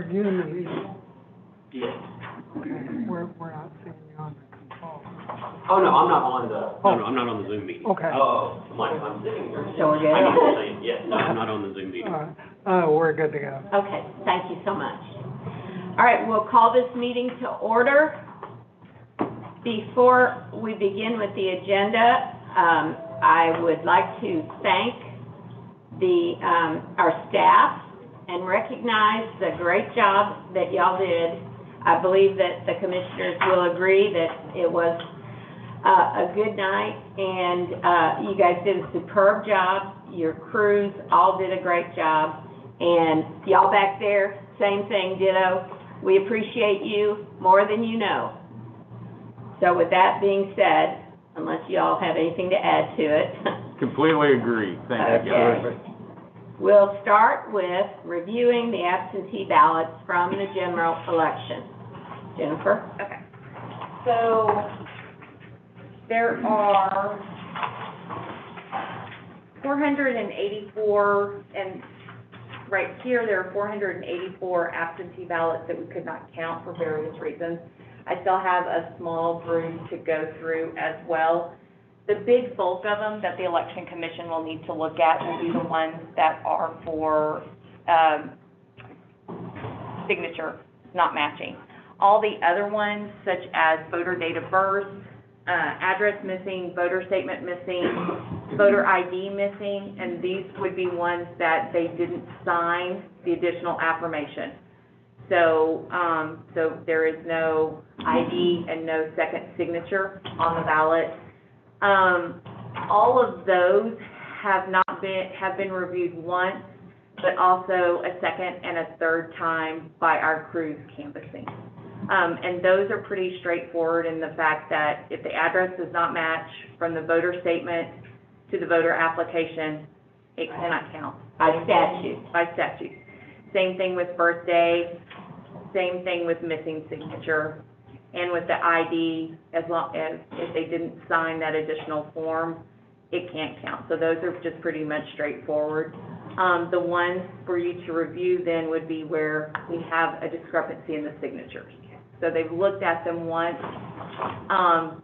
reviewing these. Yes. We're not seeing you on the control. Oh, no, I'm not on the, No, I'm not on the Zoom meeting. Okay. oh, I'm sitting here. So we're good? I know what you're saying, yes, no. I'm not on the Zoom meeting. We're good to go. Okay, thank you so much. All right, we'll call this meeting to order. Before we begin with the agenda, I would like to thank our staff and recognize the great job that y'all did. I believe that the commissioners will agree that it was a good night, and you guys did a superb job. Your crews all did a great job, and y'all back there, same thing, ditto. We appreciate you more than you know. So with that being said, unless y'all have anything to add to it. Completely agree. Thank you. Okay. We'll start with reviewing the absentee ballots from the general election. Jennifer? Okay. So there are 484, and right here there are 484 absentee ballots that we could not count for various reasons. I still have a small group to go through as well. The big bulk of them that the Election Commission will need to look at will be the ones that are for signature not matching. All the other ones, such as voter date of birth, address missing, voter statement missing, voter ID missing, and these would be ones that they didn't sign the additional affirmation. So, so there is no ID and no second signature on the ballot. All of those have been reviewed once, but also a second and a third time by our crews canvassing. And those are pretty straightforward in the fact that if the address does not match from the voter statement to the voter application, it cannot count. By statute. By statute. Same thing with birthday, same thing with missing signature, and with the ID, as long as if they didn't sign that additional form, it can't count. So those are just pretty much straightforward. The ones for you to review then would be where we have a discrepancy in the signatures. So they've looked at them once,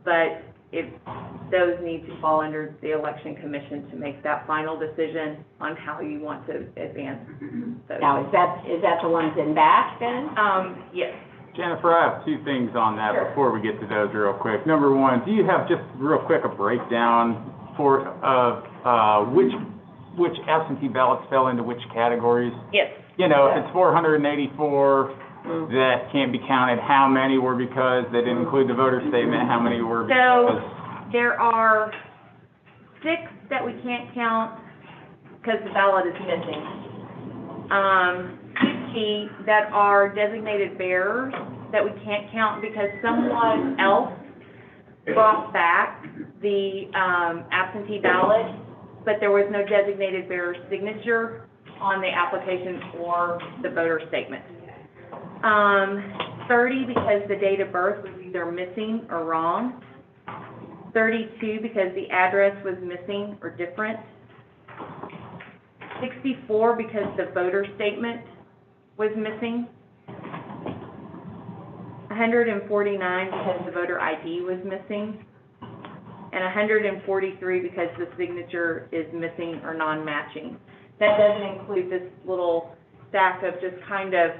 but if those need to fall under the Election Commission to make that final decision on how you want to advance those. Now, is that the ones in back then? Yes. Jennifer, I have two things on that Sure. before we get to those real quick. Number one, do you have just real quick a breakdown of which absentee ballots fell into which categories? Yes. You know, if it's 484 that can't be counted, how many were because they didn't include the voter statement, how many were because... So there are 6 that we can't count because the ballot is missing. 50 that are designated bearers that we can't count because someone else brought back the absentee ballot, but there was no designated bearer signature on the application or the voter statement. 30 because the date of birth was either missing or wrong. 32 because the address was missing or different. 64 because the voter statement was missing. 149 because the voter ID was missing. And 143 because the signature is missing or non-matching. That doesn't include this little stack of just kind of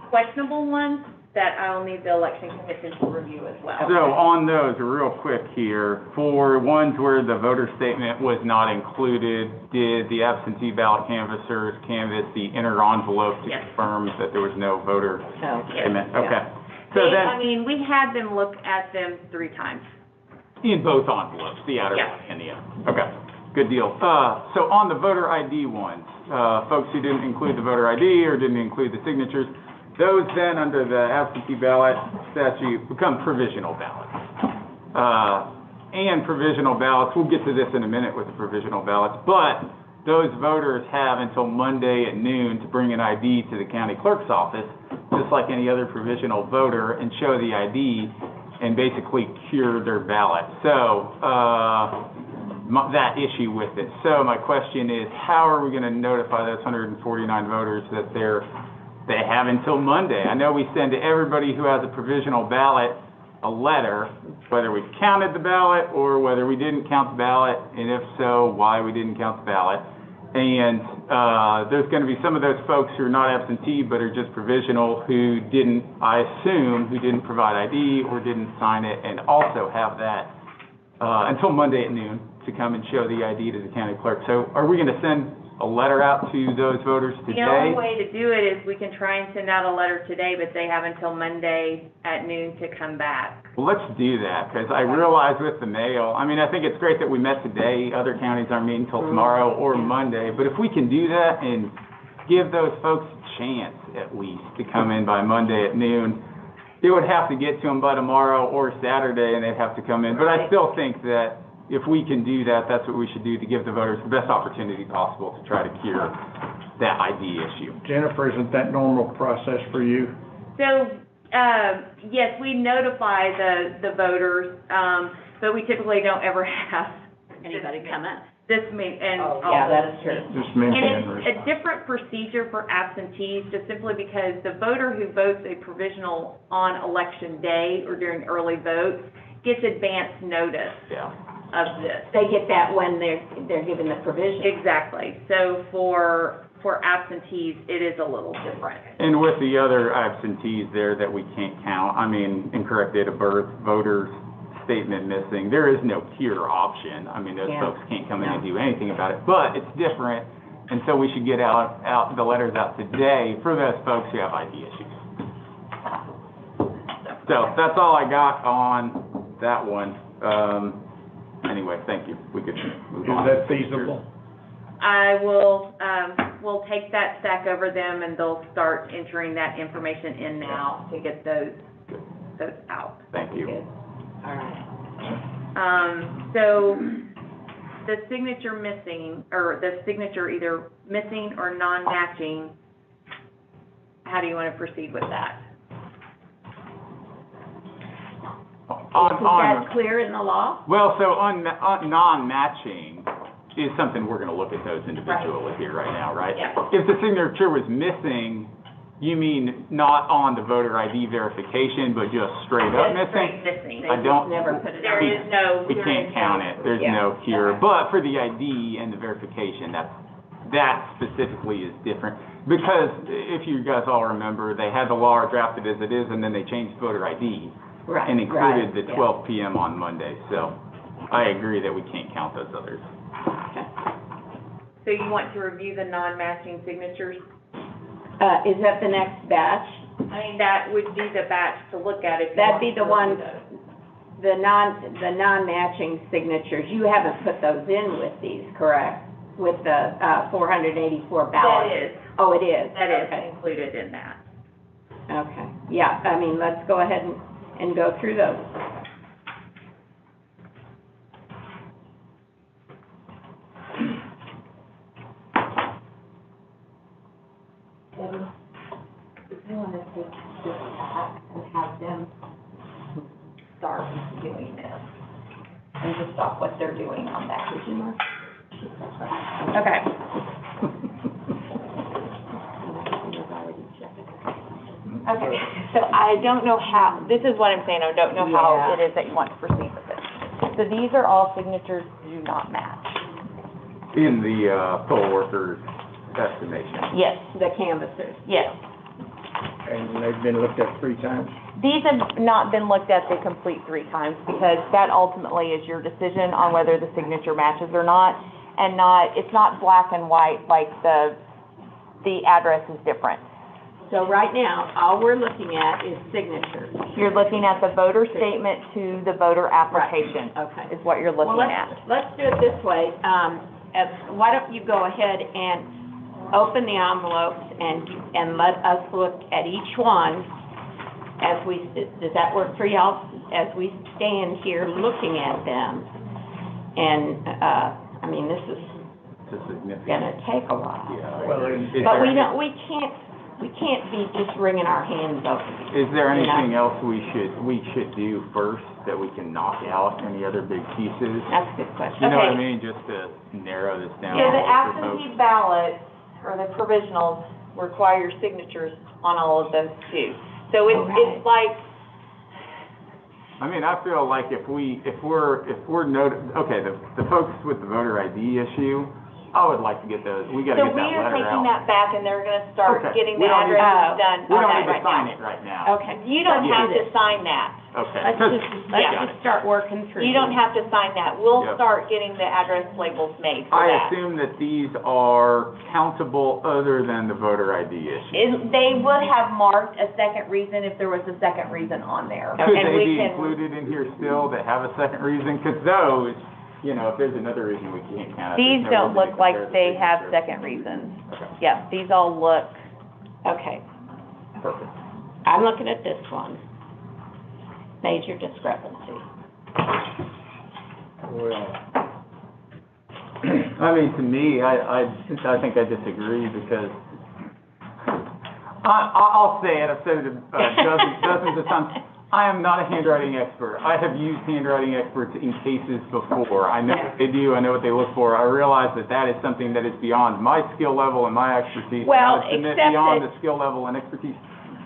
questionable ones that I'll need the Election Commission to review as well. So on those, real quick here, for ones where the voter statement was not included, did the absentee ballot canvassers canvass the inner envelope to Yes. confirm that there was no voter statement? Yeah. Okay. So then, We had them look at them 3 times. in both envelopes, the outer Yeah. one and the inner. Okay, good deal. So on the voter ID ones, folks who didn't include the voter ID or didn't include the signatures, those then, under the absentee ballot statute, become provisional ballots. And provisional ballots, we'll get to this in a minute with the provisional ballots, but those voters have until Monday at noon to bring an ID to the county clerk's office, just like any other provisional voter, and show the ID and basically cure their ballot. So, that issue with it. So my question is, how are we going to notify those 149 voters that their they have until Monday. I know we send to everybody who has a provisional ballot a letter, whether we counted the ballot or whether we didn't count the ballot, and if so, why we didn't count the ballot. And there's going to be some of those folks who are not absentee but are just provisional who didn't, I assume, who didn't provide ID or didn't sign it, and also have that until Monday at noon to come and show the ID to the county clerk. So are we going to send a letter out to those voters today? The only way to do it is we can try and send out a letter today, but they have until Monday at noon to come back. Well, let's do that, because I realize with the mail, I mean, I think it's great that we met today. Other counties aren't meeting till tomorrow or Monday, but if we can do that and give those folks a chance, at least, to come in by Monday at noon, it would have to get to them by tomorrow or Saturday, and they'd have to come in. But I still think that if we can do that, that's what we should do to give the voters the best opportunity possible to try to cure that ID issue. Jennifer, isn't that normal process for you? So, yes, we notify the voters, but we typically don't ever have Anybody come in? this mean, and Oh, all yeah, the- that is true. Just And mentioning. it's a different procedure for absentees, just simply because the voter who votes a provisional on election day or during early vote gets advance notice Yeah. of this. They get that when they're given the provision. Exactly. So for absentees, it is a little different. And with the other absentees there that we can't count, I mean, incorrect date of birth, voter statement missing, there is no cure option. I mean, those Yeah. folks can't come in and do anything about it, but it's different, and so we should get out the letters out today for those folks who have ID issues. So that's all I got on that one. Anyway, thank you. We could move on. Is that feasible? I will, we'll take that stack over them, and they'll start entering that information in now to get those out. Thank you. Good. All right. So the signature missing, or the signature either missing or non-matching, how do you want to proceed with that? Is that clear in the law? Well, so on non-matching is something we're gonna look at those individually here right now, right? Yeah. If the signature was missing, you mean not on the voter ID verification, but just straight up Just missing? straight missing. I don't- Never put it There on. is no. We can't count it, there's Yeah. no cure, but for the ID and the verification, that specifically is different. Because if you guys all remember, they had the law drafted as it is, and then they changed voter ID Right, and included right, the yeah. 12 PM on Monday, so I agree that we can't count those others. So you want to review the non-matching signatures? Is that the next batch? I mean, that would be the batch to look at if you That'd want be to the review ones, those. the non-matching signatures. You haven't put those in with these, correct? With the 484 ballots? That is, Oh, it is? that is Okay. included in that. Okay, yeah, I mean, let's go ahead and go through those. Debbie, if you want to take this back and have them start doing this, and just stop what they're doing on that, would you, Mark? Okay. Okay, so I don't know how, this is what I'm saying, I don't know how Yeah. it is that you want to proceed with it. So these are all signatures do not match. In the poll workers estimation. Yes, The canvassers. yes. And they've been looked at 3 times? These have not been looked at the complete 3 times, because that ultimately is your decision on whether the signature matches or not, and it's not black and white, like the address is different. So right now, all we're looking at is signatures. You're looking at the voter statement to the voter application, Okay. is what you're Well, looking at. let's do it this way. Why don't you go ahead and open the envelopes and let us look at each one as we, does that work for y'all? As we stand here looking at them. And, I mean, this is It's a significant, gonna take a while. yeah. Well, Is But there- we can't be just wringing our hands over. Is there you know. anything else we should do first that we can knock out, any other big pieces? That's a good question. You know what I Okay. mean, just to narrow this down. So a the little for folks. absentee ballots, or the provisionals, require signatures on all of those too. So it's like, I mean, I feel like if we're okay, the folks with the voter ID issue, I would like to get those, we gotta so get we that are letter taking out. that back and they're gonna start Okay. getting We the don't need- addresses done We on don't that need to right sign now. it right now. Okay. You don't Let's have do to this. sign that. Okay. Let's Yeah. just start working through. You don't this. have to sign that. We'll Yep. start getting the address labels made for I that. assume that these are countable other than the voter ID issue. They would have marked a second reason if there was a second reason on there. Could And they we be can- included in here still that have a second reason? Because those, you know, if there's another reason we can't count it. These there's no don't reason to look like compare the they have signature. second reasons. Okay, Yeah, these all look, Okay, perfect. I'm looking at this one. Major discrepancy. Well, I mean, to me, I think I disagree because I'll say it, I've said it dozens of times. I am not a handwriting expert. I have used handwriting experts in cases before. I know what they do, I know what they look for. I realize that that is something that is beyond my skill level and my expertise. Well, And I submit except beyond that- the skill level and expertise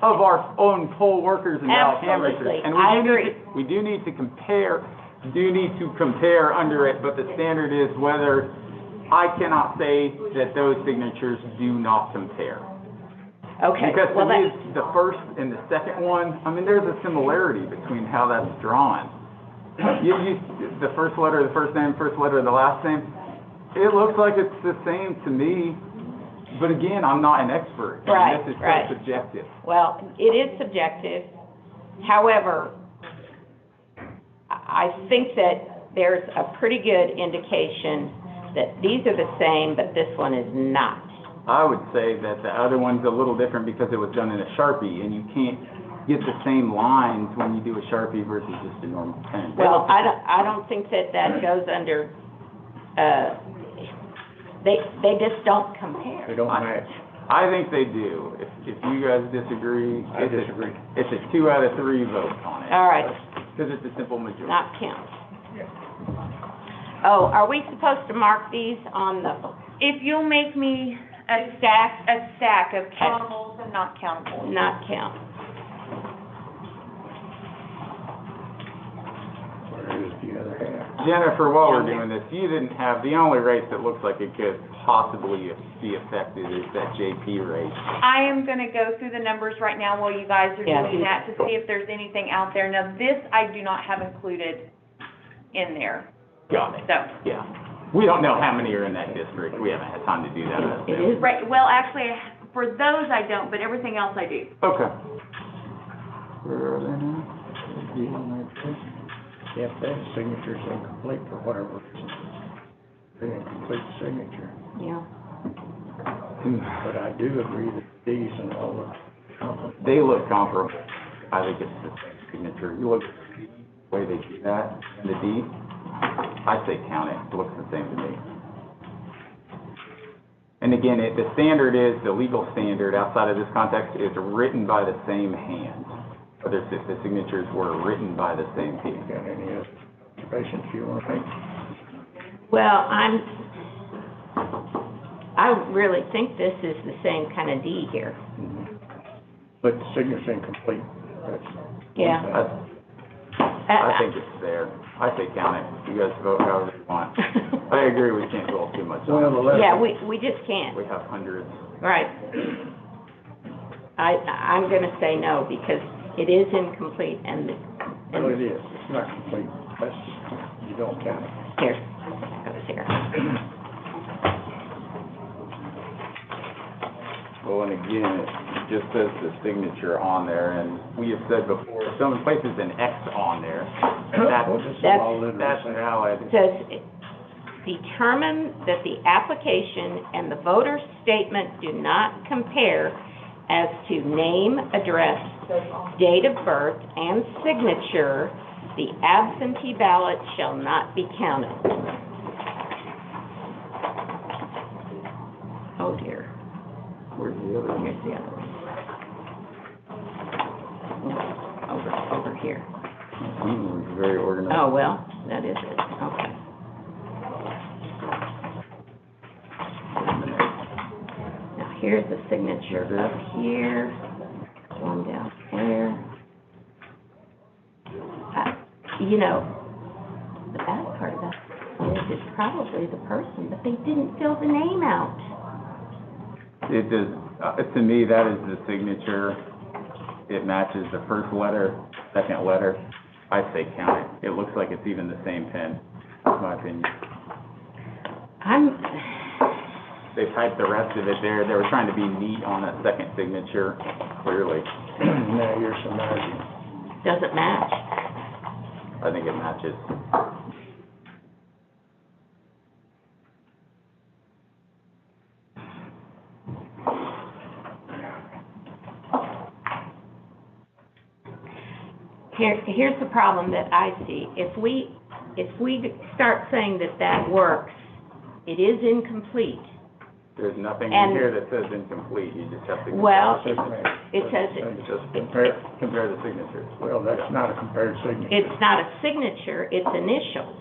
of our own poll workers and ballot canvassers. Absolutely. And I we agree. do need to compare under it, but the standard is whether, I cannot say that those signatures do not compare. Okay, Because to well, me, that, the first and the second one, I mean, there's a similarity between how that's drawn. The first letter, the first name, first letter, the last name, it looks like it's the same to me, but again, I'm not an expert. and Right, This is right. so subjective. well, it is subjective. However, I think that there's a pretty good indication that these are the same, but this one is not. I would say that the other one's a little different because it was done in a Sharpie, and you can't get the same lines when you do a Sharpie versus just a normal pen. Well, I don't think that goes under, they just don't compare. They don't match. I think they do. If you guys disagree, I disagree. It's a 2 out of 3 vote on it. All right, Because it's a simple majority. not count. Oh, are we supposed to mark these on the, if you'll make me a stack of countables and not countables. not count? Where is the other half? Jennifer, while we're Down doing this, you didn't have, the only race that looks like it could possibly be affected is that JP race. I am gonna go through the numbers right now while you guys are Yeah, doing that to see if there's anything out there. Now, this I do not have included in there, Got it. so. Yeah. We don't know how many are in that district. We haven't had time to do that. I It assume. is, Right, well, actually, for those I don't, but everything else I do. Okay. Where are they now? If that signature's incomplete for whatever reason, an incomplete signature. yeah. But I do agree that these and all look comparable. They look comparable. I think it's the same signature. You look, the way they do that, the D, I say count it. It looks the same to me. And again, the standard is, the legal standard outside of this context is written by the same hand. Whether the signatures were written by the same people. Got any other observations you want to make? Well, I really think this is the same kind of D here. But the signature's incomplete, that's. Yeah. I think it's there. I say count it. You guys vote however you want. I agree, we can't dwell too much Well, on the it. letter. Yeah, we just can't. We have hundreds. Right. I'm gonna say no, because it is incomplete and, Well, it is, it's not complete, that's, you don't count it. here, that goes here. Well, and again, it just says the signature on there, and we have said before, if someone places an X on there, Well, this is all literally that's saying. valid. It says, determine that the application and the voter statement do not compare as to name, address, date of birth, and signature, the absentee ballot shall not be counted. Oh dear, Where's the other one? here's the other one. Over here. It's very organized. Oh, well, that is it, okay. Now, here's the signature up here, one down there. You know, the bad part about it is it's probably the person, but they didn't fill the name out. It does, to me, that is the signature. It matches the first letter, second letter. I say count it. It looks like it's even the same pen, in my opinion. They typed the rest of it there. They were trying to be neat on that second signature, clearly. Now you're surmising. Doesn't match. I think it matches. Here's the problem that I see. If we start saying that works, it is incomplete. There's nothing in And- here that says incomplete. You just have to. Well, It it says, Just Compare, compare the signatures. well, that's not a compared signature. it's not a signature, it's initials.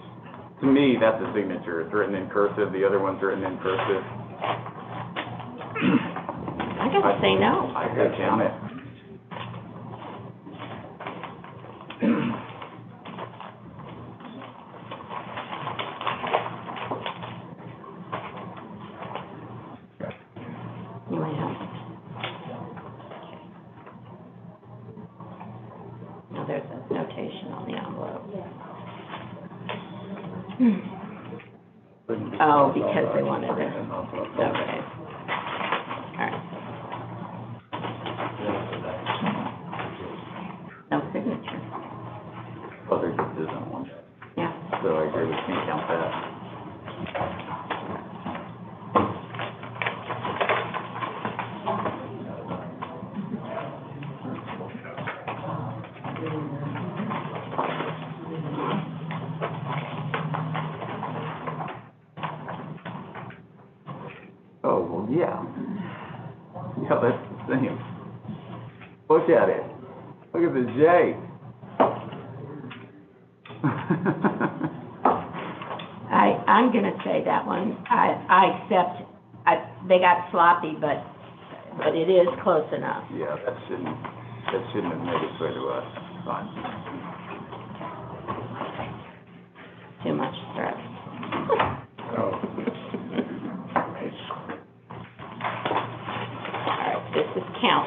To me, that's a signature. It's written in cursive. The other one's written in cursive. I gotta say no. I say count it. You might have. No, there's a notation on the envelope. Wouldn't be Oh, close because they all wanted right. it. An envelope. Okay. All right. No signature. Oh, there just isn't one. Yeah. So I agree, we can't count that. Oh, well, yeah. Yeah, that's the same. Look at it. Look at the J. I'm gonna say that one, I accept, they got sloppy, but it is close enough. Yeah, that shouldn't have made its way to us. Fine. Too much stress. Oh. It's, All right, this is count.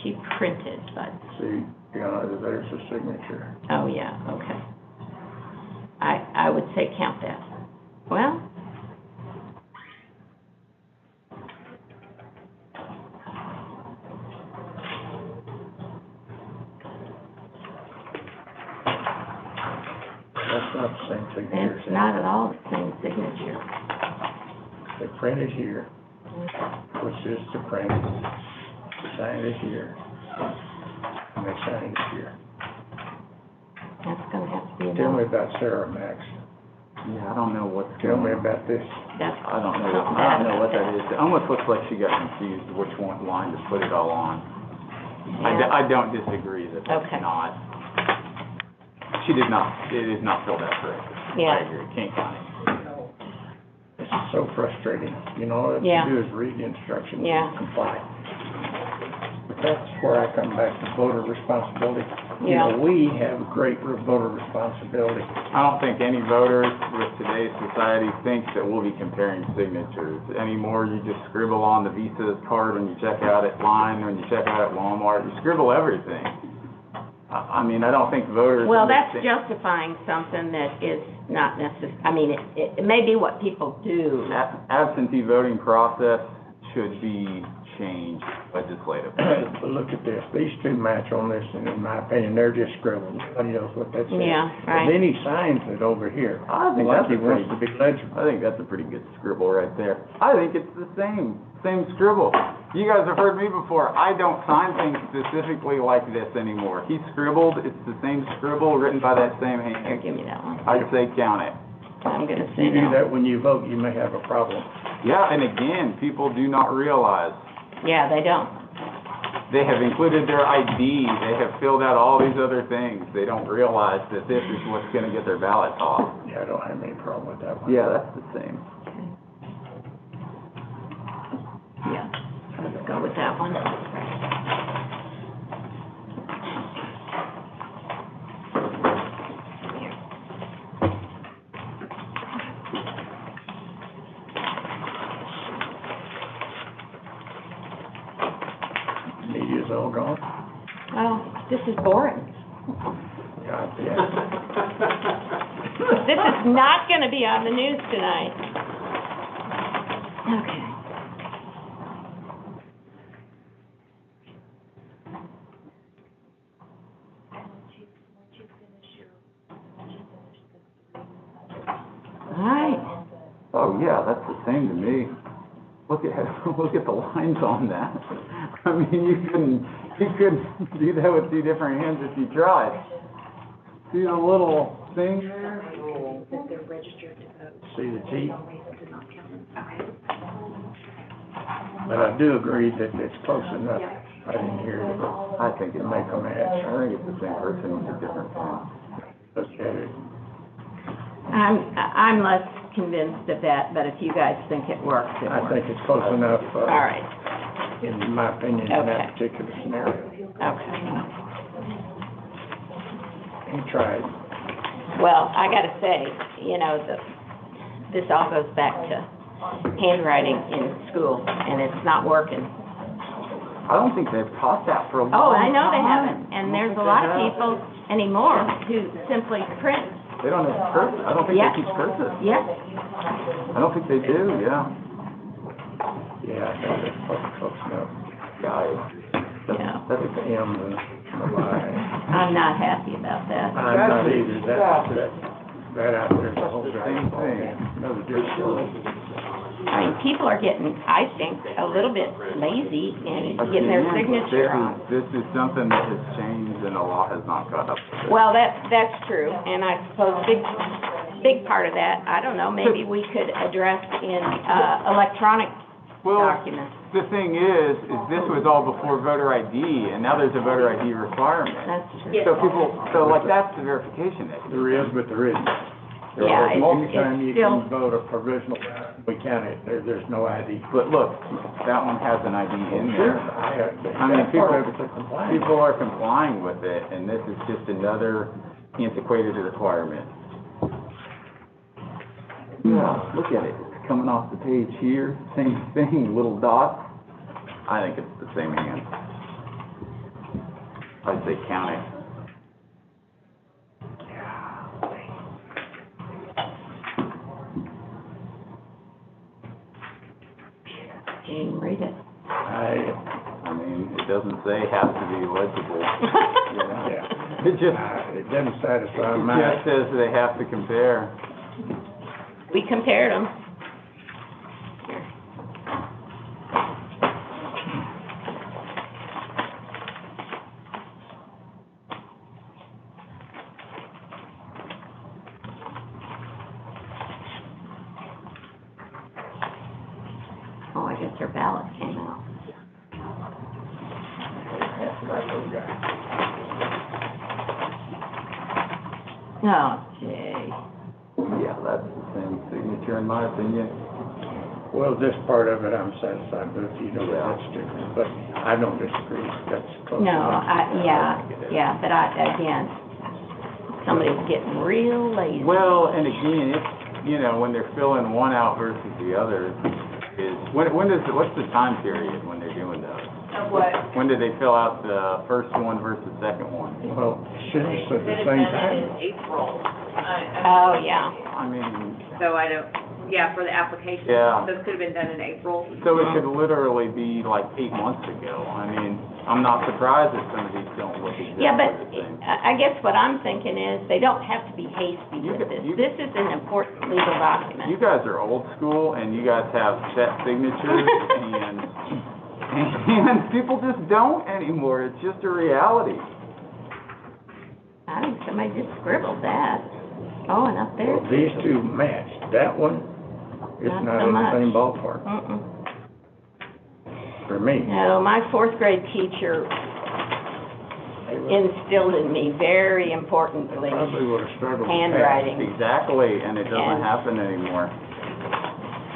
She printed, but, see, there's a signature. oh, yeah, okay. I would say count that. Well, That's not the same signature. it's not at all the same signature. They printed here, which is to print, signed it here, and they signed it here. That's gonna have to be Tell me enough. about Sarah Max. Yeah, I don't know what's Tell going me on. about this. That's, I don't know what that is. It almost looks like she got confused which one line to put it all on. yeah. I don't disagree that that's Okay. not, it is not filled out correctly. Yeah. I agree, can't count it. This is so frustrating, you know, all you Yeah. do is read the instructions Yeah. and comply. But that's where I come back to voter responsibility. You Yeah. know, we have great voter responsibility. I don't think any voters with today's society thinks that we'll be comparing signatures anymore. You just scribble on the Visa card when you check out at line, when you check out at Walmart, you scribble everything. I mean, I don't think voters. Well, that's understand- justifying something that is not I mean, it may be what people do. Absentee voting process should be changed legislatively. But look at this, these two match on this, and in my opinion, they're just scribbled. Nobody knows what that says. Yeah, But right. then he signs it over here, I think like that's he a wants pretty, to be legible. I think that's a pretty good scribble right there. I think it's the same scribble. You guys have heard me before, I don't sign things specifically like this anymore. He scribbled, it's the same scribble written by that same Here, hand. give me that one. I'd say count it. I'm gonna If say you do no. that when you vote, you may have a problem. Yeah, and again, people do not realize, Yeah, they don't. They have included their ID, they have filled out all these other things. They don't realize that this is what's gonna get their ballots off. Yeah, I don't have any problem with that one. Yeah, that's the same. Yeah, let's go with that one. Media's all gone? Well, this is boring. God, yeah. This is not gonna be on the news tonight. Okay. All right. Oh, yeah, that's the same to me. Look at, look at the lines on that. I mean, you couldn't do that with two different hands if you tried. See the little thing there? See the T? But I do agree that it's close enough. I didn't hear it. I think it Make them I match. think it's the same person with a different pen. Look at it. I'm less convinced of that, but if you guys think it works, it I works. think it's close enough, All right, in my opinion, in that Okay. particular scenario. okay. He tried. Well, I gotta say, you know, this all goes back to handwriting in school, and it's not working. I don't think they've taught that for a long time. Oh, I know they haven't, and there's a lot of people anymore who simply print. They don't have cursive, I don't think Yeah. they teach cursive. Yep. I don't think they do, yeah. Yeah, I think it's probably close enough. Guys, Yeah. that's The M, the Y. I'm not happy about that. I'm not either. That out there's a whole Same thing. Another difference. I mean, people are getting, I think, a little bit lazy in getting their Again, signature on. This is something that has changed and the law has not caught up with it. Well, that's true, and I suppose big part of that, I don't know, maybe we could address in, electronic Well, documents. the thing is this was all before voter ID, and now there's a voter ID requirement. That's true. So like, that's the verification issue. There is, but there isn't. Yeah, Anytime you it's still, can vote a provisional, we count it, there's no ID. But look, that one has an ID in there. I mean, That part of it's a compliance. People are complying with it, and this is just another antiquated requirement. Yeah, look at it, it's coming off the page here, same thing, little dots. I think it's the same hand. I'd say count it. can't even read it. I mean, it doesn't say has to be legible, you know? Yeah. It just, It doesn't satisfy it my. just says they have to compare. We compared them. Oh, I guess their ballot came out. Oh, gee. Yeah, that's the same signature in my opinion. Well, this part of it I'm satisfied with, you know, Yeah. that's different, but I don't disagree, that's close No, enough. yeah, but again, somebody's getting real lazy. Well, and again, it's, you know, when they're filling one out versus the other, what's the time period when they're doing those? What? When did they fill out the first one versus second one? Well, shouldn't at the same time. April. Oh, yeah. I mean, So I don't, yeah, for the application. Yeah. Those could have been done in April. so it could literally be like 8 months ago. I mean, I'm not surprised that some of these don't look exactly Yeah, but the same. I guess what I'm thinking is, they don't have to be hasty with this. This is an important legal You document. guys are old school and you guys have set signatures and people just don't anymore. It's just a reality. I think somebody just scribbled that. Oh, and up there. Well, these two match. That one is Not not so in the much. same ballpark. Mm-mm. for me. No, my fourth grade teacher instilled in me very importantly, Probably would have struggled with that. handwriting. Exactly, and it doesn't And- happen anymore.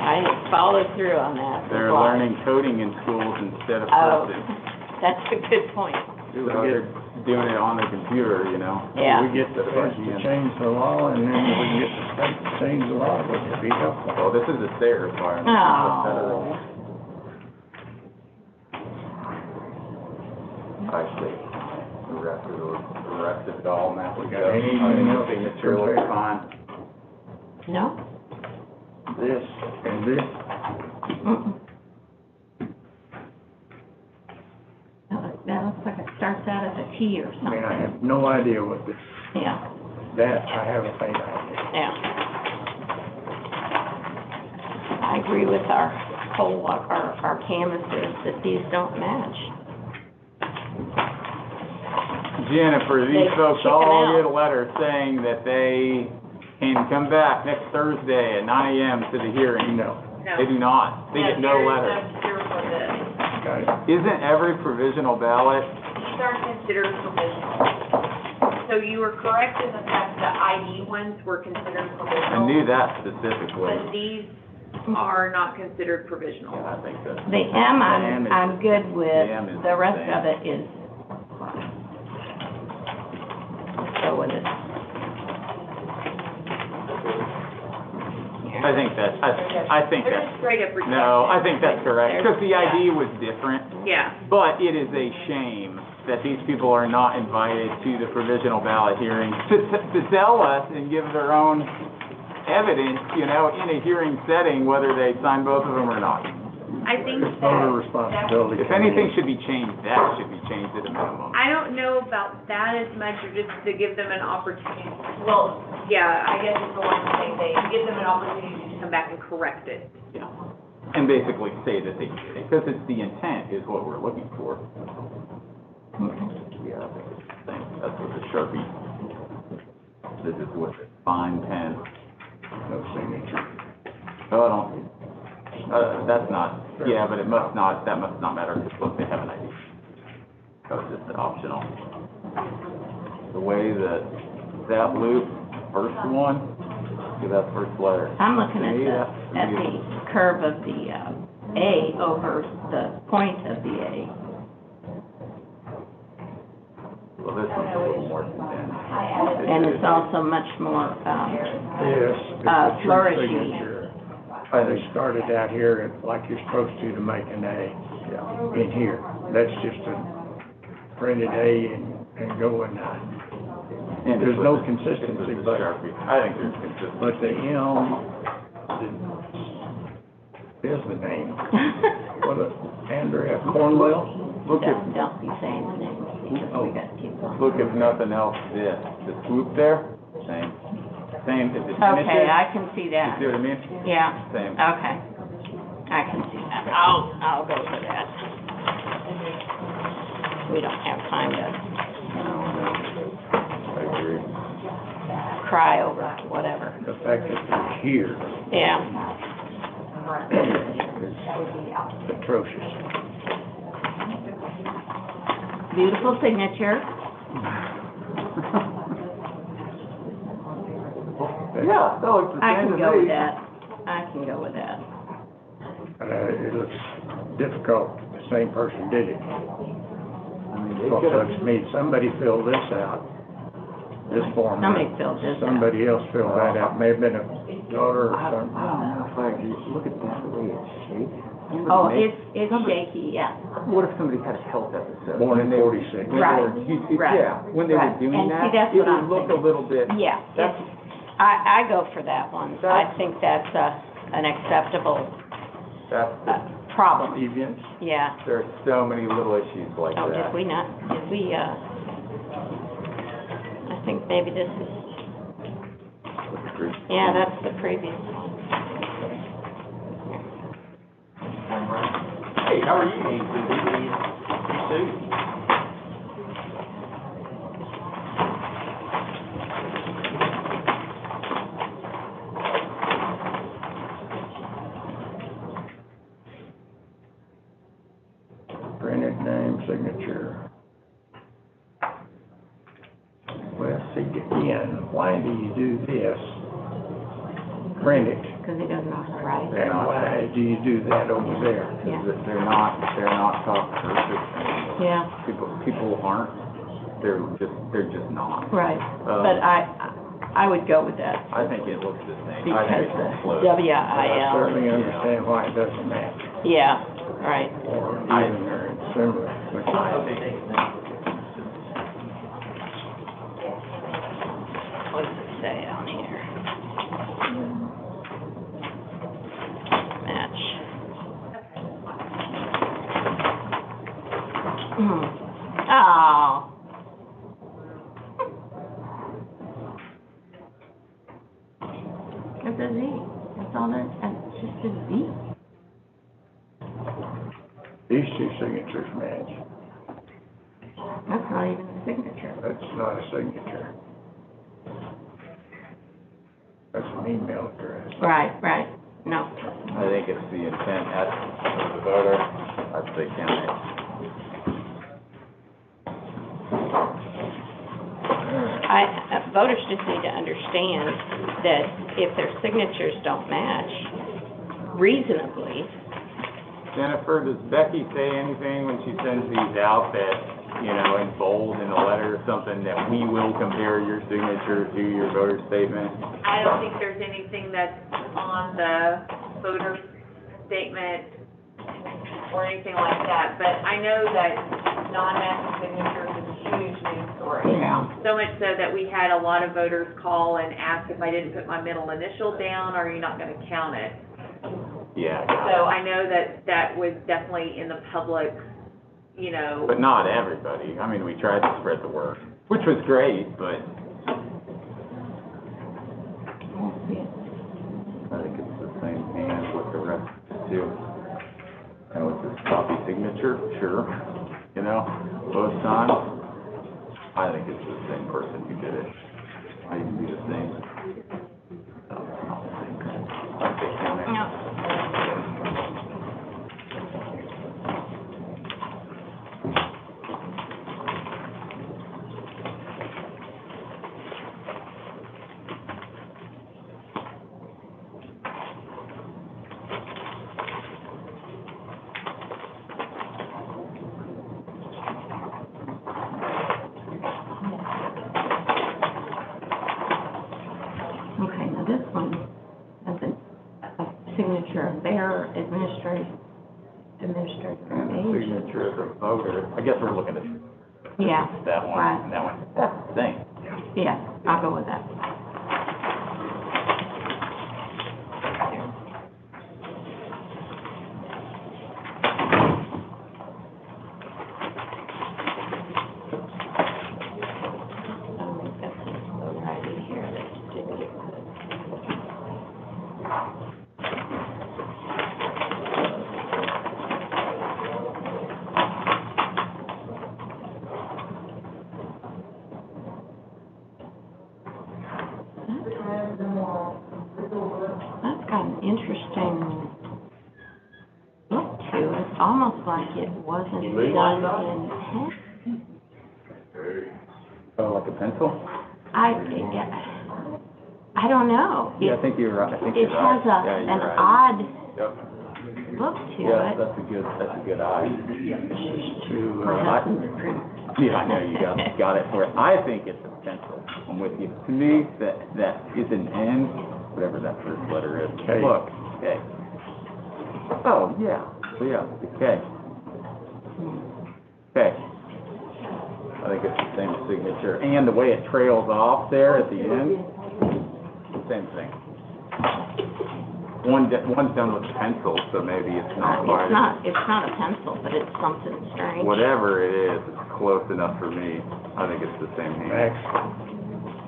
I followed through on that. They're Why? learning coding in schools instead of Oh, person. that's a good point. So they're doing it on the computer, you know? Yeah. We get the feds to change the law, and then we can get the state to change the law, would it be helpful? Well, this is a state requirement. it's not federal. Oh. I see. Arrested it all, Matt. We got anything else to Signature looks compare? fine. No? This and this, Mm-mm. That looks like it starts out as a T or I mean, something. I have no idea what this, Yeah, that, I have a faint idea. yeah. I agree with our whole, our canvases that these don't match. Jennifer, these They folks chicken all out. get a letter saying that they can come back next Thursday at 9 AM to the hearing. No, They do not. They get no letter. Here for this. got it. Isn't every provisional ballot, These are considered provisional. So you were correct in the fact that ID ones were considered I provisional. knew that specifically. But these are not considered provisional. Yeah, I think that's. The M, The M is- I'm good the with, M is the rest same. of it is fine. Let's go with it. I think that's, I think They're that's, just straight up rejected. no, I think that's correct, because the ID was different. Yeah. But it is a shame that these people are not invited to the provisional ballot hearing to tell us and give their own evidence, you know, in a hearing setting, whether they sign both of them or not. I think that. Voter responsibility. If anything should be changed, that should be changed at a minimum. I don't know about that as much, or just to give them an opportunity. Well, yeah, I guess it's the one thing, they give them an opportunity to come back and correct it. Yeah. And basically say that they did it, because it's the intent is what we're looking for. Yeah, I think it's the same, that's what the Sharpie, this is what the fine pen, No signature. oh, I don't, that's not, yeah, but it must not, that must not matter, because look, they have an ID. So it's just optional. The way that loop, first one, see that first letter. I'm looking To me, at that's- the curve of the, A over the point of the A. Well, this one's a little more condensed. And it's also much more, Yes. it's a true flourishy. signature. They started out here like you're supposed to make an A in here. That's just a printed A and going, And there's it's no with the- consistency, it's with but, the Sharpie. I think there's consistency. but the M is the name. What, Andrea Cornwell? Look if, Don't be saying the names, because we gotta keep going. look if nothing else, this, the swoop there, same, if it's Okay, finishes, I can see you that. see what I mean? Yeah, Same. okay. I can see that. I'll go for that. We don't have time to I agree. cry over whatever. The fact that they're here Yeah. is atrocious. Beautiful signature. Yeah, that looks the I same can to go me. with that. I can go with that. It looks difficult, the same person did it. I mean, they What could've- looks me, somebody filled this out, this form. Somebody filled this out. Somebody else filled that out, may have been a daughter or I don't something. know if I agree, look at that, the way it's shaped. Oh, Somebody it's somebody- shaky, yeah. What if somebody had a health episode? Born in When they were- 46. when they Right, were- right, Yeah, when they were right. doing And see, that, that's it what would I'm look a thinking. little bit. Yeah, That's- I go for that one. I That's- think that's an acceptable That's, problem. Deviants. Yeah. there are so many little issues like Oh, that. did we not, I think maybe this is, yeah, that's the previous one. Hey, how are you? Sue? signature. Well, see, again, why do you do this? Print it, Because he doesn't know how to write. and why do you do that over there? Yeah. They're not talk perfect. Yeah, People aren't, they're just not. right. But I would go with that. I think it looks the same. Because I think it's close. I WIL, certainly understand why it doesn't match, yeah, right. or even they're similar, which I think. What does it say on here? Match. Oh. It's a Z. That's all there, it's just a Z. These two signatures match. That's not even a signature. That's not a signature. That's an email address. Right, right. No. I think it's the intent of the voter, that's the candidate. Voters just need to understand that if their signatures don't match reasonably, Jennifer, does Becky say anything when she sends these out that, you know, in bold in a letter or something, that we will compare your signature to your voter statement? I don't think there's anything that's on the voter statement or anything like that, but I know that non-matching signatures is a huge news story. yeah. So much so that we had a lot of voters call and ask if I didn't put my middle initial down, are you not gonna count it? Yeah. So I know that that was definitely in the public, you know. But not everybody. I mean, we tried to spread the word, which was great, but I think it's the same hand with the rest too. And with this copy signature, sure, you know, both times. I think it's the same person who did it. I can do the same. No, it's not the same. I think, No. Okay, now this one has a signature of their administrator and the agent. signature of the voter. I guess we're looking at Yeah, that one right. and that one. That's the same. Yeah, I'll go with that. I'll make that voter ID here that didn't get put. That's got an interesting look to it, almost like it wasn't done in pen. Oh, like a pencil? I don't know. Yeah, I think you're right. I think It you're right. has Yeah, you're an right. odd Yep. look to Yeah, it. that's a good eye. My husband's pretty. Yeah, I know, you got it for it. I think it's a pencil. I'm with you. To me, that is an N, whatever that first letter is. K. Look, K. Oh, yeah, so yeah, the K. K. I think it's the same signature. And the way it trails off there at the end, same thing. One's done with pencil, so maybe it's not quite. It's not a pencil, but it's something strange. Whatever it is, it's close enough for me. I think it's the same hand. Max,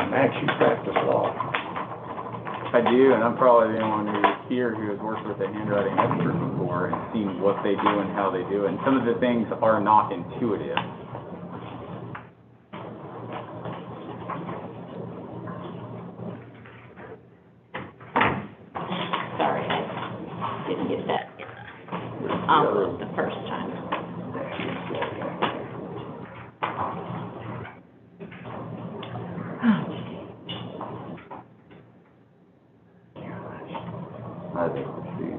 Max, you practice law. I do, and I'm probably the only one who here who has worked with a handwriting expert before and seen what they do and how they do it. And some of the things are not intuitive. Sorry, I didn't get that envelope the first time. I think it's the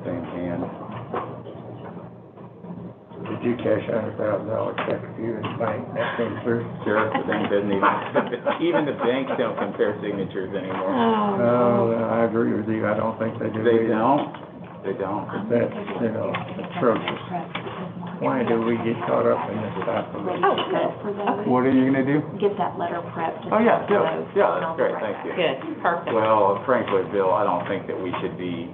same hand. Did you cash $100,000 check for you in the bank, that came through? Sure, the bank doesn't even the banks don't compare signatures anymore. I agree with you, I don't think they do. They either. don't, they don't. That's, atrocious. Why do we get caught up in this type of? Oh, good. What are you gonna do? Get that letter prepped. Oh, yeah, that's great, thank you. Good, perfect. Well, frankly, Bill, I don't think that we should be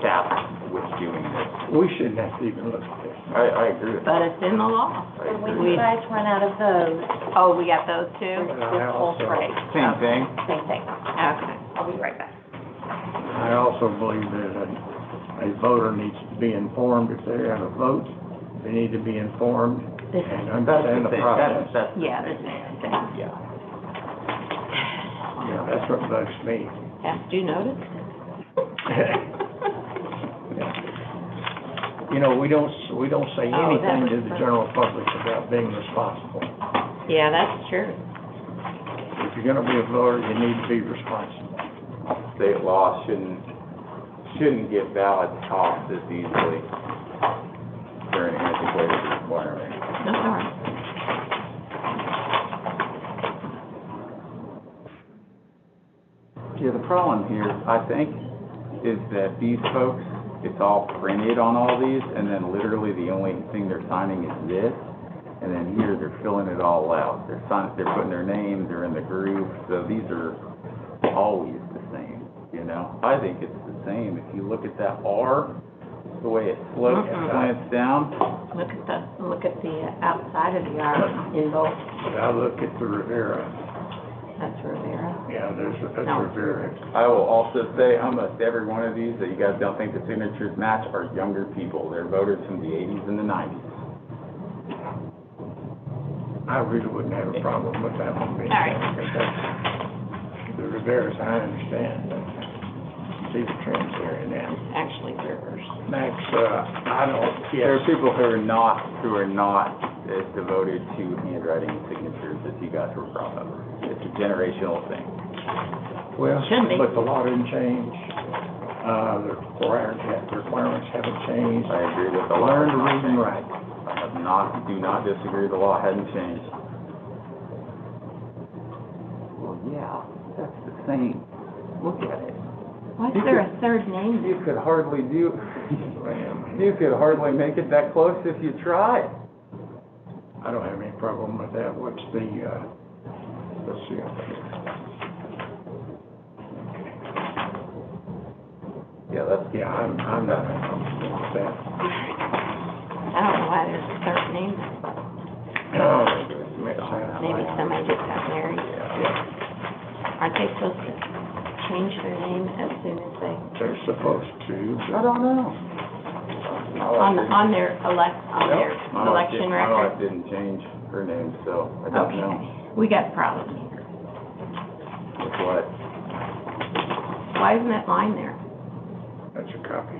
tasked with doing this. We shouldn't have to even look at this. I agree with that. But it's in the law. I agree. We guys run out of those. Oh, we got those too? I also- Same thing. Same thing. Okay, I'll be right back. I also believe that a voter needs to be informed if they have a vote. They need to be informed This and is, understand the process. That's the yeah, thing. this is the thing. Yeah. Yeah, that's what bugs me. Have due notice? You know, we don't say Oh, that anything was to the perfect. general public about being responsible. Yeah, that's true. If you're gonna be a voter, you need to be responsible. State law shouldn't give ballots tossed this easily. They're an antiquated requirement. That's all right. Yeah, the problem here, I think, is that these folks, it's all printed on all these, and then literally the only thing they're signing is this, and then here they're filling it all out. They're putting their names, they're in the groove, so these are always the same, you know? I think it's the same. If you look at that R, the way it slopes, slants down, Look at the outside of the R in both. But I look at the Rivera, That's Rivera. yeah, that's No. Rivera. I will also say almost every one of these that you guys don't think the signatures match are younger people. They're voters from the 80s and the 90s. I really wouldn't have a problem with that one being. All right. The Riveras, I understand, but see the trends here and now. Actually, Rivers. Max, I don't, There are yes, people who are not as devoted to handwriting and signatures as you guys were brought up. It's a generational thing. well, Shouldn't be. but the law didn't change. The requirements haven't changed. I agree with the law. Learn to read and write. Do not disagree, the law hadn't changed. Well, yeah, that's the same. Look at it. Why is there a third name? You could hardly Ram. you could hardly make it that close if you tried. I don't have any problem with that. What's the, let's see. Yeah, that's. Yeah, I'm not comfortable with that. I don't know why there's a third name. No, it's mixed up. Maybe somebody just got married. Yeah, Aren't they supposed to change their name as soon as they, they're supposed to, I don't know. on their My wife election record? didn't change her name, so I don't know. Okay, we got a problem here. With what? Why isn't that line there? that's a copy.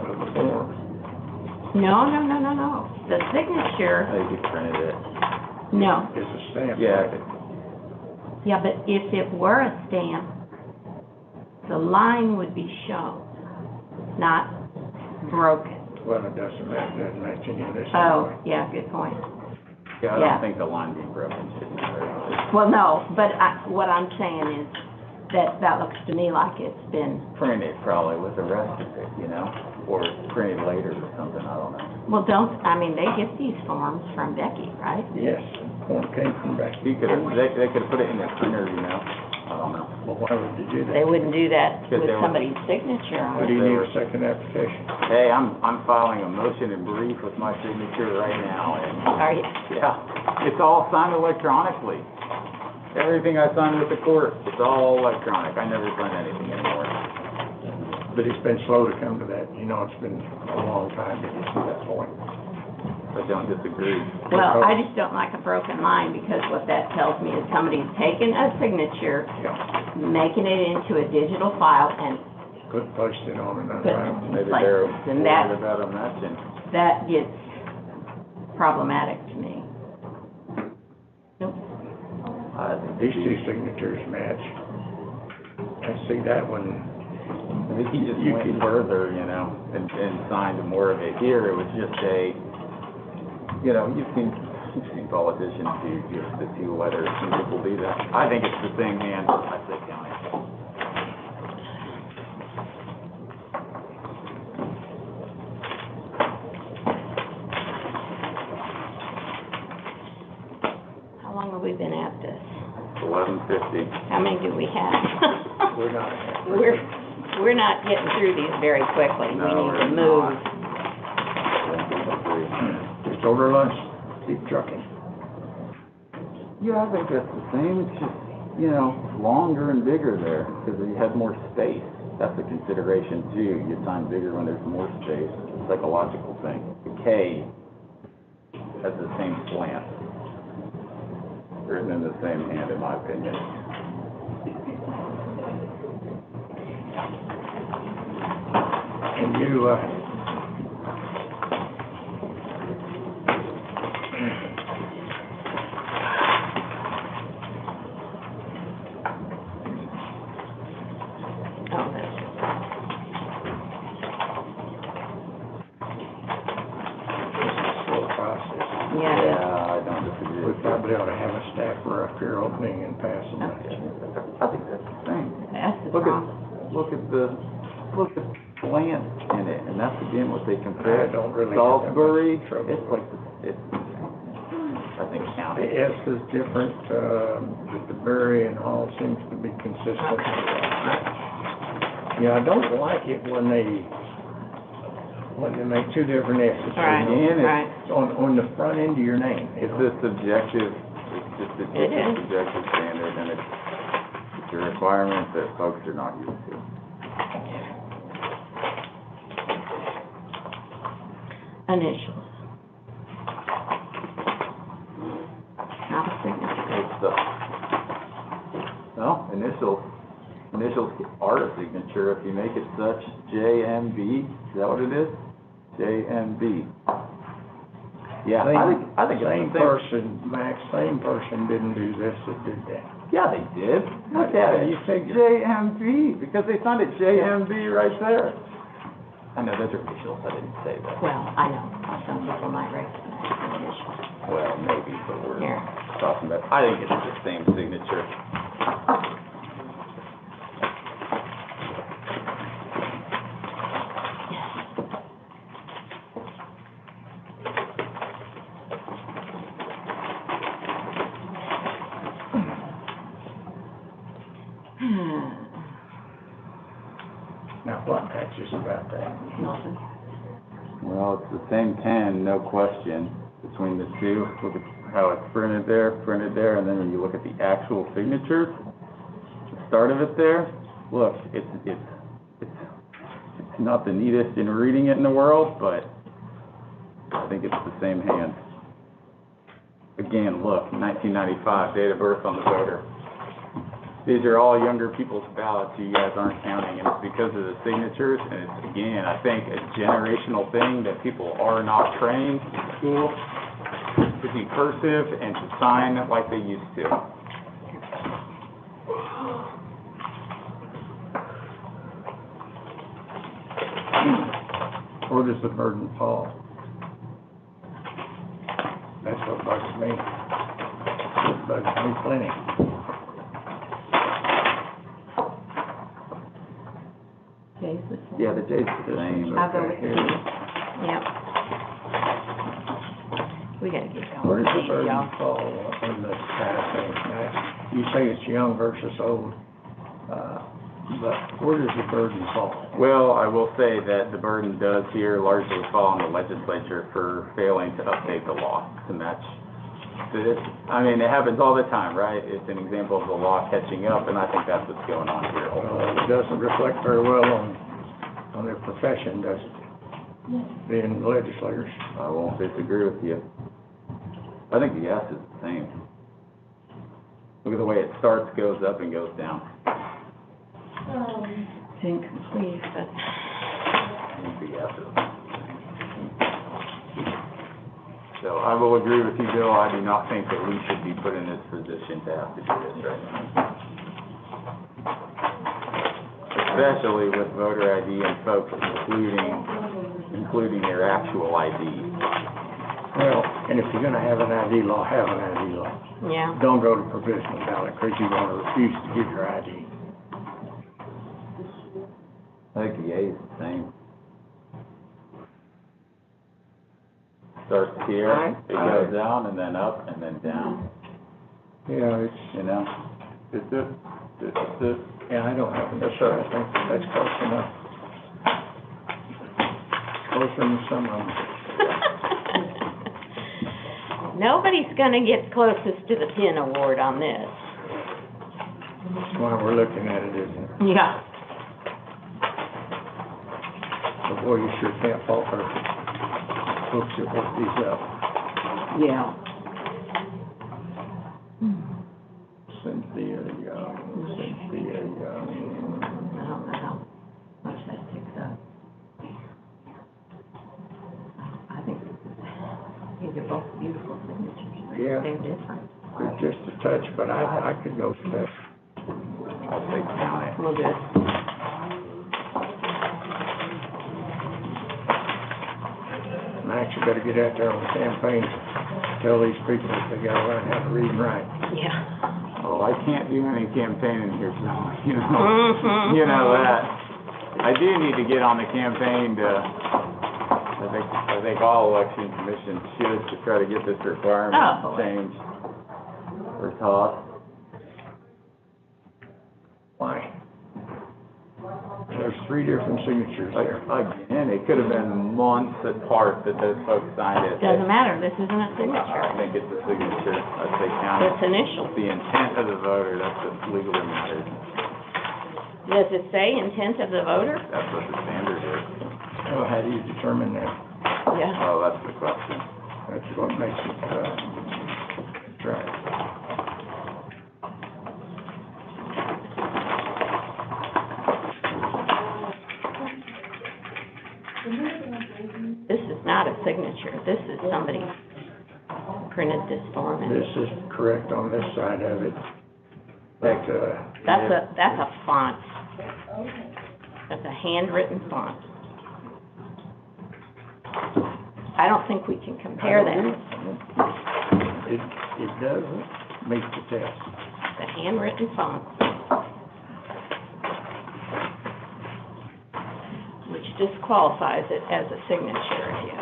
Of the form. No. The I signature, think you printed it. no. It's a stamp. Yeah, Yeah, but if it were a stamp, the line would be shown, not broken. Well, it doesn't match any of this. Oh, anyway. yeah, good point. I Yeah. don't think the line being broken should matter. Well, no, but what I'm saying is that looks to me like it's been, Printed probably with the rest of it, you know, or printed later or something, I don't know. well, they get these forms from Becky, right? Yes, form came from back. They could've put it in their printer, you know, I don't know. Well, why would you do that? They wouldn't do that Because with they were- somebody's signature on What it. do you need a second application? Hey, I'm filing a motion and brief with my signature right now, and, Are you? yeah, it's all signed electronically. Everything I sign with the court, it's all electronic. I never sign anything anymore. But it's been slow to come to that, you know, it's been a long time to get to that point. I don't disagree. Well, I just don't like a broken line, because what that tells me is somebody's taken a signature, Yeah, making it into a digital file, and placed it on another put item. it in Maybe place. they're And worried that, about them matching. that gets problematic to me. Nope. I think These two signatures match. I see that one. I think he just You went can- further, you know, and signed more of it. Here, it was just a, you know, you've seen politicians do just the two letters, and people do that. I think it's the same hand, I say county. How long have we been at this? 11:50. How many do we have? We're not. We're not getting through these very quickly. We No, need to we're move. not. Just order lunch, keep trucking. Yeah, I think that's the same, it's just, you know, longer and bigger there, because you have more space. That's a consideration too, you sign bigger when there's more space, psychological thing. The K has the same slant, written in the same hand, in my opinion. And you, Oh, that's, slow process. yeah, Yeah, I don't disagree. We probably ought to have a staffer up here opening and passing that. I think that's the same. that's the Look problem. at the slant in it, and that's again what they compare. I don't really have that much Salisbury, trouble it's like, it's, I think The county. S is different, but the Berry and Hall seems to be consistent. Yeah, I don't like it when they make two different S's. Right, Again, right. It's on the front end of your name. It's a subjective, it's just a It is. subjective standard, and it's a requirement that folks are not used to. Initials. Not a signature. It's the, well, initials are a signature if you make it such. JMB, is that what it is? JMB. Yeah, I think it's Same the same. person, Max, same person didn't do this, that did that. Yeah, they did. Look How at do it. you figure? JMB, because they signed it JMB right there. I know, those are initials, I didn't say that. Well, I know, some people might recognize the initials. Well, maybe, but we're Here. talking about, I think it's the same signature. Now, what catches about that? Nothing. Well, it's the same pen, no question, between the two. Look at how it's printed there, and then when you look at the actual signatures, the start of it there, look, it's not the neatest in reading it in the world, but I think it's the same hand. Again, look, 1995, date of birth on the voter. These are all younger people's ballots you guys aren't counting, and it's because of the signatures, and it's, again, I think a generational thing that people are not trained in school to be cursive and to sign like they used to. Where does the burden fall? That's what bugs me. It bugs me plenty. Jay's the same. Yeah, the J's the same. I'll go with Okay, T. here. Yep. We gotta get Where going, does the please, burden y'all. fall on the passing? Now, you say it's young versus old, but where does the burden fall? Well, I will say that the burden does here largely fall on the legislature for failing to update the law to match I mean, it happens all the time, right? It's an example of the law catching up, and I think that's what's going on here. It doesn't reflect very well on their profession, does it? Being legislators. I won't disagree with you. I think the S is the same. Look at the way it starts, goes up, and goes down. It's incomplete, but. I think the S is the same. So I will agree with you, Bill. I do not think that we should be put in this position to have to do this right now. Especially with voter ID and folks including their actual ID. Well, and if you're gonna have an ID law, have an ID law. Yeah. Don't go to provisional ballot, because you're gonna refuse to give your ID. I think the A is the same. Starts here, it goes down, and then up, and then down, Yeah, it's, you know? yeah, I don't have an issue, I think that's close enough. Closer than some of them. Nobody's gonna get closest to the pin award on this. That's why we're looking at it, isn't it? Yeah. But boy, you sure can't fault her folks that work these up. Yeah. Cynthia Young. I don't know how much that picks up. I think these are both beautiful signatures. Yeah. They're different. It's just a touch, but I could go step. I'll take down it. We'll do it. Max, you better get out there on the campaign, tell these people that they gotta learn how to read and write. Yeah. Oh, I can't do any campaigning here, so, you know, Mhm. you know that. I do need to get on the campaign to, I think all election commissions should, to try to get this requirement Oh. changed or tossed. Why? There's 3 different signatures there. Again, it could have been months apart that those folks signed it. Doesn't matter, this isn't a I signature. think it's a signature, I say count. It's initial. The intent of the voter, that's what legally matters. Does it say intent of the voter? That's what the standard is. Well, how do you determine that? Yeah. Oh, that's the question. That's what makes it, that's right. This is not a signature, this is somebody printed this form and. This is correct on this side of it. But, That's a font. That's a handwritten font. I don't think we can compare them. It doesn't meet the test. The handwritten font. Which disqualifies it as a signature, yeah.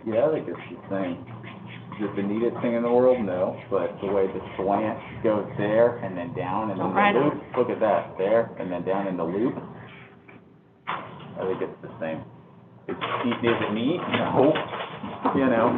Yeah, I think it's the same. Is it the neatest thing in the world? No, but the way the slant goes there and then down and then Right the on. loop, look at that, there and then down in the loop. I think it's the same. Is it neat? No, you know.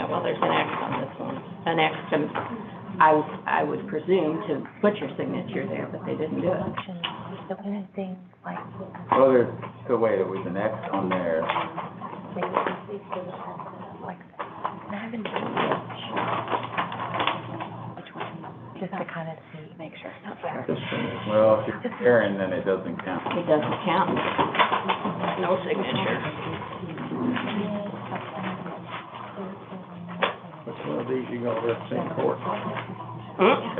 Well, there's an X on this one. An X to, I would presume to put your signature there, but they didn't do it. So anything like, Well, there's, so wait, it was an X on there. maybe like, I haven't done which one, just to kind of see, make sure it's not fair. This one is, Well, if you're comparing, then it doesn't count. It doesn't count. No signature. which one of these you gonna represent in court?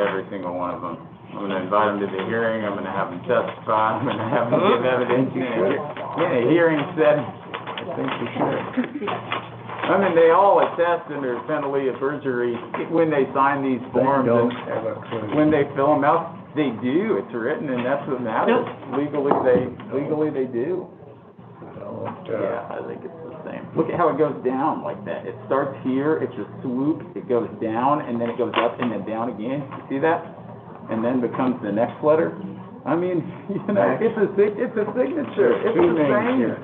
Every single one of them. I'm gonna invite them to the hearing, I'm gonna have them testify, I'm gonna have them give evidence in a hearing setting. I think you should. I mean, they all attest under penalty of perjury when they sign these They forms don't and have a clue. when they fill them out. They do, it's written, and that's what matters. Legally, they do. Yeah, I think it's the same. Look at how it goes down like that. It starts here, it's a swoop, it goes down, and then it goes up and then down again. You see that? And then becomes the next letter. I mean, you know, it's a signature. It's Two the names same. here.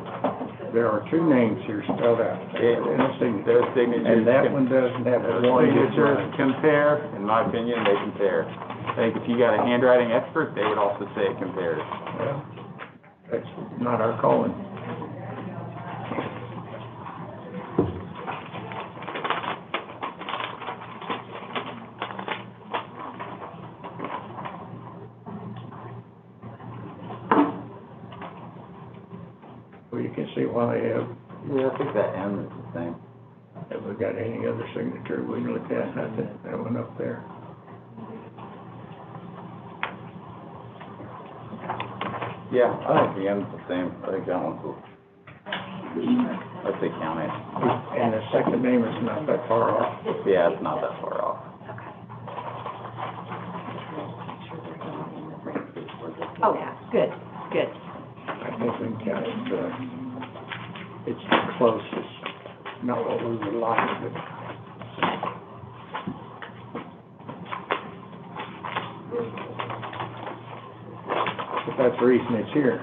There are two names here spelled out. In a signature. Their signatures. And that one doesn't have Their one. signatures compare, in my opinion, they compare. I think if you got a handwriting expert, they would also say it compares. Well, that's not our calling. Well, you can see why they have, Yeah, I think that M is the same. have we got any other signature we can look at? Nothing, that one up there. Yeah, I think the M's the same. I think that one's, let's say count it. And the second name is not that far off. Yeah, it's not that far off. Oh, good, good. I think we can count it, it's the closest, not what we would like, but. But that's the reason it's here.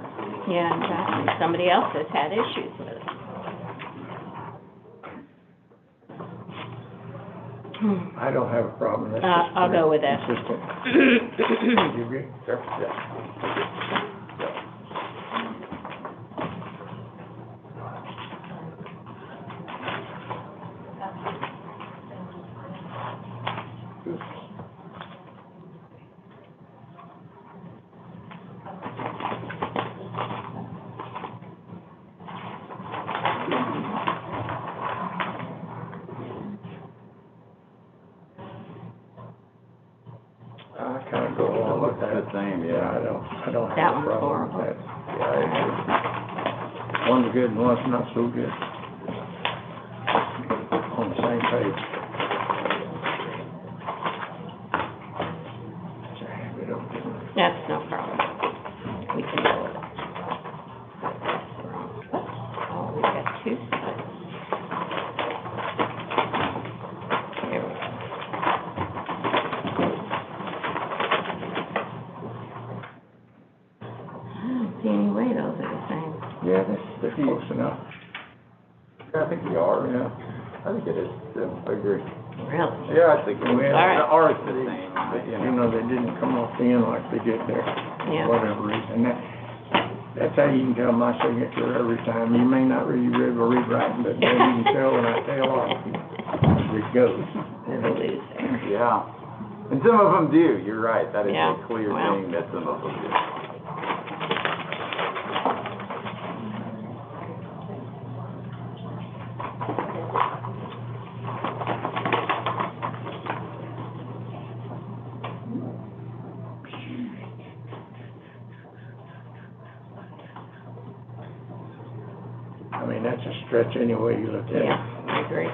Yeah, exactly. Somebody else has had issues with it. I don't have a problem, that's just. I'll go with that. Consistent. You agree? Sure. Yeah. I kind of go along with that. The same, yeah. I don't That have a one's problem with horrible. that. Yeah, I agree. One's good and one's not so good. On the same page. It's a habit of doing it. That's no problem. We can go with it. Oh, we got two sides. Here we go. I don't see any way those are the same. Yeah, they're close enough. Yeah, I think we are. Yeah. I think it is, too. I agree. Really? Yeah, I think it is. All right. The R is the same, but, You know, they didn't come off the end like they did there, Yeah. for whatever reason. That's how you can tell my signature every time. You may not really read or rewrite, but then you can tell when I tail off, it goes. There's a loose there. Yeah. And some of them do, you're right. That is Yeah, a clear well. thing that some of them do. I mean, that's a stretch any way you look at it. Yeah, I agree.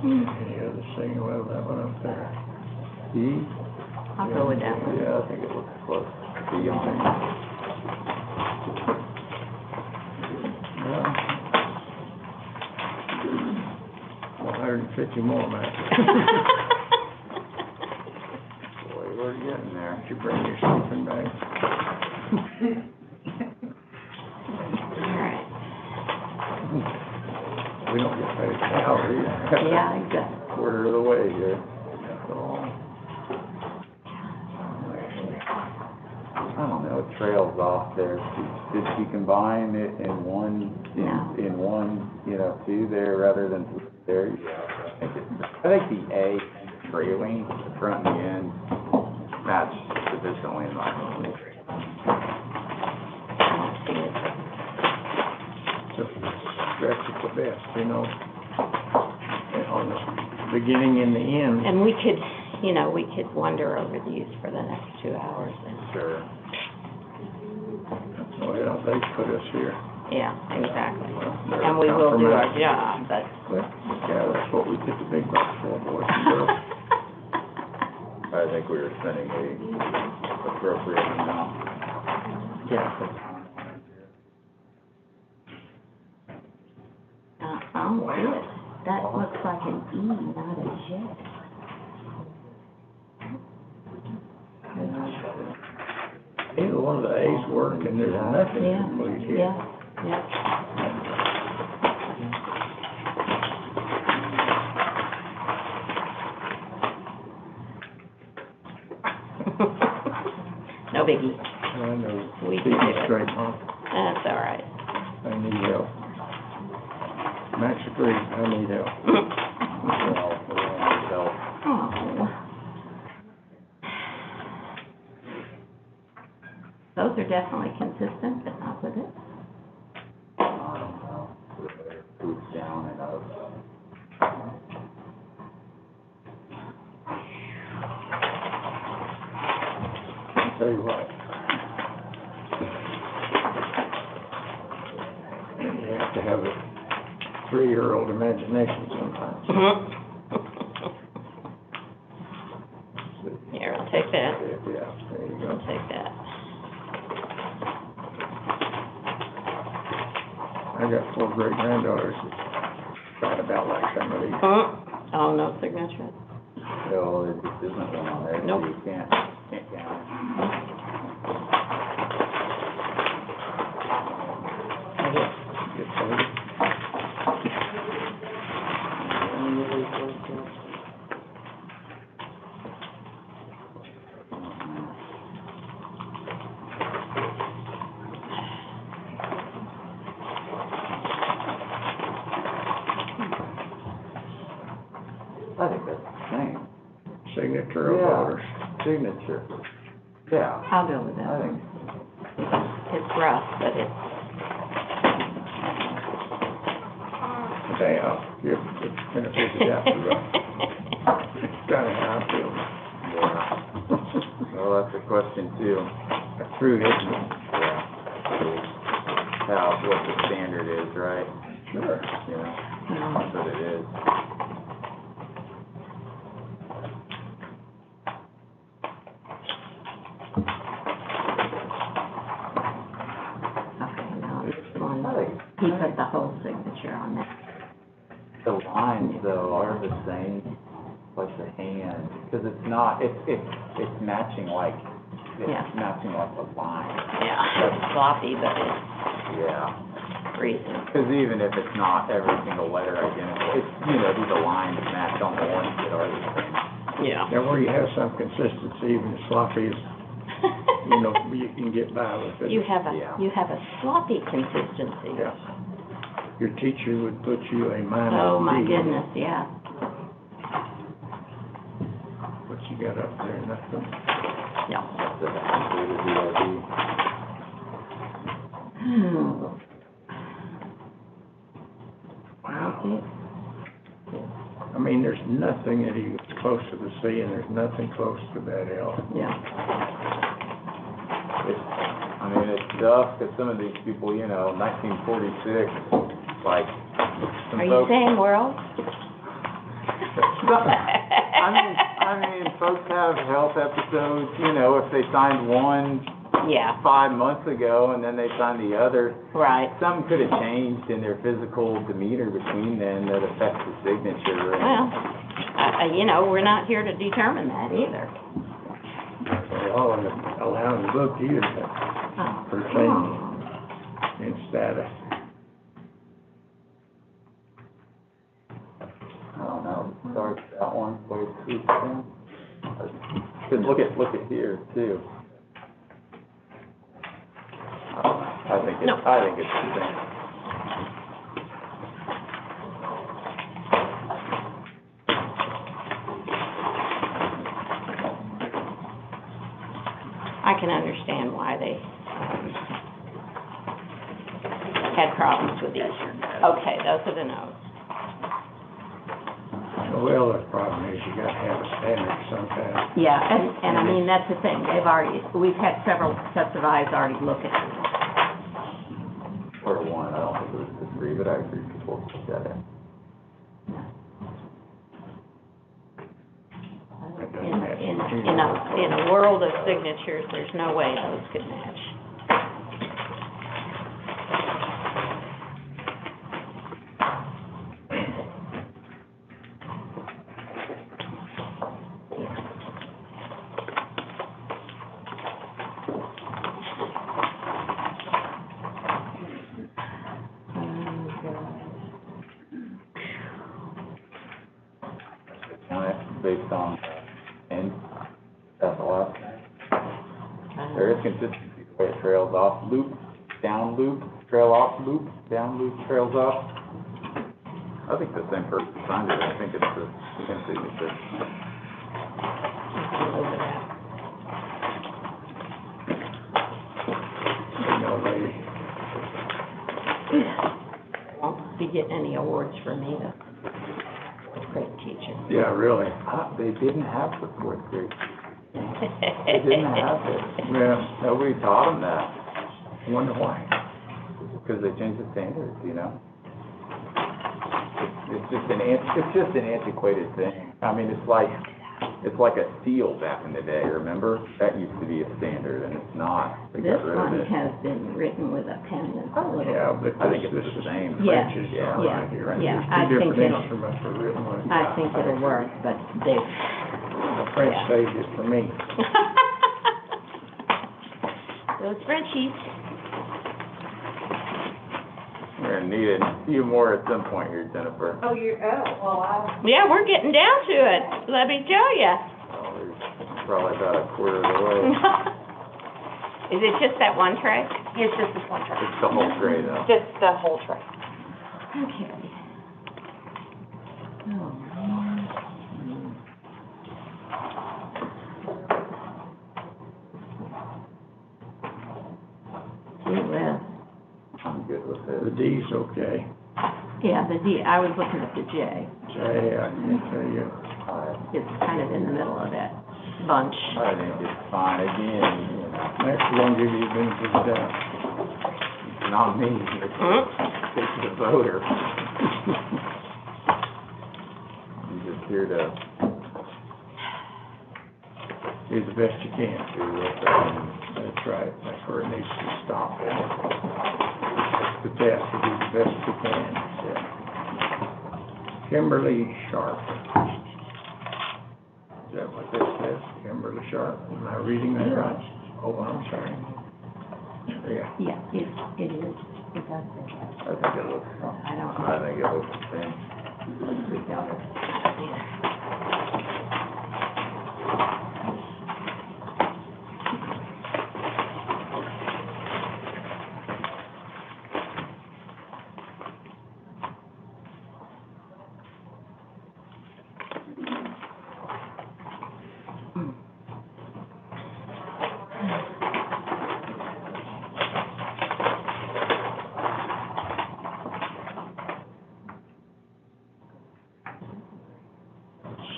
Any other thing, well, that one up there. E? I'll go with that one. Yeah, I think it looks close. C, I'm thinking. Well, 150 more, man. Boy, we're getting there. Did you bring your sleeping bag? All right. We don't get paid salary. Yeah, exactly. Quarter of the way here. I don't know, it trails off there. Did she combine it in one, No. in one, you know, two there rather than two there? I think the A trailing, the front and the end, match sufficiently in my opinion. to stretch it the best, you know, and on the beginning and the end. And we could, you know, we could wander over these for the next 2 hours and, Sure. Well, they put us here. yeah, exactly. They're And we will do our compromising. job, but. But, yeah, that's what we get the big bucks for, boys and girls. I think we were spending a appropriate amount. Yeah. I'm good. That looks like an E, not a J. Either one of the A's work and there's nothing Yeah, complete here. yeah, yeah. No biggie. I know. We Keep can do me it. straight, Mom. That's all right. I need help. Max agrees, I need help. Oh. Those are definitely consistent, but not with it. Boots down and up. I'll tell you what. You have to have a 3-year-old imagination sometimes. Here, I'll take that. Yeah, there you go. I'll take that. I got 4 great-granddaughters that thought about like some of these. Oh, no signature. So there just isn't one on there, so Nope. you can't count it. Get started. I think that's the same. Signature of Yeah. voters. Signature. Yeah. I'll go with that. I think, It's rough, but it's, They are, you're gonna figure it out, right? That's kinda how I feel. yeah. Well, that's a question too. That's true, isn't it? Yeah. How, what the standard is, right? Sure. You know, that's what it is. okay, now this one, he put the whole signature on that. The lines though are the same, like the hand, because it's not, it's matching like, Yeah. it's matching like a line. Yeah, it's sloppy, but it's Yeah. reasonable. Because even if it's not every single letter identical, it's, you know, these are lines match on the ones that are the same. Yeah. Now, where you have some consistency, even as sloppy as, you know, you can get by with it. You have Yeah. a sloppy consistency. Yeah. Your teacher would put you a minus D. Oh, my goodness, yeah. What you got up there, nothing? No. That's the DOD. Wow. Okay. I mean, there's nothing that he was close to the C, and there's nothing close to that L. Yeah. I mean, it's tough, because some of these people, you know, 1946, like, some Are you folks. saying world? I mean, folks have health episodes, you know, if they signed one Yeah, 5 months ago and then they signed the other, right. something could have changed in their physical demeanor between them that affects the signature. and- Well, you know, we're not here to determine that either. Well, and allowing the book to use it Oh, for come things on. in status. I don't know, start that one, way too soon. Cause look at here too. I don't know, I think No. it's the same. I can understand why they, had problems with these. Okay, those are the no's. Well, the problem is you gotta have a standard sometimes. Yeah, and I mean, that's the thing, we've had several sets of eyes already look at it. Or one, I don't think it was the three, but I agree with what you said. In a world of signatures, there's no way those could match. Based on, and that's the last. There is consistency, the way it trails off, loop, down loop, trail off, loop, down loop, trails off. I think the same person signed it, I think it's the same signature. Over that. No lady. Won't be getting any awards for me, though. Great teacher. Yeah, really. They didn't have the fourth grade. They didn't have it. Yeah, Nobody taught them that, wonder why. because they changed the standards, you know? It's just an antiquated thing. I mean, it's like a seal back in the day, remember? That used to be a standard, and it's not. They This got rid of one it. has been written with a pen that's a little. Yeah, but I think this it's is the same. Yeah, French is yeah, right here. yeah, There's I two think different it'll- instruments are written with. I think it'll work, but they. The French Yeah. saved it for me. Those Frenchies. We're gonna need a few more at some point here, Jennifer. Yeah, we're getting down to it, let me tell ya. Oh, we're probably about a quarter of the way. Is it just that one tray? It's just this one tray. It's the whole tray, though. Just the whole tray. Okay. Oh, man. Gee whiz. I'm good with The it. D's okay. Yeah, the D, I was looking at the J. J, I can tell you. It's kind of in the middle of that bunch. I think it's fine, again, you know, Next one, give you the benefit of the doubt. it's not me, it's the voter. I'm just here to Do the best you can. do what That's right, that's where it needs to stop. The test, to do the best you can. Yeah. Kimberly Sharp. Is that what that says? Kimberly Sharp? Am I reading that right? Oh, I'm sorry. Yeah, Yeah, it is. It does say that. I think it looks, I don't know. I think it looks the same. We don't. I don't either.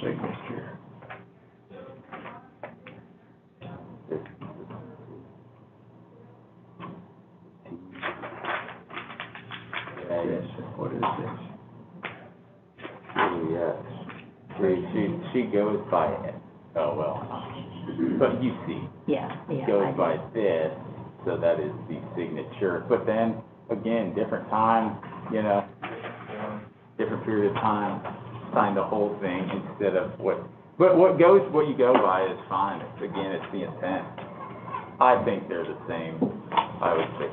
signature. Yes, what is this? She goes by it. Oh, well, but you see, Yeah, yeah. goes I by this, so that is the signature. But then, again, different time, you know, different period of time, sign the whole thing instead of what you go by is fine. It's, again, it's the intent. I think they're the same, I would say.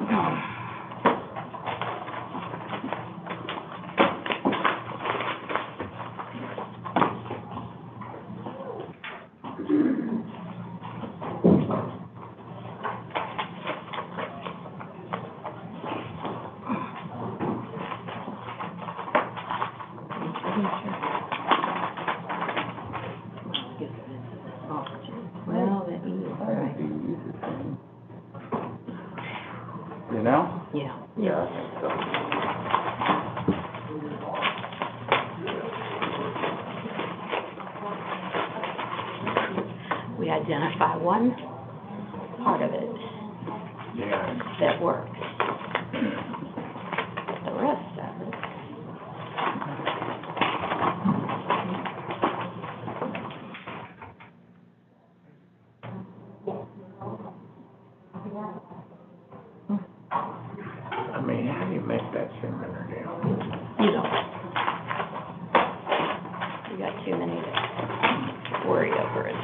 Well, that is I right. think they use the same. You know? identify one part of it Yeah. that works. The rest of it. I mean, how do you make that similar deal? You don't. You got too many to worry over it.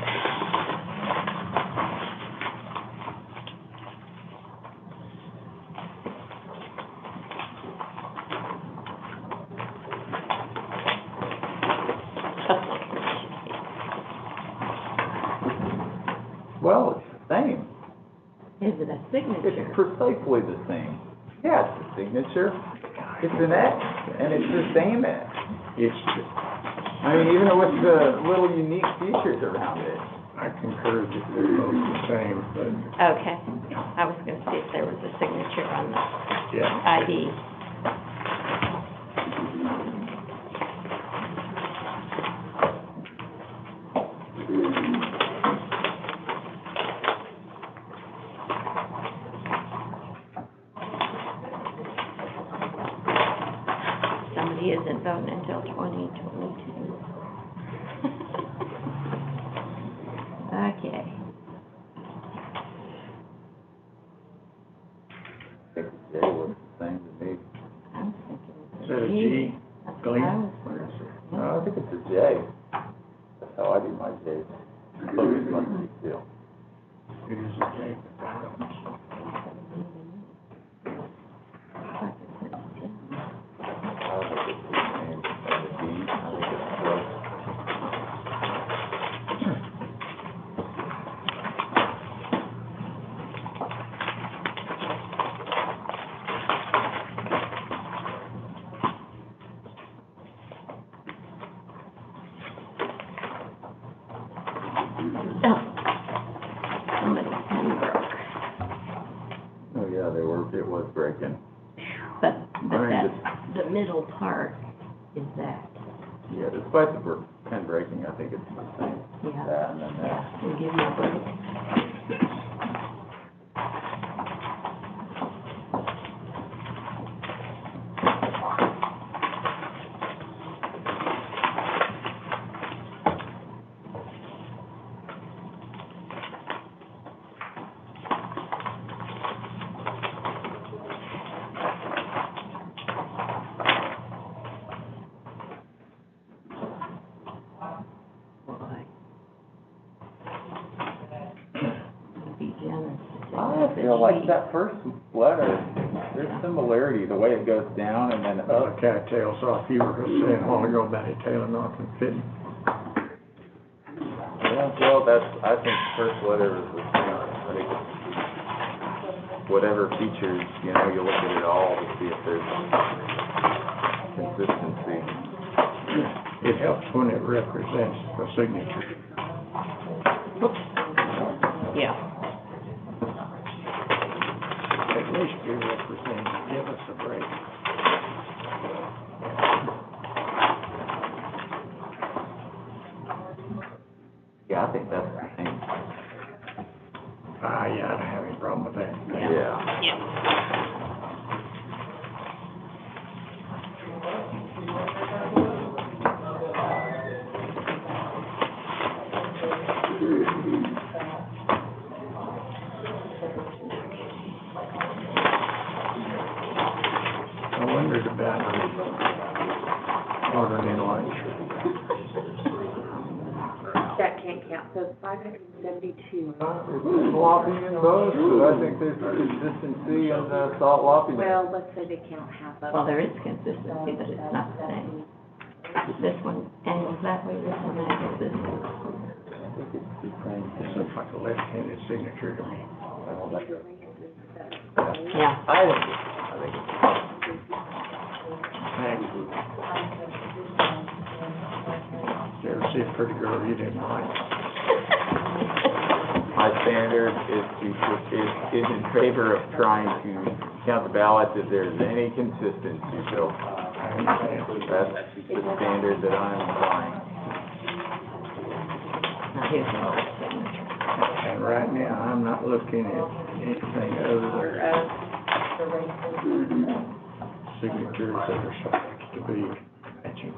Well, it's the same. Is it a It's signature? precisely the same. Yeah, it's a signature. It's an X, and it's the same X. It's, I mean, even with the little unique features around it. I concur that they're both the same, but, Okay. I was gonna see if there was a signature on the yeah. ID. Somebody isn't voting until 2022. Okay. I think the J was the same to me. I'm thinking Is it's that a G. G? That's what Glenn? I was What is thinking. it? No, I think it's a J. That's how I do my J's. So it must be still. It is a J, but I don't. I think it's the same as a D. I think it's close. Oh, somebody's pen broke. Oh, yeah, it was breaking. But I mean, that's, the middle part is that, Yeah, despite the pen breaking, I think it's the same. yeah. That and then that. Yeah, we'll give you a break. Boy. Be generous. I feel like that first letter, there's similarity, the way it goes down and then The up. cat tails off, you were saying a while ago about it tailing off and fitting. Yeah, well, I think the first letter is the same. I think it's whatever features, you look at it all to see if there's consistency. It helps when it represents the signature. Yeah. At least be represented, give us a break. Yeah, I think that's the same. Yeah, I don't have any problem with that. Yeah. Yeah. I wondered about ordering in lunch. That can't count, so 572. It's sloppy in both, but I think there's consistency in the salt loppiness. Well, let's say they count half of Well, it. there is consistency, but it's not the same. This one angles that way, this one angles this way. I think it's the same This thing. looks like a left-handed signature to me. Yeah. I think it's, Thanks. You ever see a pretty girl you didn't like? my standard is in favor of trying to count the ballots if there's any consistency, so I understand. that's the standard that I'm applying. Now, here's another signature. And right now, I'm not looking at anything other than signatures that are supposed to be matching.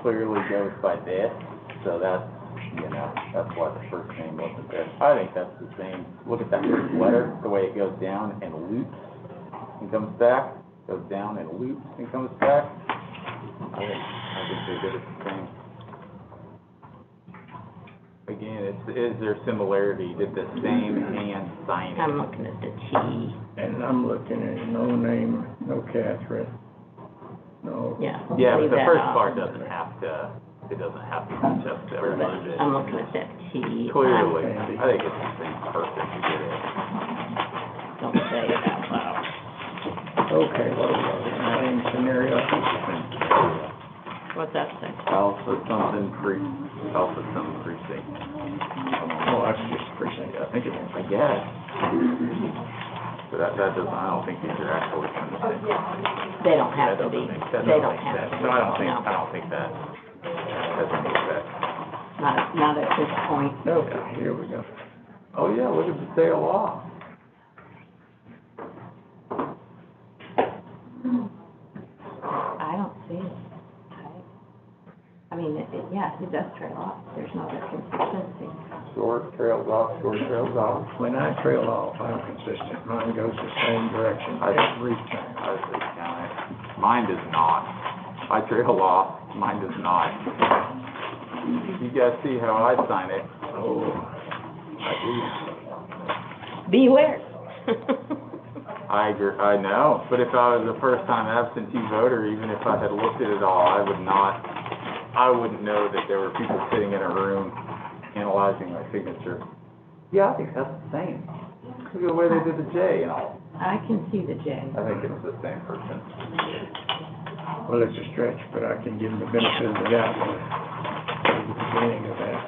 Clearly goes by this, so that's, you know, that's why the first name wasn't there. I think that's the same, look at that first letter, the way it goes down and loops and comes back, goes down and loops and comes back. I think they did it the same. Again, is there similarity, did the same hand sign it? I'm looking at the T. And I'm looking at no name, no Catherine, no. Yeah. Yeah, leave but the that first off. part doesn't have to match up to everybody. I'm looking at that T. Clearly, I think it's the same person who did it. Don't say it out loud. Okay, what was it, name scenario? What's that say? Alpha something precinct. Oh, that's just precinct, I think it is. I guess. But that doesn't, I don't think these are actually from the same. They don't have to be. That They doesn't don't make have sense. to be. No, I don't No, think that has any effect. not at this point. Okay, here we go. Oh, yeah, look at the state of law. I don't see it. I mean, yeah, it does trail off. There's no consistency. Short trails off, short trails off. When I trail off, I'm consistent, mine goes the same direction every time. I was just counting it. Mine does not. I trail off, mine does not. You guys see how I sign it? Oh, I do. Beware. I agree, I know, but if I was a first-time absentee voter, even if I had looked at it all, I wouldn't know that there were people sitting in a room analyzing my signature. Yeah, I think that's the same. Look at the way they did the J and all. I can see the J. I think it's the same person. well, it's a stretch, but I can give them the benefit of the doubt at the beginning of that.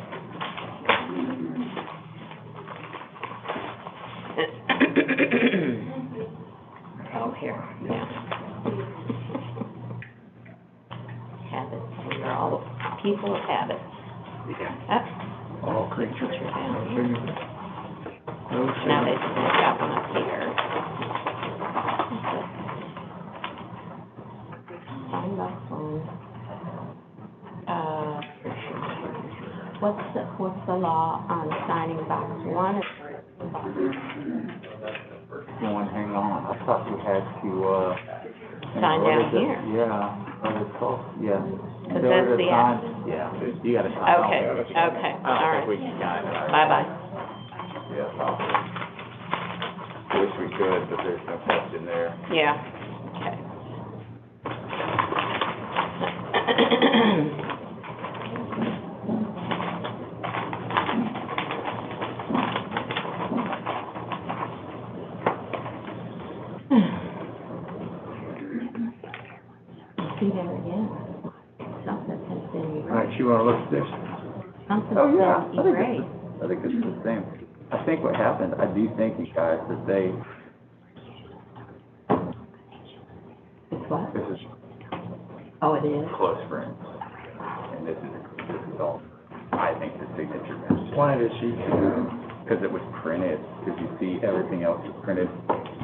Oh, here, yeah. Habits, we are all people of habits. Yeah. All creatures. Picture No down here. signature. No Now they signature. got one up here. Sign box one. What's the law on signing box one or box? One, hang on, I thought you had to, Sign what down is it? here. Yeah, what is it called? Yeah. Because There that's was a the sign- Yeah, you gotta sign all Okay, of it. okay, I all don't right. think we can count it. Bye-bye. Yeah, wish we could, but there's no question there. Yeah, okay. See there again, something has been All right, erased. you wanna look at this? Oh, yeah, Something's been erased. I think it's the same. I think what happened, I do think, you guys, that they, It's what? this is Oh, it is? close friends, and this is all, I think the signature matches. Why does he, Because it was printed, because you see everything else is printed.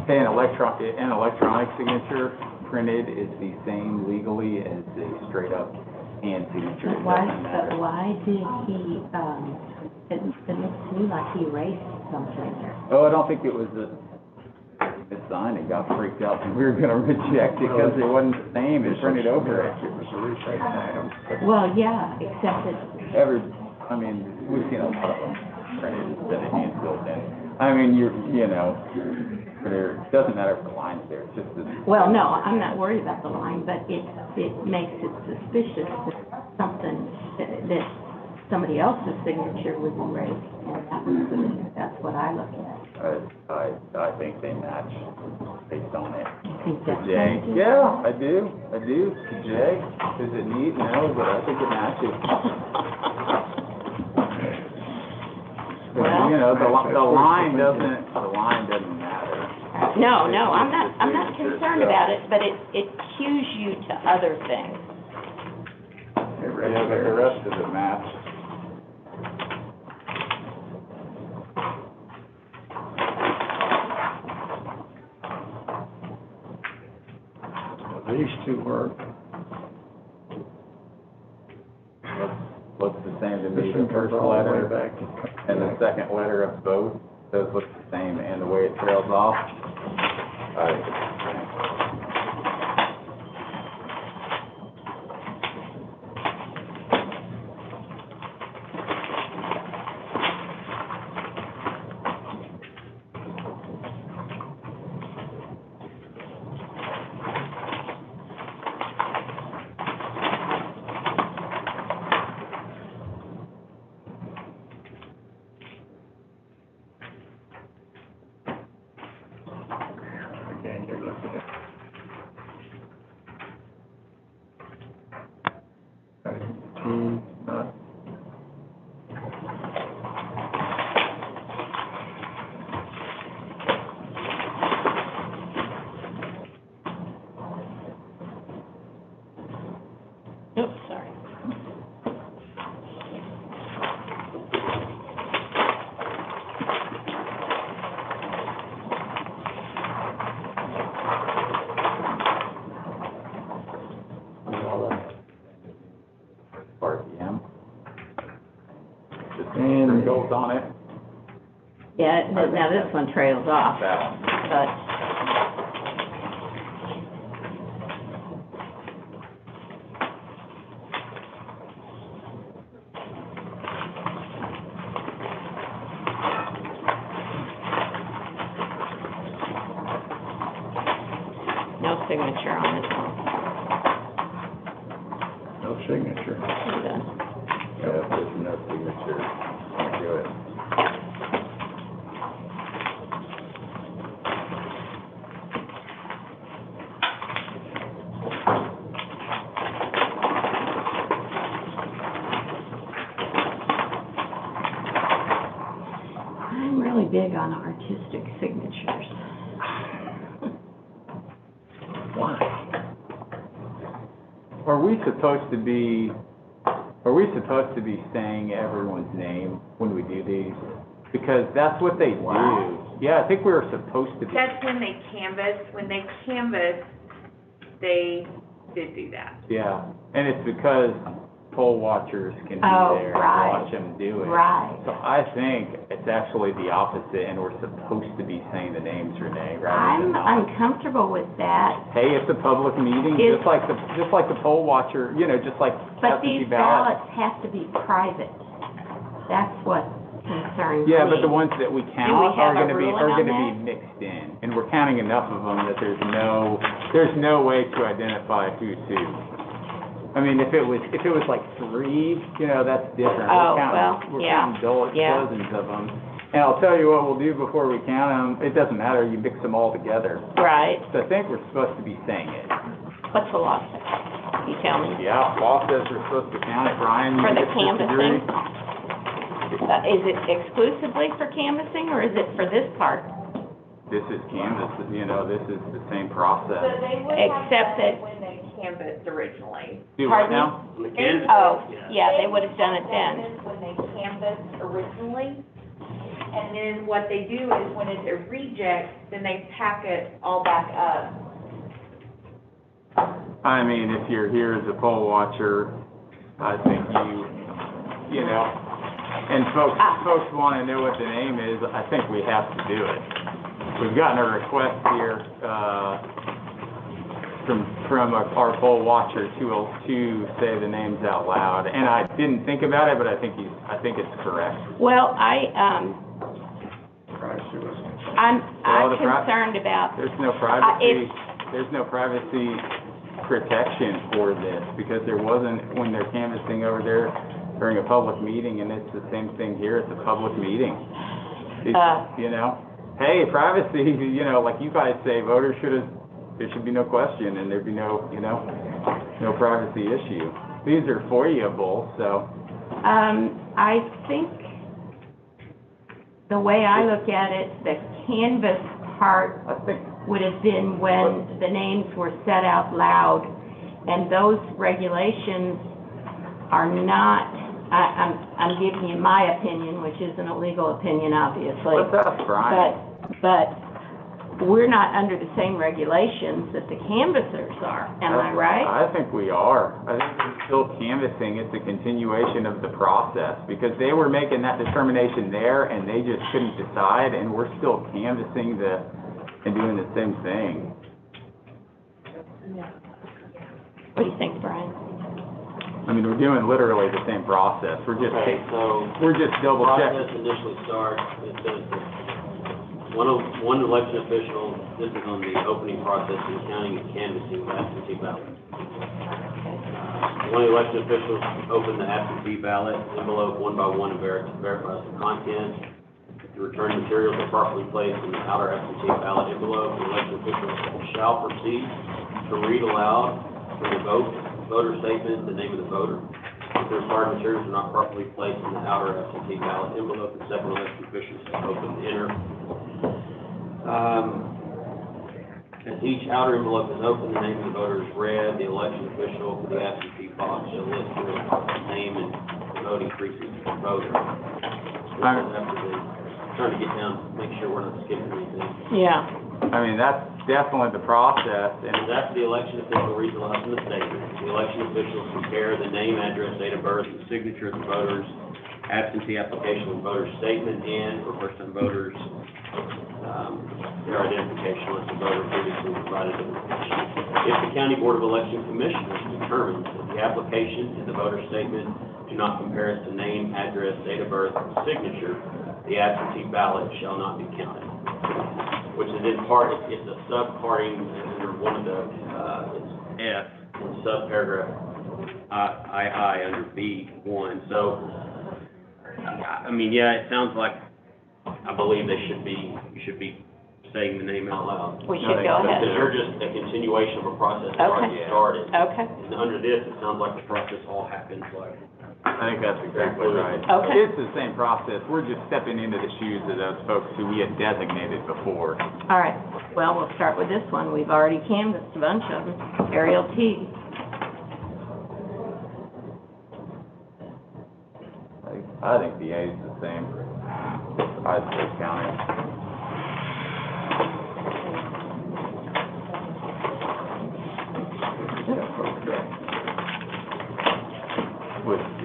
Hey, an electronic signature printed is the same legally as a straight up hand signature. It doesn't matter. But why did he, it looks to me like he erased something. Oh, I don't think it was it's signed, it got freaked out, and we were gonna reject it because it wasn't the same, it printed over it. it was a retype item. Well, yeah, except that, I mean, we've seen a lot of them printed instead of hand filled in. I mean, you know, it doesn't matter if the line's there, it's just the. well, no, I'm not worried about the line, but it makes it suspicious that something, that somebody else's signature was erased, and that's what I look at. I think they match based on it. You think The that's J, right? yeah, I do. The J, is it neat? No, but I think it matches. Well- You know, the line doesn't matter. No, I'm not concerned about it, but it cues you to other things. It Yeah, but the rest of it match. These two work. Looks the same to me, This the one first comes all the way letter back. and the second letter of both, those look the same, and the way it trails off. Again, you're looking at. T, not. Oops, sorry. RPM. Just And- goes on it. Yeah, now this one trails off, That, but, no signature on this one. No signature. yeah, there's no signature. Can't do it. I'm really big on artistic signatures. Why? Are we supposed to be saying everyone's name when we do these? Because that's what they do. What? Yeah, I think we were supposed to be. That's when they canvass, they did do that. Yeah, and it's because poll watchers can be Oh, there right. and watch them do it. Right. So I think it's actually the opposite, and we're supposed to be saying the names, Renee, rather I'm than not. uncomfortable with that, Hey, it's a public meeting, Is- just like the poll watcher, just like but absentee these ballot. ballots have to be private. That's what concerns me. Yeah, but the ones that we count have are a gonna be, ruling on mixed in, and we're counting enough of them that there's no way to identify who's who. I mean, if it was like 3, that's different. Oh, well, We're yeah, counting yeah. dozens of them. And I'll tell you what we'll do before we count them, it doesn't matter, you mix them all together. Right. So I think we're supposed to be saying it. What's the law say? You tell me. Yeah, law says we're supposed to count it, Brian, For you the disagree? canvassing? Is it exclusively for canvassing, or is it for this part? This is Canvas, this is the same process. So they would Except that- when they canvassed originally. Do what Pardon me? now? McKenzie. Oh, yeah, they would have done it then. When they canvassed originally, and then what they do is when it's a reject, then they pack it all back up. I mean, if you're here as a poll watcher, I think and folks want to know what the name is, I think we have to do it. We've gotten a request here, from our poll watcher to say the names out loud, and I didn't think about it, but I think it's correct. Well, Privacy was. I'm Well, concerned about, There's no privacy, protection for this, because there wasn't when they're canvassing over there during a public meeting, and it's the same thing here, it's a public meeting. Hey, privacy, like you guys say, voters there should be no question, and there'd be no privacy issue. These are FOIA-able, so. I think the way I look at it, the canvas part I think, would have been when the names were said out loud, and those regulations are not, I'm giving you my opinion, which isn't a legal opinion, obviously. let's ask Brian. But we're not under the same regulations that the canvassers are, am I right? I think we are. I think we're still canvassing. It's a continuation of the process, because they were making that determination there, and they just couldn't decide, and we're still canvassing and doing the same thing. What do you think, Brian? I mean, we're doing literally the same process. We're just double checking. Process initially starts, it says that one election official, this is on the opening process in counting and canvassing of absentee ballots. One of the election officials opened the absentee ballot envelope one by one and verifies the contents. The return materials are properly placed in the outer absentee ballot envelope. The election official shall proceed to read aloud from the voter statement the name of the voter. If the required materials are not properly placed in the outer absentee ballot envelope, the second election official shall open the inner. As each outer envelope is opened, the name of the voter is read. The election official for the absentee box shall list the name and voting precinct of the voter. Trying to get down, make sure we're not skipping anything. Yeah. I mean, that's definitely the process, and And after the election official reads aloud from the statement, the election officials compare the name, address, date of birth, and signature of the voters, absentee application and voter statement, and for first-time voters, their identification unless the voter previously provided information. If the County Board of Election Commissioners determines that the application and the voter statement do not compare to name, address, date of birth, and signature, the absentee ballot shall not be counted. Which is in part, it's a subparting under one of the, it's F, in subparagraph II under B1. So, I mean, yeah, it sounds like, I believe you should be saying the name out loud. We should go ahead. Because you're just a continuation of a process that already started. Okay. And under this, it sounds like the process all happens like. I think that's exactly right. Okay. It's the same process. We're just stepping into the shoes of those folks who we had designated before. All right. Well, we'll start with this one. We've already canvassed a bunch of them. Ariel T. I think the age is the same. I'd say county.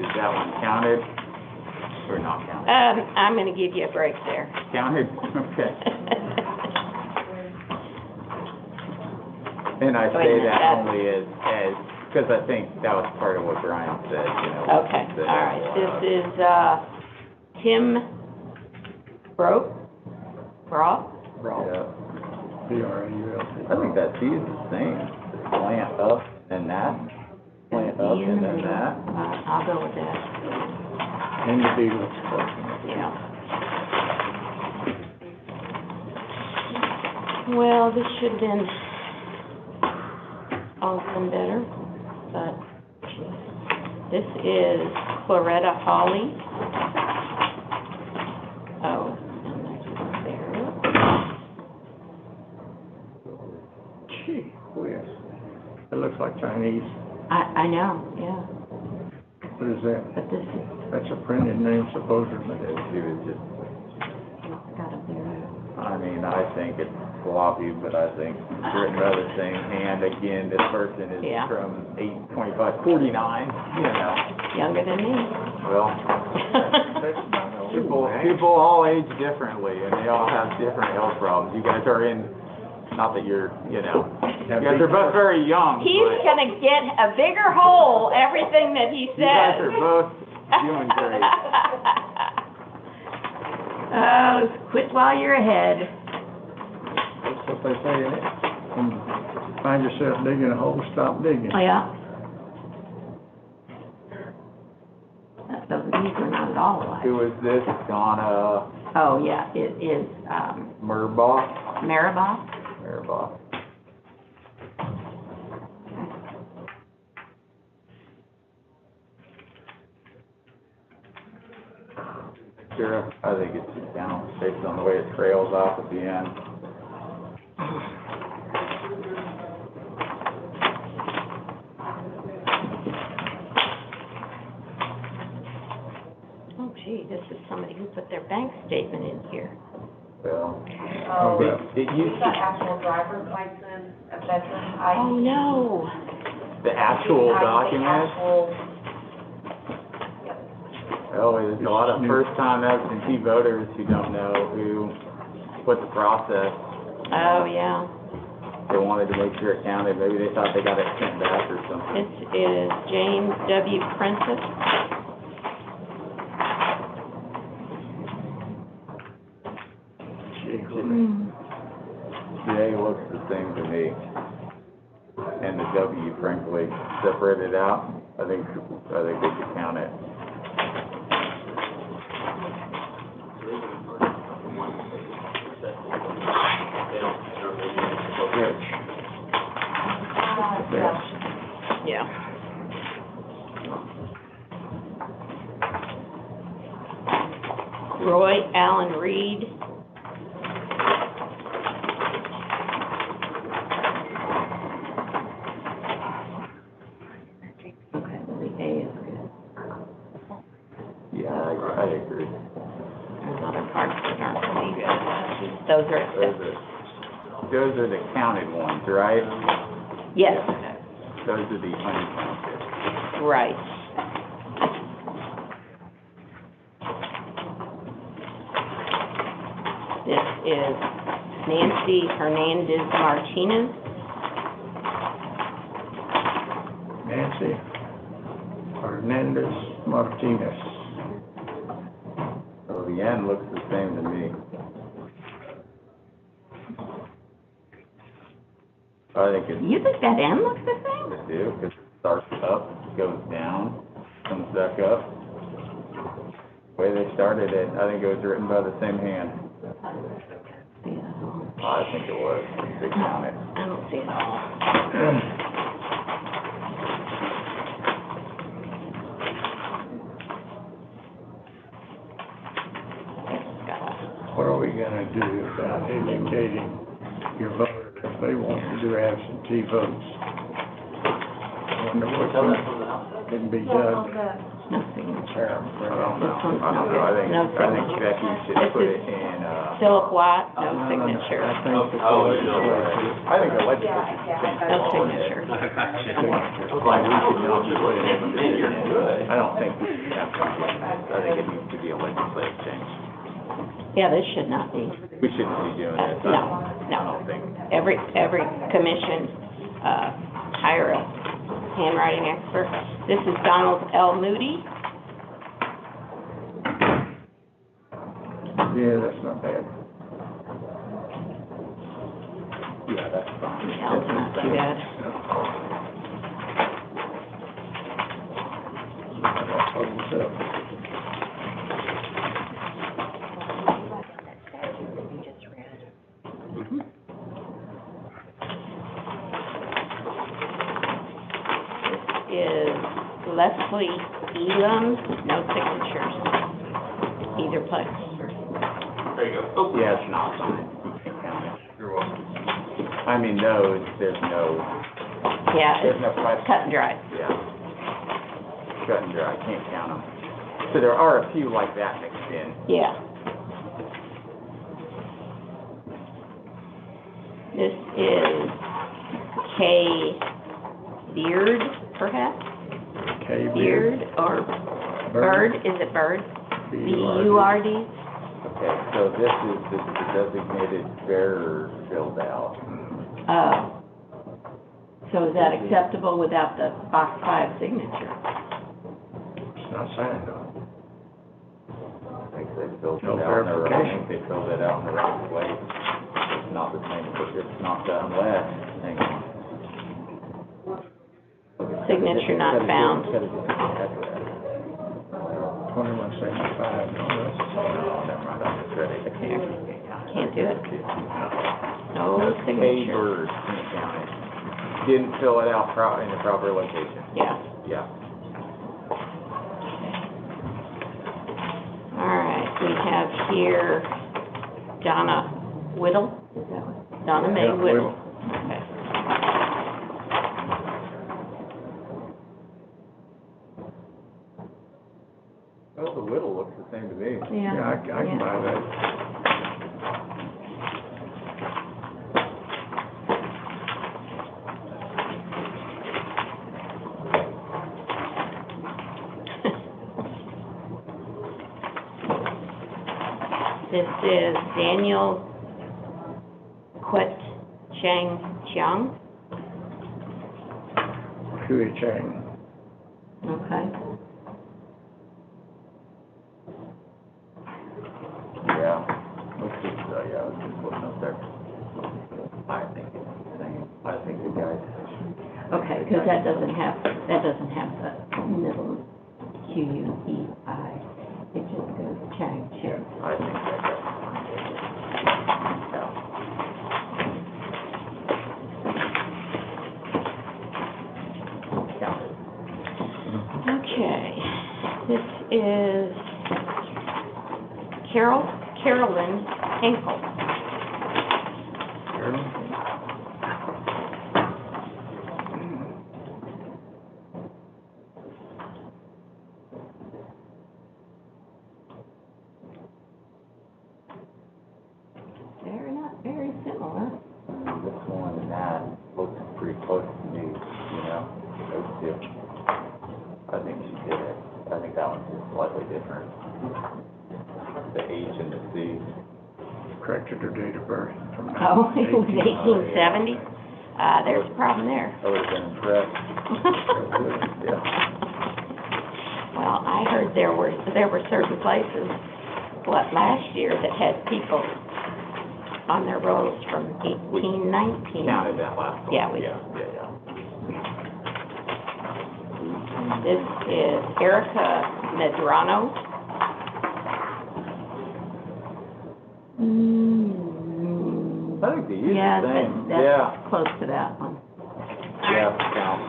Is that one counted or not counted? I'm gonna give you a break there. Counted? Okay. And I say that only as, because I think that was part of what Brian said, you know. Okay, that, all right. This is, Tim Brock? Yeah. B-R-A-U-L-T. I think that C is the same. Plant up and that, plant up and then that. I'll go with that. Individual expression. Yeah. Well, this should have been often better, but this is Claretta Hawley. Oh, and that's there. Gee whiz. It looks like Chinese. I know, yeah, What is that? but this is, That's a printed name supposedly. She was just, it's got a very, I mean, I think it's sloppy, but I think it's written by the same hand. Again, this person is Yeah. from 8/25/49, you know. younger than me. Well, people all age differently, and they all have different health problems. You guys are in, not that you're, you know, you guys are both very young, He's but gonna get a bigger hole, everything that he you guys says. are both doing great. Oh, quit while you're ahead. That's what they say, isn't it? When you find yourself digging a hole, stop digging. Yeah. These are not at all alike. Who is this? Donna Oh, yeah, it is, Murbach? Maribel. Murbach. Sure, I think it's just down based on the way it trails off at the end. Oh, gee, this is somebody who put their bank statement in here. Well, Oh, well. it used to, actual driver's license, a veteran Oh, no. the actual document, oh, there's a lot of first-time absentee voters who don't know what the process, Oh, yeah. they wanted to make sure it counted, maybe they thought they got it sent back or something. This is James W. Prentice. J looks the same to me. And the W, frankly, separated out, I think they should count it. Yeah. Roy Allen Reed. Okay, the A is good. Yeah, I agree. There's other parts that aren't really good. Those are accepted. Those are the counted ones, right? Yes, Those are the uncounted. right. This is Nancy Hernandez Martinez. Nancy Hernandez Martinez. So the N looks the same to me. I think it's, You think that M looks the same? I do, because it starts up, goes down, comes back up. The way they started it, I think it was written by the same hand. I think it was, they counted. I don't see it all. What are we gonna do about educating your voters if they want to do absentee votes? I wonder what can be done. No signature. I don't know, I think Becky should put it in, Philip Watt, no signature. I think the legislature, I think the legislature should change the No law. signature. Like, we should not be putting it in. I don't think we should have to do that. I think it needs to be a legislative change. Yeah, this should not be. We shouldn't be doing this. No, I no. don't think. Every commission, hire a handwriting expert. This is Donald L. Moody. yeah, that's not bad. Yeah, that's fine. L's not too bad. That totals up. Is Leslie Elam, no signatures, either place. There you go. Yeah, it's not fine. You can't count it. You're welcome. I mean, those, there's no, Yeah, there's it's no question. cut and dry. Yeah. Cut and dry, can't count them. So there are a few like that mixed in. Yeah. This is Kay Beard, perhaps? K. Beard or Bird, is it Bird? B-U-R-D? Okay, so this is the designated bearer filled out. So is that acceptable without the box 5 signature? It's not signed on. I think they filled it No out in the right, I verification. think they filled it out in the right place. It's not the same, it's not the unless, hang on. Signature not found. 2175, no, that's. No, never mind, I misread it. Can't do it. No K. signature. Bird, King County. Didn't fill it out in the proper location. Yeah. Yeah. All right, we have here Donna Whittle. Is that what? Donna Mae Yeah, Whittle. Okay. Well, the whittle looks the same to me. Yeah, I can buy that. This is Daniel Quet Chang Chiang. Kui Chang. Okay. Yeah, let's just looking up there. I think it's the same. I think the guys. Okay, because that doesn't have the middle Q-U-E-I. It just goes Chang Chiang. I think that guy. Okay, this is Carolyn Hinkle. They're not very similar. This one and that looks pretty close to me, you know, those two. I think she did it. I think that one's just slightly different. The H and the C. Corrected her date of birth from Oh, it was 1870. 1870? There's a problem there. I would've been impressed. Yeah. Well, I heard there were certain places, last year that had people on their rolls from 1819. Counted that last one. Yeah, we Yeah. This is Erica Medrano. I think they use Yeah, the same. that's close to that one. Yeah, count.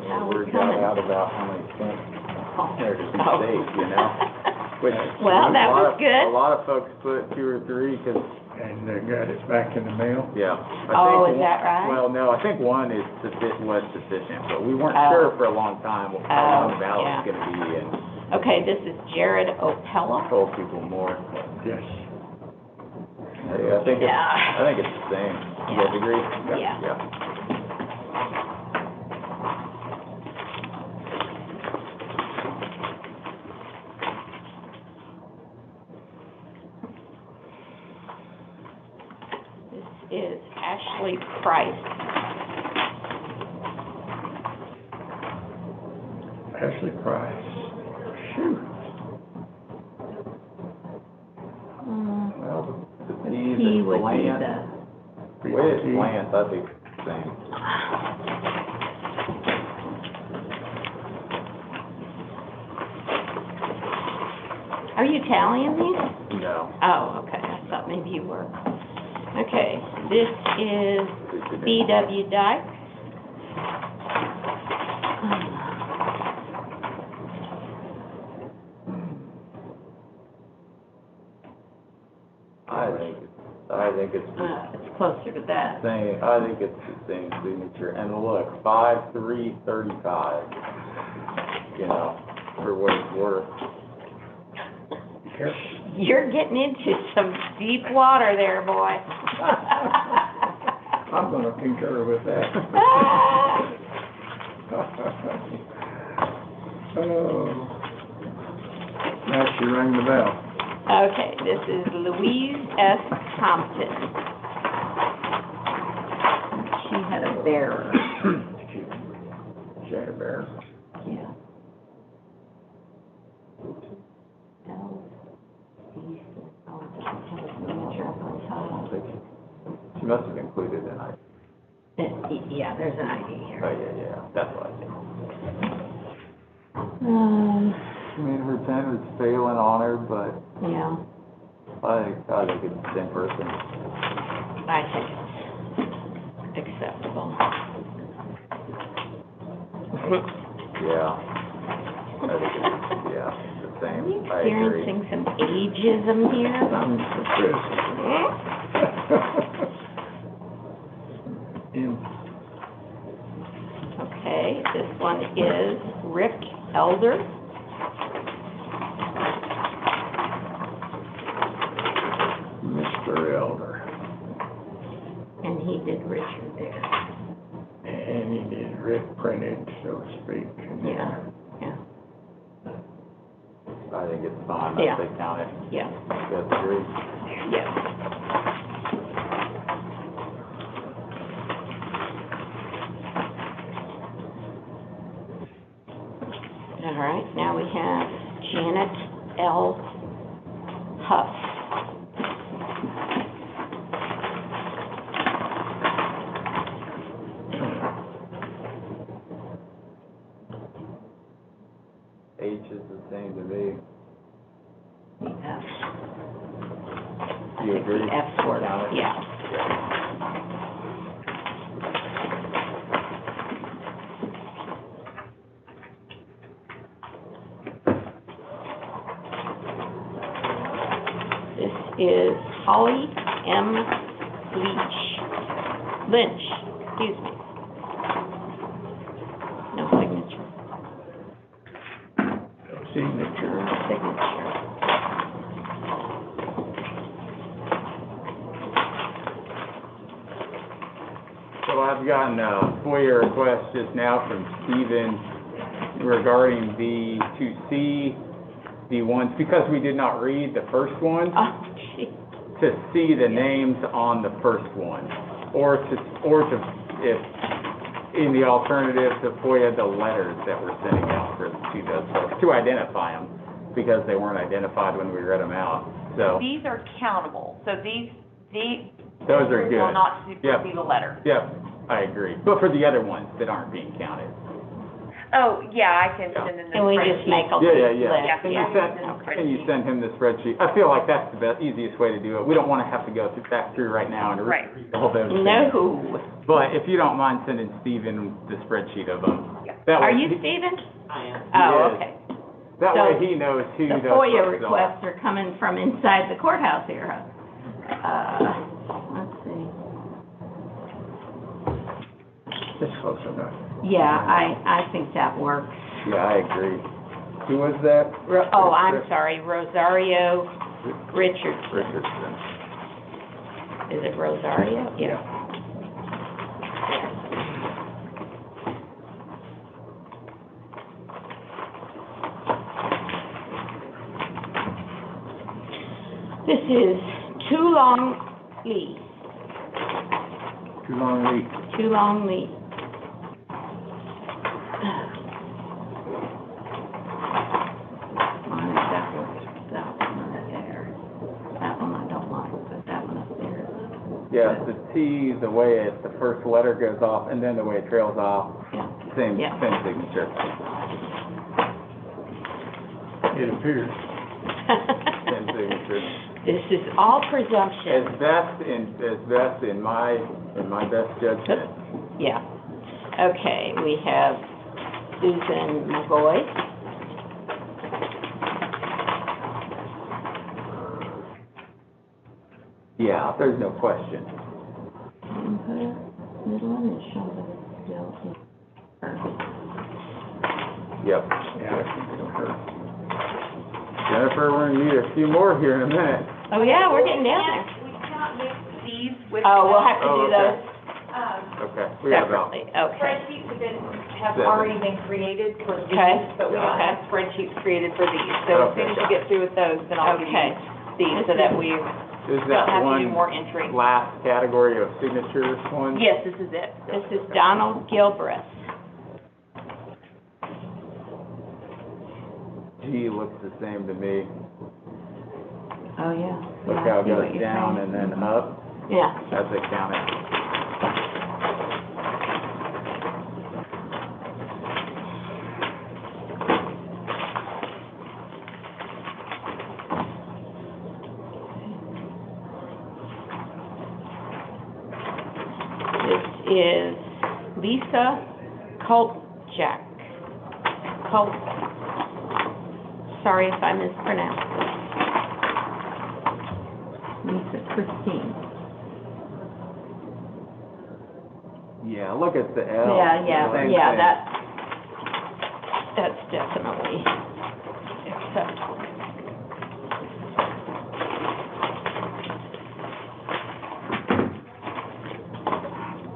Now Word we're got coming. out about how many cents there to be Oh. safe, you know? Which, Well, that a lot was of- good. A lot of folks put 2 or 3, 'cause, And they got it back in the mail. yeah. Oh, is that right? Well, no, I think 1 is was sufficient, but we weren't Oh. sure for a long time how long the ballot yeah. was gonna be, and Okay, this is Jared Opella. told people more. Yes. Yeah, I think it's Yeah. the same. You guys agree? Yeah. This is Ashley Price. Ashley Price. Shoot. Well, the T's He and would be Lance, the, the way it's Lance, I think it's the same. are you tallying these? No. Oh, okay, I thought maybe you were. Okay, this is B.W. Dyke. I think it's the It's closer to that. same, I think it's the same signature, and look, 5/3/35, you know, for what it's worth. You're getting into some deep water there, boy. I'm gonna concur with that. Oh. Now she rang the bell. Okay, this is Louise S. Thompson. She had a bearer. She had a bear. Yeah. Oh, it doesn't have a signature up on top. She must have included an ID. Yeah, there's an ID Oh, here. yeah, that's what I think. I mean, her pen was failing on her, but Yeah, I think it's the same person. I think it's acceptable. Yeah. I think it's the same. Are you I agree. experiencing some ageism here? I'm Okay, this one is Rick Elder. Mr. Elder. And he did Richard there. And he did Rick printed, so to speak. Yeah, yeah. I think it's fine, Yeah. that they count it. Yeah, That's great. yeah. All right, now we have Janet L. Huff. H is the same to me. The F. You agree? The F word, Count it? yeah. This is Holly M. Lynch, excuse me. No signature. Signature. No signature. So I've gotten a FOIA request just now from Stephen regarding the, to see the ones, because we did not read the first one, Oh, gee. to see the names on the first one. Or to, if, in the alternative, to FOIA the letters that we're sending out to those folks, to identify them, because they weren't identified when we read them out, so. These are countable, so these Those are good. will not supersede the letter. Yep, I agree. But for the other ones that aren't being counted. Oh, yeah, I can send in the Can we just spreadsheet. make a Yeah, list? Yeah. Can you Yeah. send, can you send him the spreadsheet? I feel like that's the best, easiest way to do it. We don't wanna have to go back through right now and Right. read all those things. No. But if you don't mind sending Stephen the spreadsheet of them. Yeah. That Are way you he- Stephen? I am. Oh, is. okay. That So, way he knows who The those FOIA folks are. requests are coming from inside the courthouse here, huh? Let's see. That's close enough. Yeah, I think that works. Yeah, I agree. Who was that? Oh, I'm sorry, Rosario Richardson. Richardson. Is it Rosario? Yeah. This is Too Long Lee. Too long leak. Too Long Lee. Mine is that one right there. That one I don't like, but that one up there. Yeah, the T, the way the first letter goes off, and then the way it trails off, Yeah. same Yeah. signature. It appears. Same signature. This is all presumption. As best in my best judgment. Yeah. Okay, we have Susan McGoy. Yeah, there's no question. Middle initial, but it's still in her. Yep. Yeah, I think it'll hurt. Jennifer, we're gonna need a few more here in a minute. Oh, yeah, we're getting down there. We cannot mix these with. Oh, we'll have to Oh, do okay. those Okay, we got about, separately, okay. Spreadsheets have Seven. already been created for these, Okay. but we don't Okay. have spreadsheets created for these. So as soon as you get through with those, then I'll give you Okay. these so that we is don't that have to do one more entry. last category of signatures one? Yes, this is it. This is Donald Gilbreth. G looks the same to me. Oh, yeah. Look Yeah, I how it see what goes you're down saying. and then up, Yeah. as they count it. This is Lisa Kolchak. Sorry if I mispronounced it. Lisa Christine. Yeah, look at the L. Yeah, Same yeah, thing. that's definitely acceptable.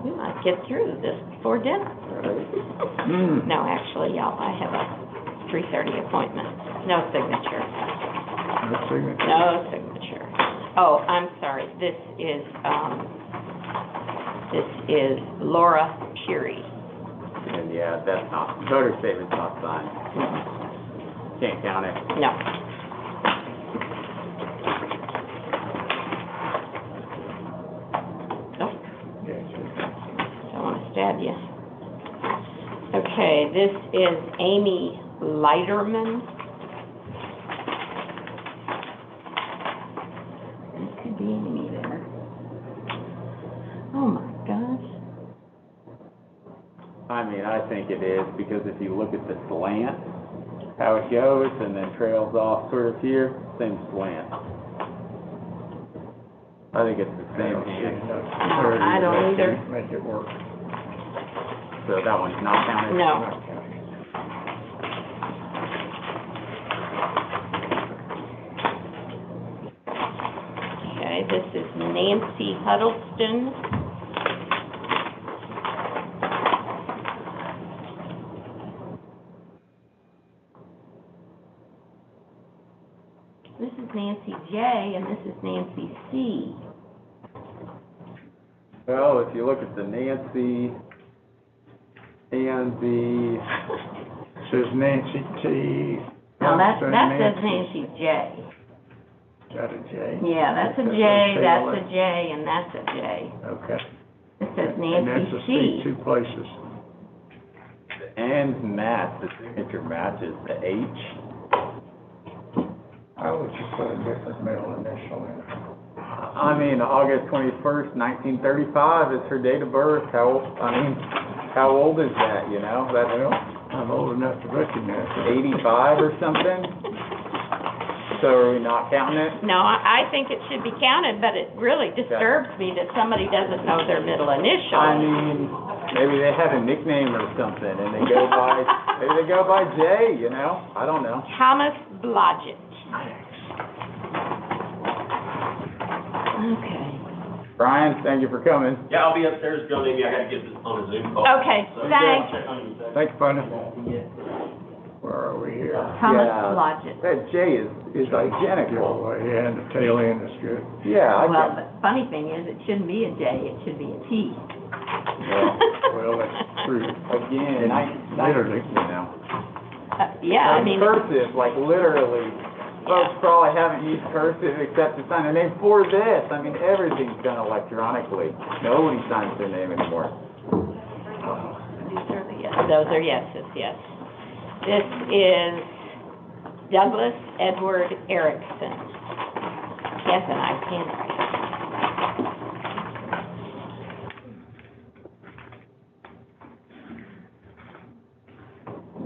We might get through this before dinner. Right. Mm. No, actually, y'all, I have a 3:30 appointment. No signature. No signature. No signature. Oh, I'm sorry, this is Laura Curie. And yeah, that's not, voter statement's not signed. Can't count it. No. Nope, don't want to stab you. Okay, this is Amy Leiterman. It could be Amy there. Oh my gosh. I mean, I think it is, because if you look at the slant, how it goes and then trails off sort of here, same slant. I think it's the same hand. I don't either. Make it work. So that one's not counted? No. Not counting. Okay, this is Nancy Huddleston. This is Nancy J, and this is Nancy C. Well, if you look at the Nancy and the, Says Nancy T. Now, that Johnson, says Nancy J. Got a J? Yeah, that's a That's J, a that's tail. a J, and that's a J. Okay. It says And that's Nancy a C. C, two places. and match, the signature matches the H. How would you put a different middle initial in it? I mean, August 21st, 1935 is her date of birth. How old is that, you know? That's Well, I'm old enough to recognize it. 85 or something? So are we not counting it? No, I think it should be counted, but it really disturbs me that somebody doesn't know their middle initial. I mean, maybe they have a nickname or something, and they go by, maybe they go by J, you know? I don't know. Thomas Blodgett. Okay. Brian, thank you for coming. Yeah, I'll be upstairs, Joe, maybe I gotta get this on a Zoom call. Okay, So, thanks. I'll check on you in a second. Thank you, partner. Where are we here? Thomas Yeah. Blodgett. That J is identical. Oh, yeah, and the tail end is good. Yeah, I Well, get the funny thing is, it shouldn't be a J, it should be a T. Well, that's true. Again, Literally. you know. Yeah, I mean, Cursive, like literally, folks probably haven't used cursive except to sign their name for this. I mean, everything's done electronically. Nobody signs their name anymore. those are yeses, yes. This is Douglas Edward Erickson. He has a nice handwriting.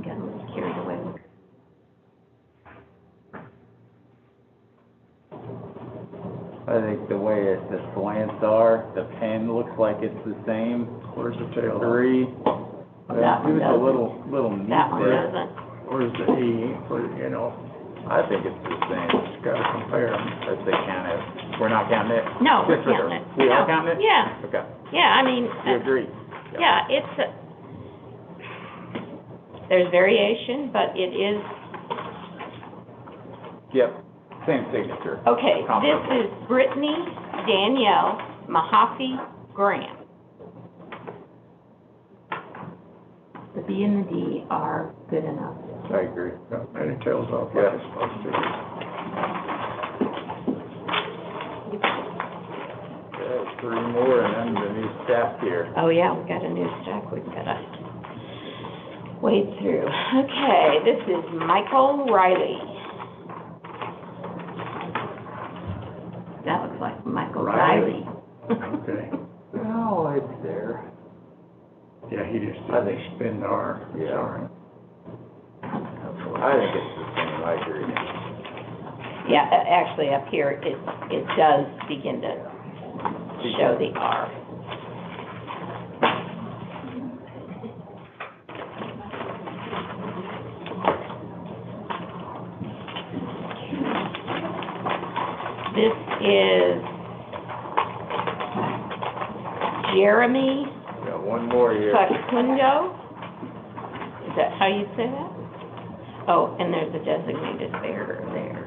Got a little carried away with it. I think the way the slants are, the pen looks like it's the same. Where's the tail? Three. That one There's a doesn't. little neat That one there. doesn't. Where's the E? Where, you know, I think it's the same. it's gotta compare them. Let's say count it. We're not counting it? No, we're Just for counting it. her. We are No. counting it? Yeah, Okay. yeah, I mean, You agree? yeah, it's there's variation, but it is, Yep, same signature. okay, this is Brittany Danielle Mahaffey Graham. The B and the D are good enough. I agree. And it tails off like it's supposed to. Okay, three more and then the new staff here. Oh, yeah, we've got a new stack we've got to wade through. Okay, this is Michael Riley. That looks like Michael Riley? Riley. Okay. Oh, it's there. Yeah, he just I think- didn't spin the R. Yeah. Sorry. I think it's the same, I agree. Yeah, actually, up here, it does begin to show the R. This is Jeremy Got one more here. Facundo. Is that how you say that? Oh, and there's a designated bearer there.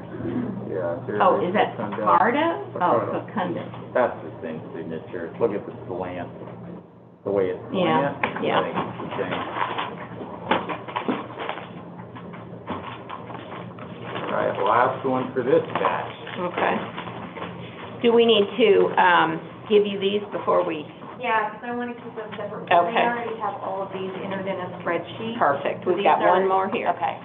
Yeah. Oh, is that Fajardo? Oh, Fajardo. Facundo. That's the same signature. Look at the slant, the way it's Yeah, slant. yeah. I think it's the same. All right, last one for this batch. Okay. Do we need to, give you these before we, Yeah, because I want to keep them separate. Okay. We already have all of these entered in a spreadsheet. perfect, we've These got are- one more here. Okay.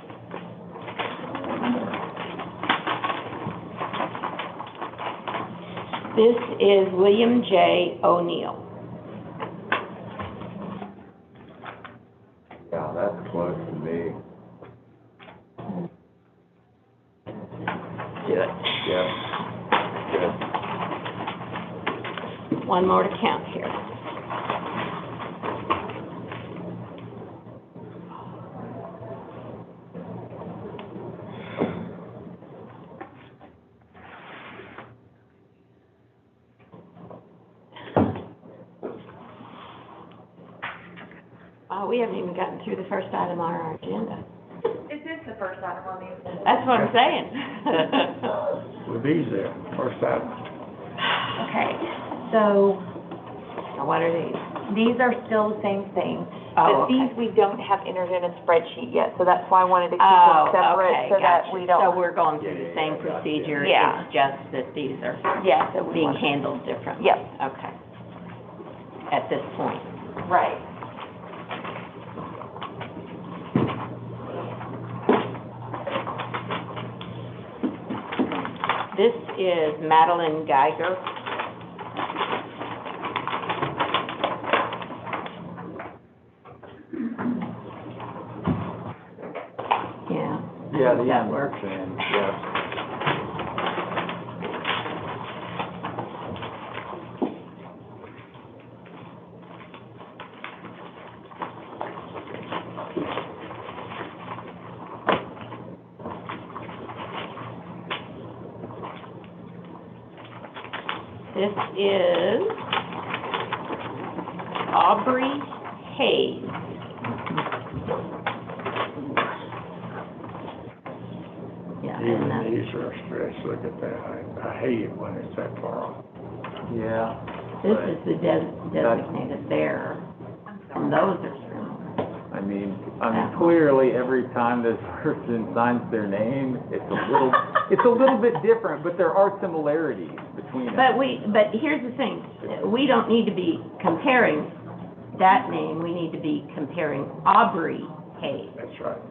This is William J. O'Neill. Yeah, that's close to me. Do it. Yeah. Good. One more to count here. Oh, we haven't even gotten through the first item on our agenda. Is this the first item on the agenda? That's what I'm saying. With these there, first item. Okay, so Now, what are these? these are still the same thing. Oh, But these okay. we don't have entered in a spreadsheet yet, so that's why I wanted to keep Oh, them separate okay, so that gotcha. we So don't. we're going through the same procedure, Yeah. it's just that these are Yeah, so we being want, handled differently? Yep. Okay. At this point. right. This is Madeline Geiger. Yeah. Yeah, the That end works. works in, yeah. This is Aubrey Hayes. Yeah, and Even that's, these are stretched, look at that. I hate it when it's that far off. Yeah. this is the designated bearer, and those are similar. I mean, clearly, every time this person signs their name, it's a little bit different, but there are similarities between them. But here's the thing, we don't need to be comparing that name, we need to be comparing Aubrey Hayes. That's right.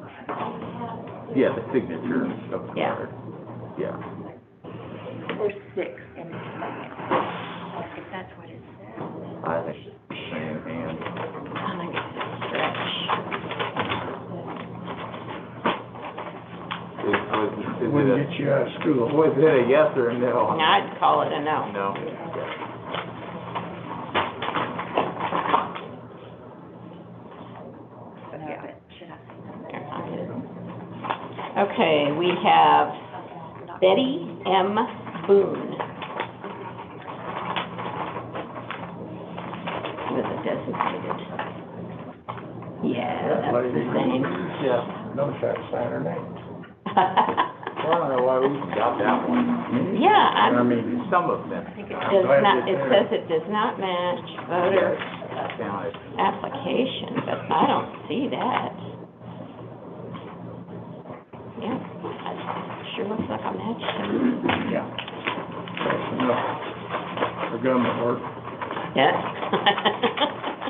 Yeah, the signature of the Yeah. card. Yeah. There's 6 in the if that's what it says. I think it's the same hand. I'm gonna get this stretch. Is Wouldn't it get you out of school. was it a yes or a no? I'd call it a no. No. Okay, we have Betty M. Boone. With a designated. Yeah, That that's the lady, same. Yeah. knows how to sign her name. Well, I don't know why we got that one. Yeah, I I'm, mean, Some of them does not, it says it does not match voter counted. application, but I don't see that. Yeah, it sure looks like a match to me. yeah. That's enough for government work. Yeah.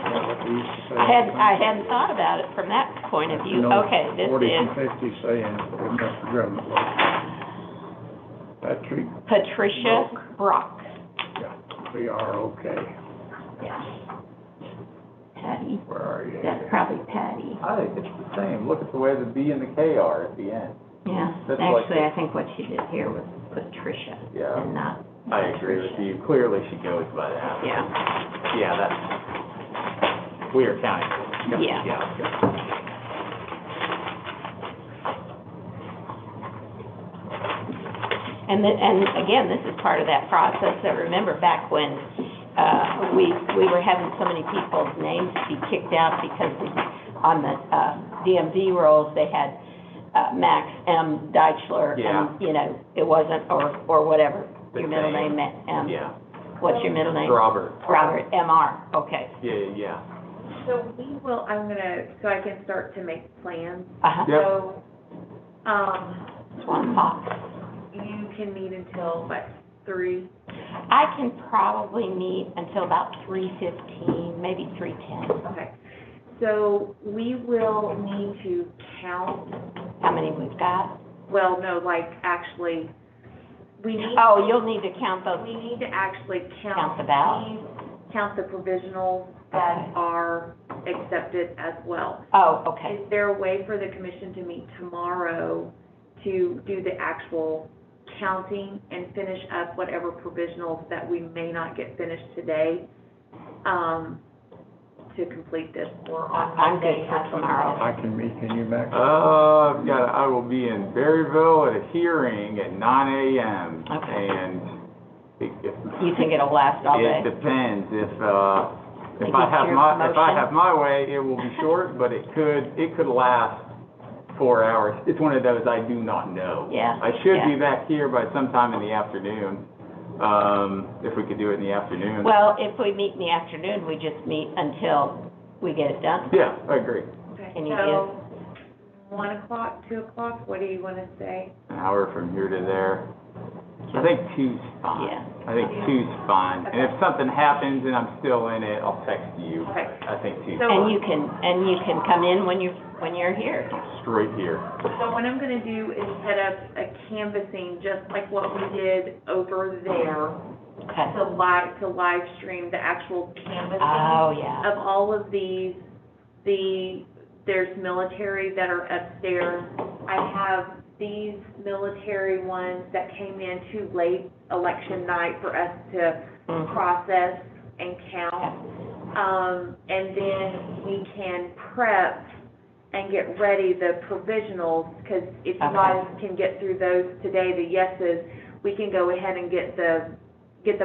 Yeah, what they used to say. I hadn't thought about it from that point of view. You know, Okay, this 40 and is 50 saying enough for government work. Patrick, Patricia Brock. yeah, B-R-O-K. Yeah. Patty, Where are you? that's probably Patty. I think it's the same. Look at the way the B and the K are at the end. Yeah, That's like- actually, I think what she did here was Patricia Yeah. and not. I agree with you. Clearly, she goes by that. Yeah. Yeah, that's, we are counting. Yeah. Yeah. And again, this is part of that process, that remember back when, we were having so many people's names be kicked out because on the, DMV rolls, they had, Max M. Deichler, Yeah. and, you know, it wasn't, or whatever, The your middle same. name, Yeah, what's your middle name? Robert. Robert, M.R., okay. Yeah. So we will, so I can start to make plans. Uh-huh. Yep. So, It's 1 o'clock. you can meet until, what, 3? I can probably meet until about 3:15, maybe 3:10. Okay. So we will need to count, How many we've got? well, no, like, actually, we need. Oh, you'll need to count those. We need to actually Count count the ballots. these, count the provisionals that Okay. are accepted as well. Oh, okay. Is there a way for the commission to meet tomorrow to do the actual counting and finish up whatever provisionals that we may not get finished today, to complete this, or on I'm Monday? good for tomorrow. I can meet, can you, Max? I will be in Berryville at a hearing at 9 a.m. Okay. And You think it'll last all day? it depends. If They I get have your my, if I promotion? have my way, it will be short, but it could last 4 hours. It's one of those I do not know. Yeah, I should yeah. be back here by sometime in the afternoon, if we could do it in the afternoon. Well, if we meet in the afternoon, we just meet until we get it done. Yeah, I agree. Okay, Can you so, 1 o'clock, 2 o'clock, what do you want to say? An hour from here to there. I think 2's fine. Yeah. I think 2's fine. And if something happens and I'm still in it, I'll text you. Okay. I think 2's So- And you can come in when you're here. straight here. So what I'm gonna do is set up a canvassing, just like what we did over there, Okay. to live stream the actual canvassing. Oh, yeah. Of all of these, there's military that are upstairs. I have these military ones that came in too late election night for us to Mhm. process and count. And then we can prep and get ready the provisionals, because if you Okay. guys can get through those today, the yeses, we can go ahead and get the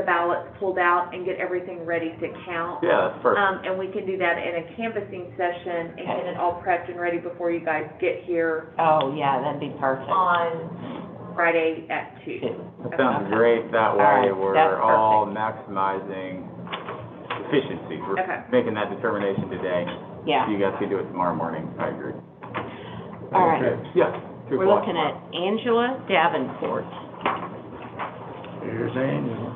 ballots pulled out and get everything ready to count. Yeah, that's perfect. And we can do that in a canvassing session and get it all prepped and ready before you guys get here Oh, yeah, that'd be perfect. on Friday at 2. That sounds great. That All way, right, that's we're all maximizing efficiency. We're Okay. making that determination today. Yeah. You guys can do it tomorrow morning. I agree. All right. Okay. Yeah. 2 We're o'clock looking at Angela Davenport. Here's Angela.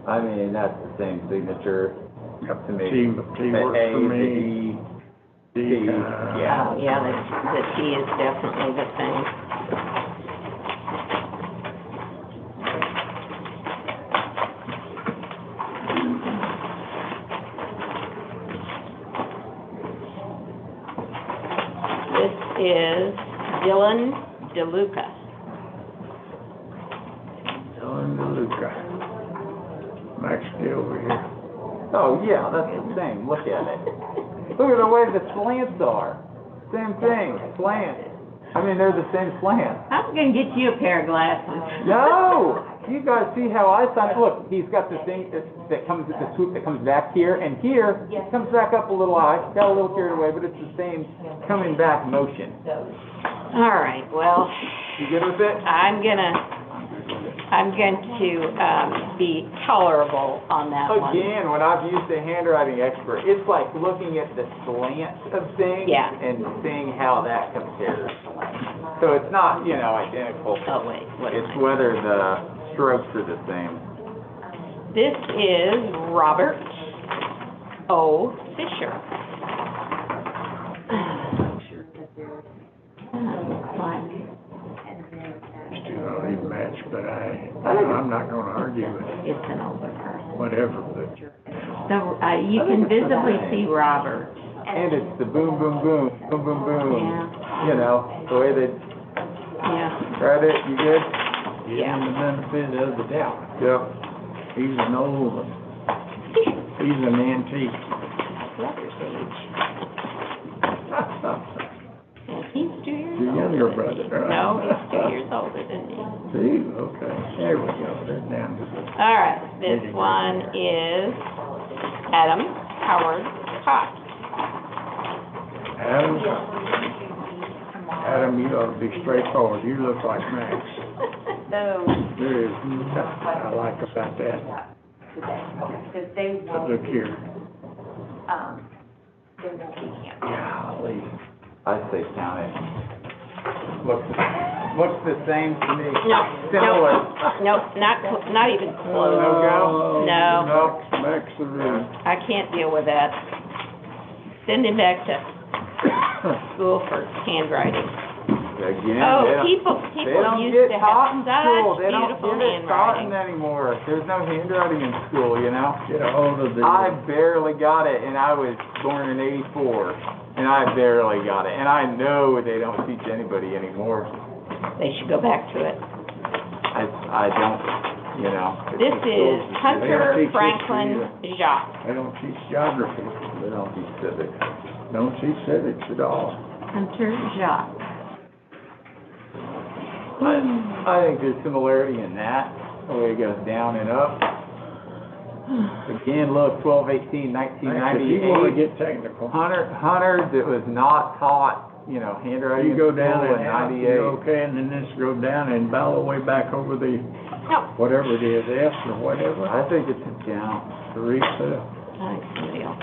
I mean, that's the same signature Yep, to me. T The works A, for the me. D, D, yeah. Oh, yeah, the T is definitely the same. This is Dylan DeLuca. Dylan DeLuca. Max still over here. Oh, yeah, that's the same. Look at it. Look at the way the slants are. Same thing, slant. I mean, they're the same slant. I'm gonna get you a pair of glasses. No! You guys see how I sign it? Look, he's got the thing that comes, the swoop that comes back here, and here, it comes back up a little high, got a little carried away, but it's the same coming back motion. All right, well, You good with it? I'm going to, be tolerable on that one. Again, when I've used a handwriting expert, it's like looking at the slant of things Yeah. and seeing how that compares. So it's not, identical. Oh, wait, what am It's I? whether the strokes are the same. This is Robert O. Fisher. These two don't even match, but I'm not gonna argue with It's an older person. whatever, but So, you can visibly see Robert. And it's the boom, boom, boom, boom, boom, boom. Yeah. The way they Yeah, tried it, you good? give him the benefit of the doubt. Yep. He's an old one. He's an antique. brother's age. And he's 2 years Your older. younger brother, right? No, he's 2 years older than me. See, okay, there we go, they're down to the, All right, this one is Adam Howard Cox. Adam, Adam, you ought to be straightforward, you look like Max. No, There is, I like about that. because they But won't, look here, they won't be canceled. golly. I say count it. Looks the same to me. No, Similar. not even close. No go? No. Nope. Max the room. I can't deal with that. Send him back to school for handwriting. Again, Oh, they don't- people they don't used get to taught have in school. such They don't beautiful get it taught handwriting. anymore. There's no handwriting in school, you know? Get a hold of the. I barely got it, and I was born in '84, and I barely got it. And I know they don't teach anybody anymore. They should go back to it. I don't, you know. it's This the schools is that Hunter teach Franklin Jacques. They don't teach geography, They don't teach civics. don't teach civics at all. Hunter Jacques. I think there's similarity in that, the way it goes down and up. Again, look, 12/18/1998. Max, if you wanna get technical, Hunter that was not taught, you know, handwriting you in go school down in and out, 98. you're okay, and then this go down and bow all the way back over the, No, whatever it is, S or whatever, I think it's a count. Teresa. I think somebody else.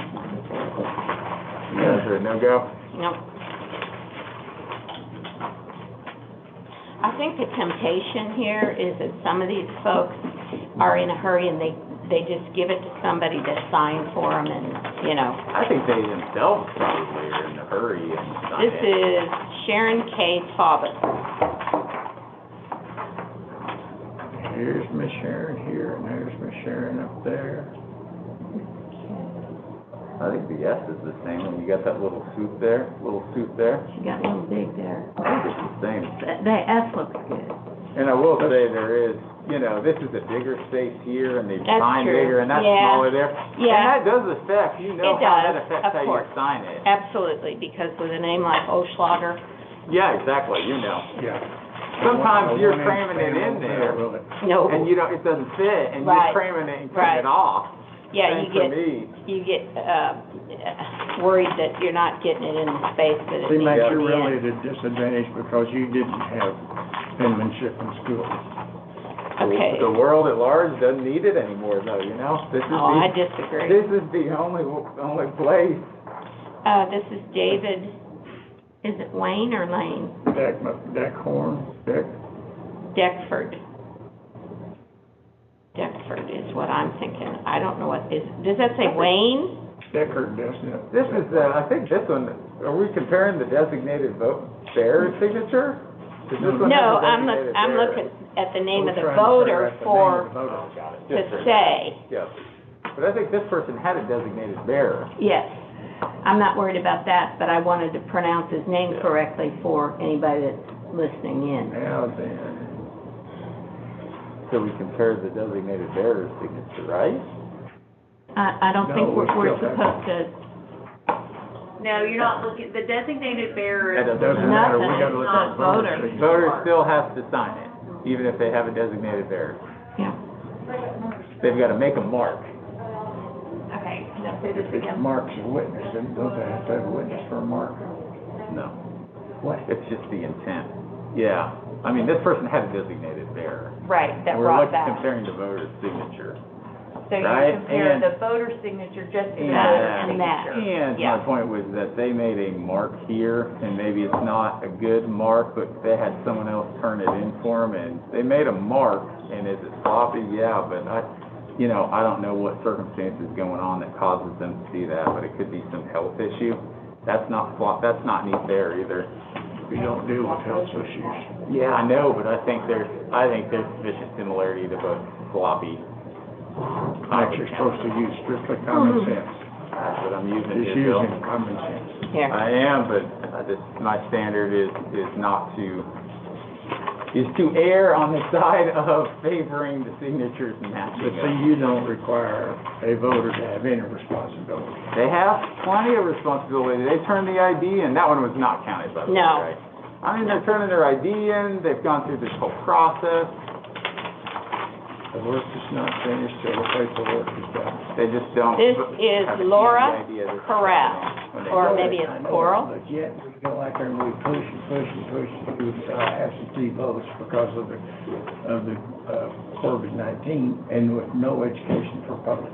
You guys are a no-go? No. I think the temptation here is that some of these folks are in a hurry and they just give it to somebody to sign for them and, you know. I think they themselves probably are in a hurry and sign This it. is Sharon K. Taubes. Here's Miss Sharon here, and there's Miss Sharon up there. I think the S is the same, and you got that little suit there. She got a little big there. I think it's the same. The S looks good. And I will say there is, you know, this is a bigger space here, and they've That's signed true. bigger, and that's Yeah. smaller there. Yeah. And that does affect, you know It how does, that affects of how you course. sign it. Absolutely, because with a name like Oschlager, Yeah, exactly, you know. Yeah. Sometimes you're One-inch cramming it span in over there, will it? no. and you don't, it doesn't fit, and you're Right. cramming it and Right. cutting it off. Yeah, Same you for get, me. worried that you're not getting it in the space that it See, needs Max, to you're be really in. at a disadvantage because you didn't have penmanship in school. Okay. The world at large doesn't need it anymore, though, you know? This is Oh, I the, disagree. this is the only place. This is David, is it Wayne or Lane? Deckford. Deckford is what I'm thinking. I don't know what is, does that say Wayne? Deckard, doesn't it? This is, I think this one, are we comparing the designated vote bearer's signature? Does this one No, have a I'm designated I'm bearer? looking at the name of the We're trying to voter figure out the name for, of the voter. Got it. to Just for- say, Yes. But I think this person had a designated bearer. yes. I'm not worried about that, but I wanted to pronounce his name correctly for anybody that's listening in. Now then, So we compared the designated bearer's signature, right? I don't think No, we we're still have- supposed to, No, you're not looking, the designated bearer That is. doesn't matter, we Nothing. gotta look at It's the a voter voter. signature. Voter still has to sign it, even if they have a designated bearer. yeah. They've got to make a mark. Okay, now say If this it's again. marked as a witness, then don't they have to have a witness for a mark? No, What? it's just the intent. Yeah, I mean, this person had a designated bearer. Right, that We're brought looking, that. comparing the voter's signature. So you right, compare and- the voter signature just to the And voter that, and that. signature. And Yeah. my point was that they made a mark here, and maybe it's not a good mark, but they had someone else turn it in for them, and they made a mark, and is it sloppy? Yeah, but I don't know what circumstances going on that causes them to see that, but it could be some health issue. That's not neat there either. We don't deal with health issues. Yeah, I know, but I think there's sufficient similarity to both sloppy. Max, you're supposed to use strictly common sense. That's what I'm using Just here, Bill. using common sense. Here. I am, but my standard is not to err on the side of favoring the signatures and But matching see, them. you don't require a voter to have any responsibility. They have plenty of responsibility. They turned the ID in. That one was not counted, by the way, No. right? I mean, they're turning their ID in. They've gone through this whole process. The work is not finished till the paperwork is done. They just don't. This is have any Laura idea they're Corral, when they or vote. maybe it's I know, Coral. But yet, we go out there and we push through, absentee votes because of the COVID-19 and with no education for public.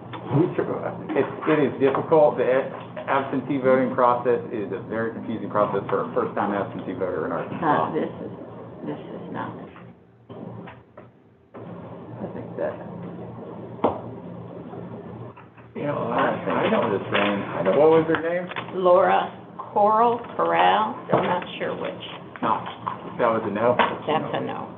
It is difficult. The absentee voting process is a very confusing process for a first-time absentee voter in Arkansas. This is not. I think that, You know, I know this name. What was her name? Laura Corral, I'm not sure which. No, that was a no. That's a no.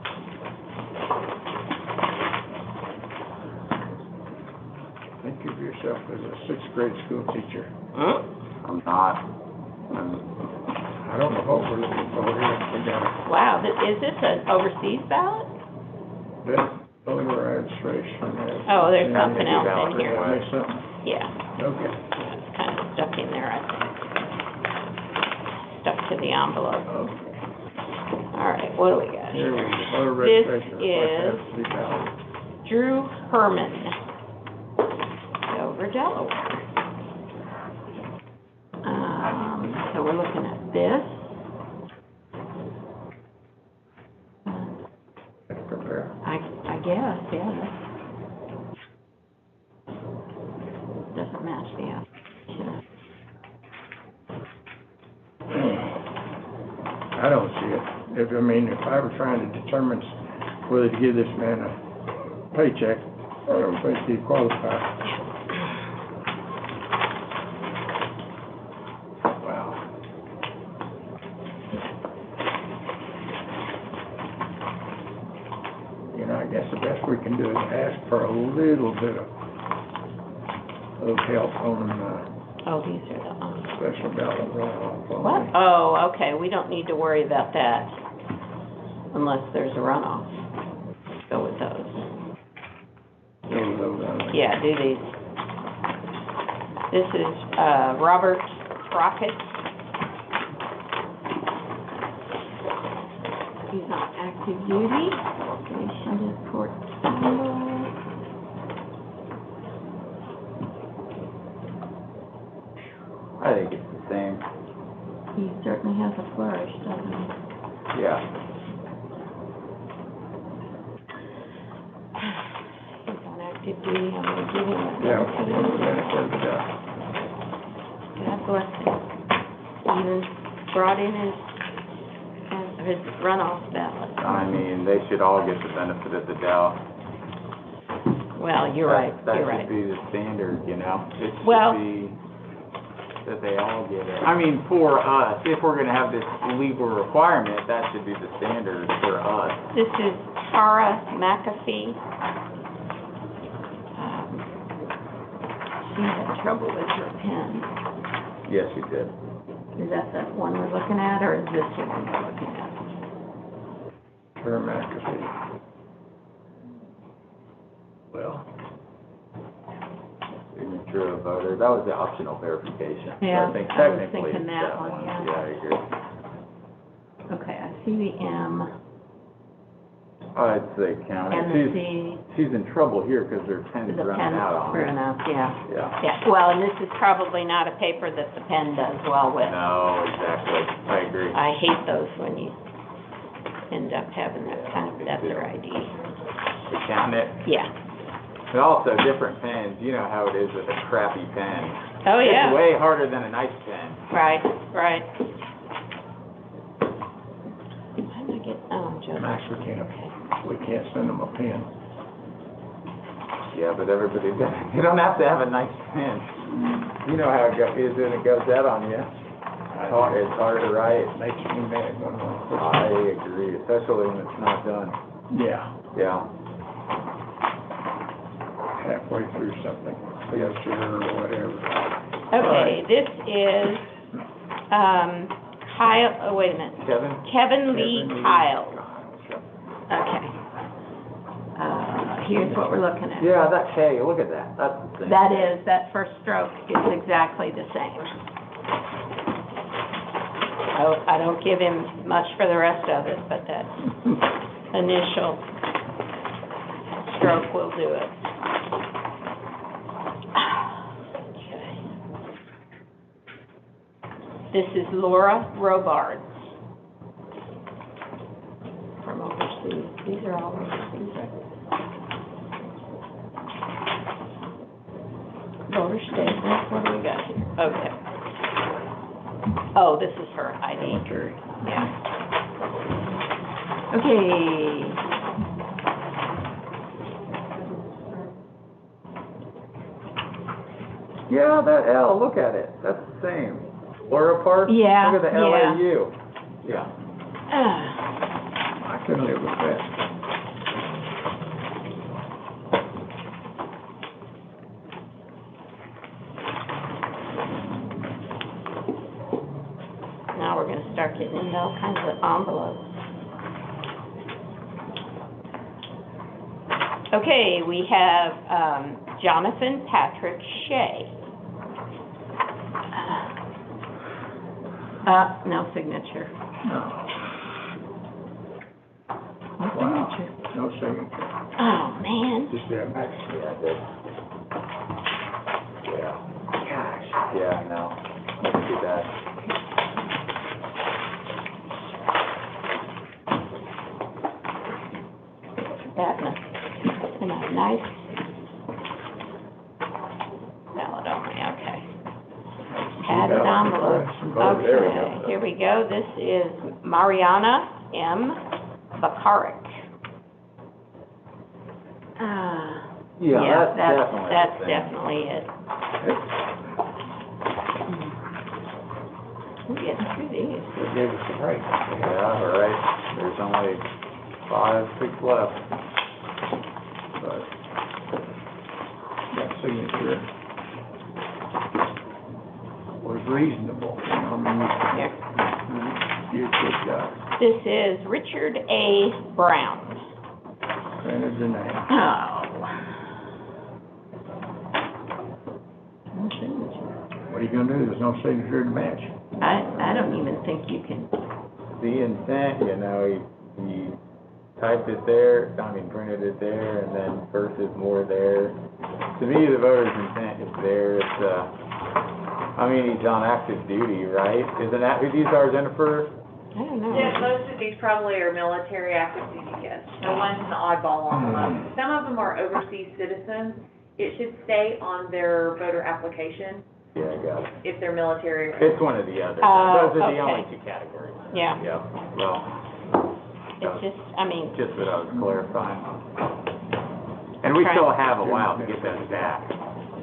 think of yourself as a sixth grade school teacher. I'm not. I don't know what we're looking for here. We got a Wow, is this an overseas ballot? voter registration. Oh, there's something else in here. There's something, Yeah, okay. it's kind of stuck in there, I think. Stuck to the envelope. Okay. All right, what do we got Here we here? go, voter This registration. is Absentee ballot. Drew Herman, Dover, Delaware. So we're looking at this. Let's compare. I guess, yeah. Doesn't match the application. I don't see it. If I were trying to determine whether to give this man a paycheck, I don't think he'd qualify. Wow. You know, I guess the best we can do is ask for a little bit of help on, Oh, these are the, special ballot runoff. what? Oh, okay, we don't need to worry about that unless there's a runoff. Go with those. Yeah, do these. This is, Robert Crockett. He's on active duty. Station to Fort Campbell. I think it's the same. He certainly has a flourish, doesn't he? Yeah. He's on active duty, I'm gonna give him a Yeah, benefit of the doubt. benefit of the doubt. God bless him. Even brought in his runoff ballot. I mean, they should all get the benefit of the doubt. Well, you're right, you're That right. should be the standard, you know? It Well- should be that they all get it. I mean, for us, if we're gonna have this legal requirement, that should be the standard for us. This is Tara McAfee. She had trouble with her pen. Yes, you did. Is that the one we're looking at, or is this the one we're looking at? Term McAfee. Well, Signature of voter, that was the optional verification. So Yeah, I think I was technically thinking it's that one, yeah. Yeah, I agree. Okay, I see the M I'd say county. and the C. She's in trouble here because her pen's The running pen's out on her. running out, yeah. Yeah. Yeah, well, and this is probably not a paper that the pen does well with. No, exactly. I agree. I hate those when you end up having that kind of, that's their ID. We're counting it. Yeah. And also, different pens, you know how it is with a crappy pen. Oh, yeah. It's way harder than a nice pen. Right, right. How did I get, oh, Joe. Max, we can't send them a pen. Yeah, but everybody, you don't have to have a nice pen. You know how it is when it goes out on you. It's hard to write. Makes me mad when I agree, especially when it's not done. yeah, Yeah. halfway through something, signature or whatever. Okay, this is, Kyle, oh, wait a minute. Kevin Lee Kyle. Okay. Here's what we're looking at. Yeah, that K, look at that. That's the same. That first stroke is exactly the same. I don't give him much for the rest of it, but that initial stroke will do it. Okay. This is Laura Robards from overseas. These are all overseas, right? Voter statement, what do we got here? Okay. Oh, this is her ID. Yeah. Okay. Yeah, that L, look at it, that's the same. Laura Park? Yeah, Look at the yeah. LAU. Yeah. I can live with that. Now we're gonna start getting into all kinds of envelopes. Okay, we have, Jonathan Patrick Shea. No signature. No. No Wow. signature. No signature. Oh, man. Just that much. Yeah, good. Yeah. Gosh. Yeah, no, let's do that. That in a nice ballot only, okay. Padded envelope. There we go. Okay, here we go. This is Mariana M. Bakaric. Yeah, That's definitely it. We'll get through these. They gave us a break. Yeah, all right, there's only 5, 6 left. But that signature was reasonable. I mean, Here. you could, This is Richard A. Brown. printed the name. Oh. No signature. What are you gonna do? There's no signature to match. I don't even think you can, The intent, you know, he typed it there, printed it there, and then versus more there. To me, the voter's intent is there, it's, he's on active duty, right? Isn't that who these are, Jennifer? I don't know. Yeah, most of these probably are military active duty, yes. The one's an oddball on them. Some of them are overseas citizens. It should stay on their voter application Yeah, I got it. if they're military. It's one of the others. Oh, Those are the okay. only 2 categories. Yeah, Yep, well, it's just, just what I was clarifying. And we still have a while to get those back.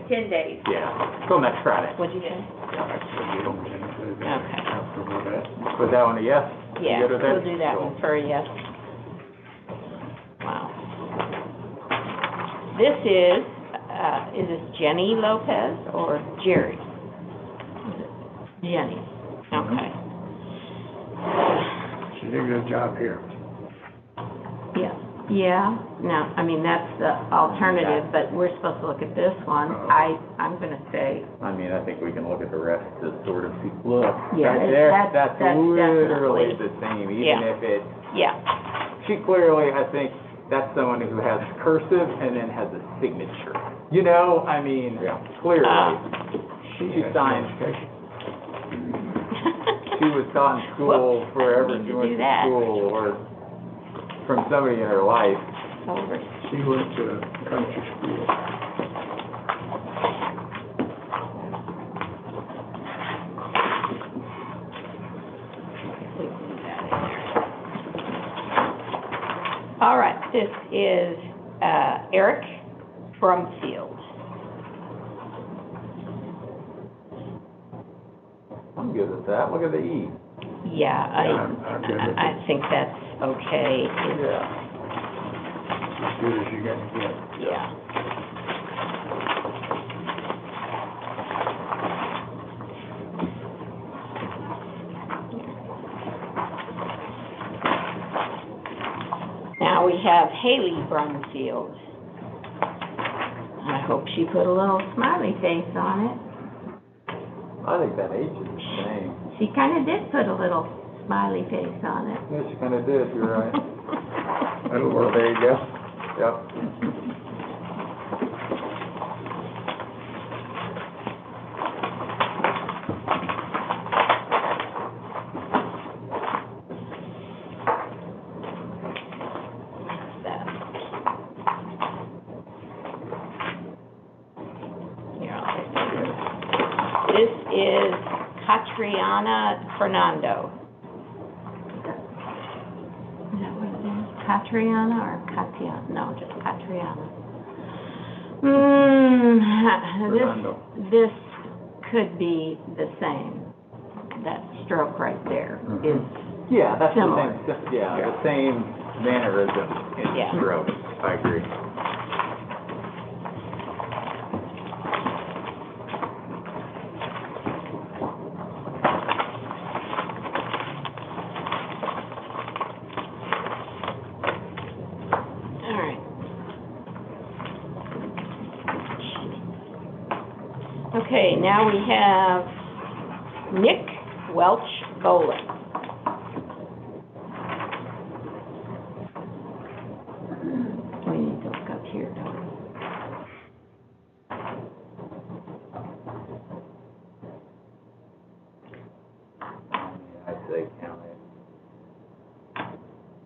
10 days. Yeah, still next Friday. what'd you say? You don't include that. Okay. Comfortable with that? Was that one a yes? Yeah, You good with that? we'll do that Cool. one for a yes. Wow. This is this Jenny Lopez or Jerry? Jenny, okay. She did a good job here. Yeah, no, that's the alternative, but we're supposed to look at this one. I'm gonna say, I think we can look at the rest to sort of see, look, Yeah, right there, that's literally definitely- the same, even Yeah. if it, yeah, she clearly, I think, that's someone who has cursive and then has a signature. You know, clearly, she signed, she was taught in school Whoops, forever, I need she to went do to that. school, or from somebody in her life. over. She went to country school. All right, this is Eric Brumfield. I'm good with that, look at the E. Yeah, I'm good with it. I think that's okay. Yeah. As good as you're gonna get. Yeah. Now we have Haley Brumfield. I hope she put a little smiley face on it. I think that H is the same. She kind of did put a little smiley face on it. Yeah, she kinda did, you're right. That'll Well, work. there you go. Yep. This is Catriana Fernando. Is that what it is? Catriana or Catiana? No, just Catriana. Fernando. This could be the same. That stroke right there is, Yeah, that's the Similar. same, the same mannerism in Yeah. stroke, I agree. all right. Okay, now we have Nick Welch Boland. We need to look up here, don't we? I'd say count it.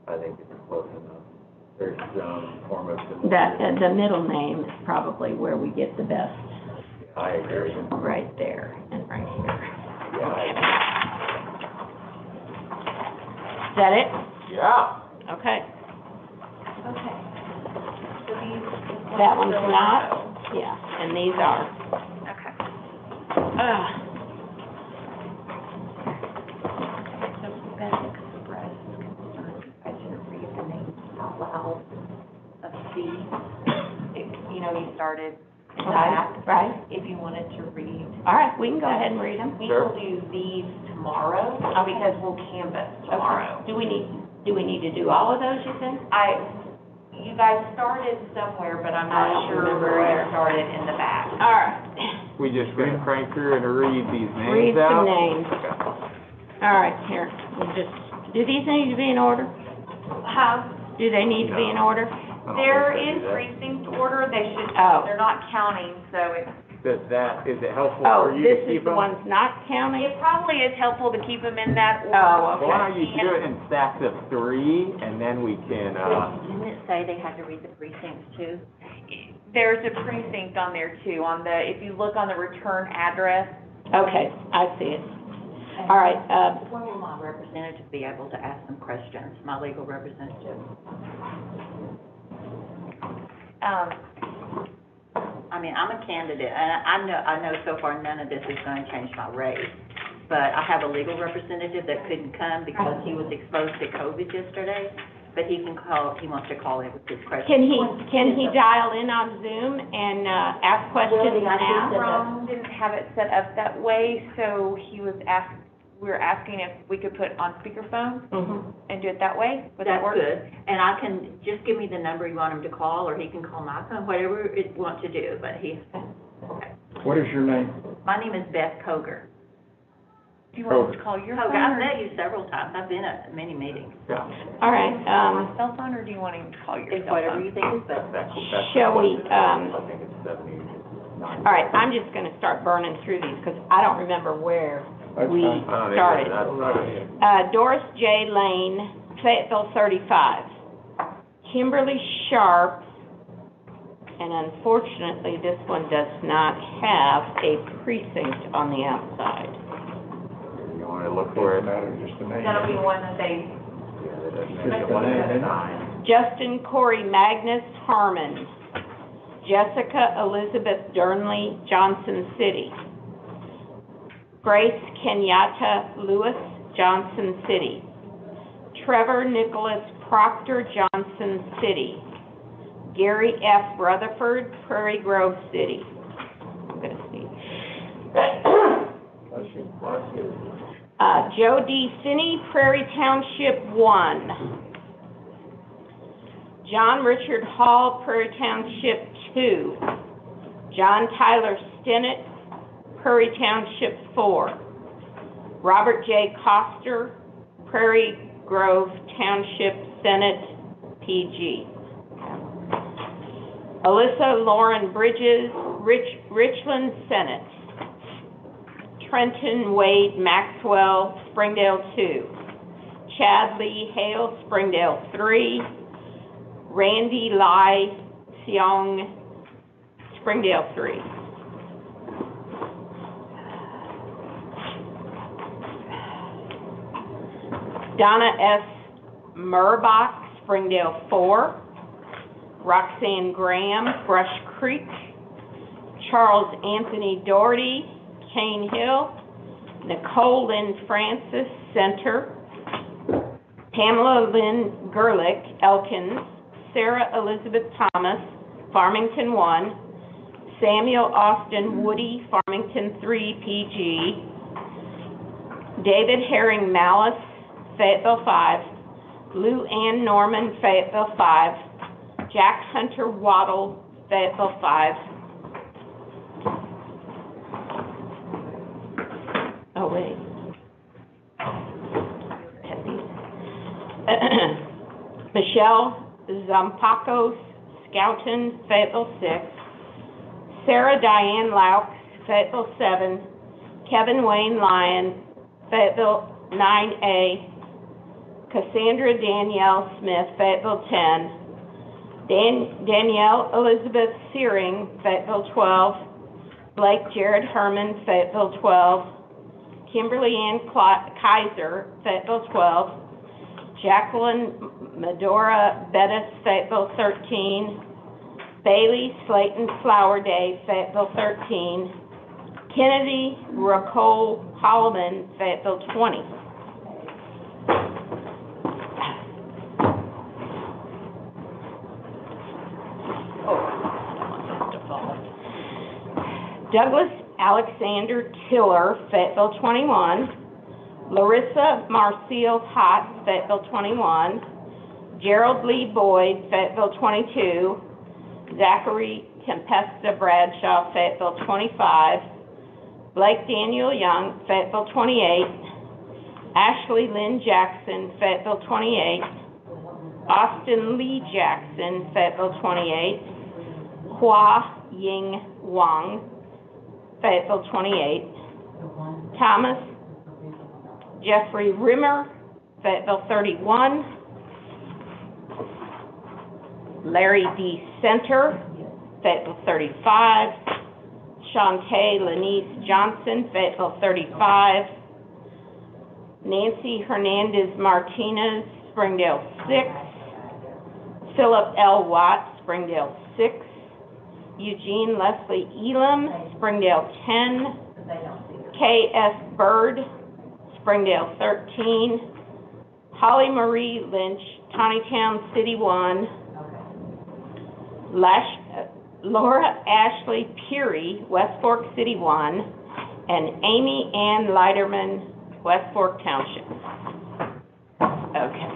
I think it's close enough. There's some form of That, similarity. the middle name is probably where we get the best, I agree. right there and right here. Yeah, I Is that it? agree. Yeah. Okay. Okay. So these. That one's not, yeah, and these are. Okay. So Beth expressed concern, I didn't read the names out loud of the, you know, you started in the back. Right. If you wanted to read. All right, we can go ahead and read them. We Sure. will do these tomorrow, because we'll canvass tomorrow. Do we need to do all of those, you think? You guys started somewhere, but I'm I don't not sure remember where where. you started in the back. All right, We just gonna crank through and read these read names out? some names. All right, here, we'll just, do these need to be in order? Do they need to be in order? I don't They're think in so, do they? precinct order, they should, Oh. they're not counting, so it's, Is it helpful Oh, for you this to is keep the them? ones not counting? it probably is helpful to keep them in that order. Oh, okay. Why don't you do it in stacks of 3, and then we can, Didn't it say they had to read the precincts too? There's a precinct on there too, on the, if you look on the return address, Okay, I see it. All right, When will my representative be able to ask some questions, my legal representative? I mean, I'm a candidate, and I know so far none of this is gonna change my race, but I have a legal representative that couldn't come because he was exposed to COVID yesterday, but he can call, he wants to call in with his questions. can he dial in on Zoom and, ask questions now? Ron didn't have it set up that way, so we were asking if we could put on speakerphone Mhm. and do it that way. Would that work? That's good, and I can, just give me the number you want him to call, or he can call my phone, whatever it wants to do, but he, okay. What is your name? My name is Beth Koger. Do you want us to call your phone? Koger, I've or met you several times, I've been at many meetings. yeah. All right, my cell phone, or do you want him to call your It's cell whatever phone? you think is best. shall we, I think it's 70. all right, I'm just gonna start burning through these, because I don't remember where That's we fine. started. That's Doris J. Lane, Fayetteville 35. Kimberly Sharp, and unfortunately, this one does not have a precinct on the outside. You wanna look for it? Doesn't matter, just the name. That'll be the one that they, Yeah, that doesn't Just make the one name, at a isn't it? time. Justin Corey Magnus Harmon. Jessica Elizabeth Durnley, Johnson City. Grace Kenyatta Lewis, Johnson City. Trevor Nicholas Proctor, Johnson City. Gary F. Rutherford, Prairie Grove City. I'm gonna sneeze. Joe D. Finney, Prairie Township 1. John Richard Hall, Prairie Township 2. John Tyler Stinnett, Prairie Township 4. Robert J. Coster, Prairie Grove Township Senate, PG. Alyssa Lauren Bridges, Richland Senate. Trenton Wade Maxwell, Springdale 2. Chad Lee Hale, Springdale 3. Randy Lai Seong, Springdale 3. Donna S. Murbach, Springdale 4. Roxanne Graham, Brush Creek. Charles Anthony Doherty, Cane Hill. Nicole Lynn Francis, Center. Pamela Lynn Gerlich, Elkins. Sarah Elizabeth Thomas, Farmington 1. Samuel Austin Woody, Farmington 3, PG. David Herring Malice, Fayetteville 5. Lou Ann Norman, Fayetteville 5. Jack Hunter Waddle, Fayetteville 5. Oh, wait. Michelle Zampacos, Skoughton, Fayetteville 6. Sarah Diane Laux, Fayetteville 7. Kevin Wayne Lyon, Fayetteville 9A. Cassandra Danielle Smith, Fayetteville 10. Danielle Elizabeth Searing, Fayetteville 12. Blake Jared Herman, Fayetteville 12. Kimberly Ann Kaiser, Fayetteville 12. Jacqueline Medora Bettis, Fayetteville 13. Bailey Slayton Flower Day, Fayetteville 13. Kennedy Racole Holloman, Fayetteville 20. Douglas Alexander Tiller, Fayetteville 21. Larissa Marcille Hott, Fayetteville 21. Gerald Lee Boyd, Fayetteville 22. Zachary Tempesta Bradshaw, Fayetteville 25. Blake Daniel Young, Fayetteville 28. Ashley Lynn Jackson, Fayetteville 28. Austin Lee Jackson, Fayetteville 28. Hua Ying Wang, Fayetteville 28. Thomas Jeffrey Rimmer, Fayetteville 31. Larry D. Center, Fayetteville 35. Shantae Lenise Johnson, Fayetteville 35. Nancy Hernandez Martinez, Springdale 6. Philip L. Watt, Springdale 6. Eugene Leslie Elam, Springdale 10. K.S. Bird, Springdale 13. Holly Marie Lynch, Tawnytown City 1. Laura Ashley Peary, West Fork City 1. And Amy Ann Leiterman, West Fork Township. Okay.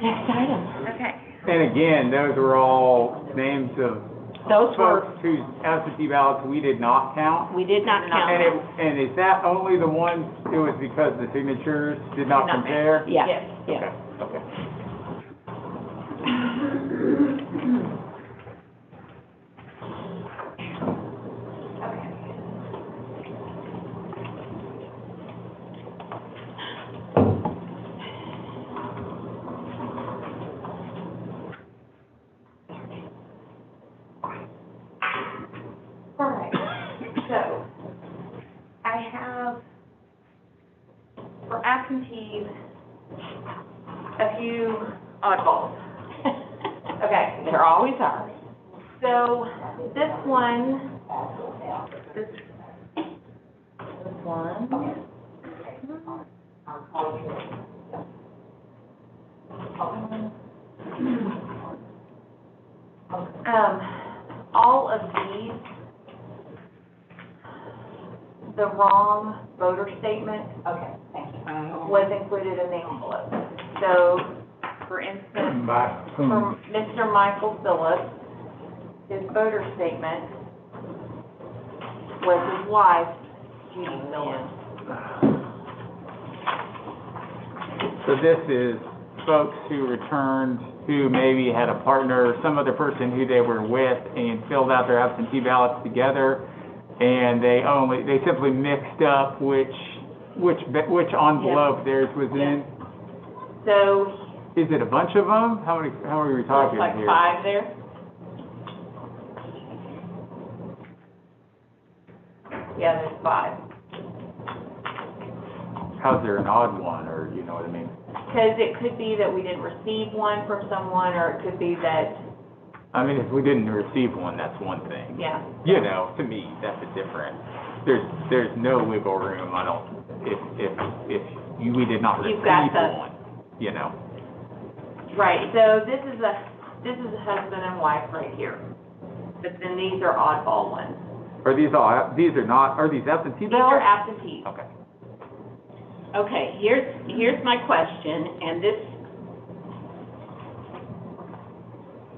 Next item. Okay. And again, those were all names of Those were, folks whose absentee ballots we did not count. we did not count And them. and is that only the ones, it was because the signatures did not Not compare? Yes, Yes. yes. Okay. All right, so I have, for absentees, a few oddballs. Okay, There always are. so this one, all of these, the wrong voter statement was included in the envelope. So, for instance, for Mr. Michael Phillips, his voter statement was his wife, Judy Phillips. So this is folks who returned, who maybe had a partner or some other person who they were with and filled out their absentee ballots together, and they simply mixed up which envelope theirs was in. So, Is it a bunch of them? How are we talking Like here? 5 there? yeah, there's 5. how's there an odd one, or, you know what I mean? Because it could be that we didn't receive one from someone, or it could be that, I mean, if we didn't receive one, that's one thing. yeah. You know, to me, that's a different, there's no wiggle room, I don't, if we did not receive You've got the- one, you know. Right, so this is a husband and wife right here. But then these are oddball ones. Are these absentee These are ballots? absentees. Okay. Okay, here's my question, and this,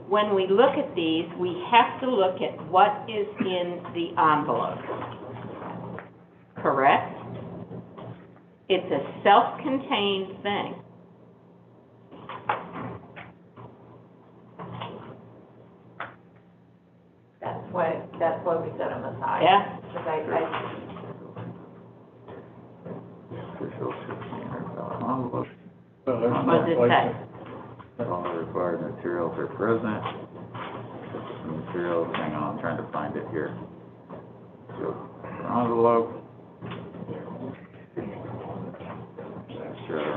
when we look at these, we have to look at what is in the envelope. Correct? It's a self-contained thing. That's why we set them aside. Yeah. Official envelope, So there's What no does it place say? all the required materials are present. Materials, hang on, I'm trying to find it here. So, envelope.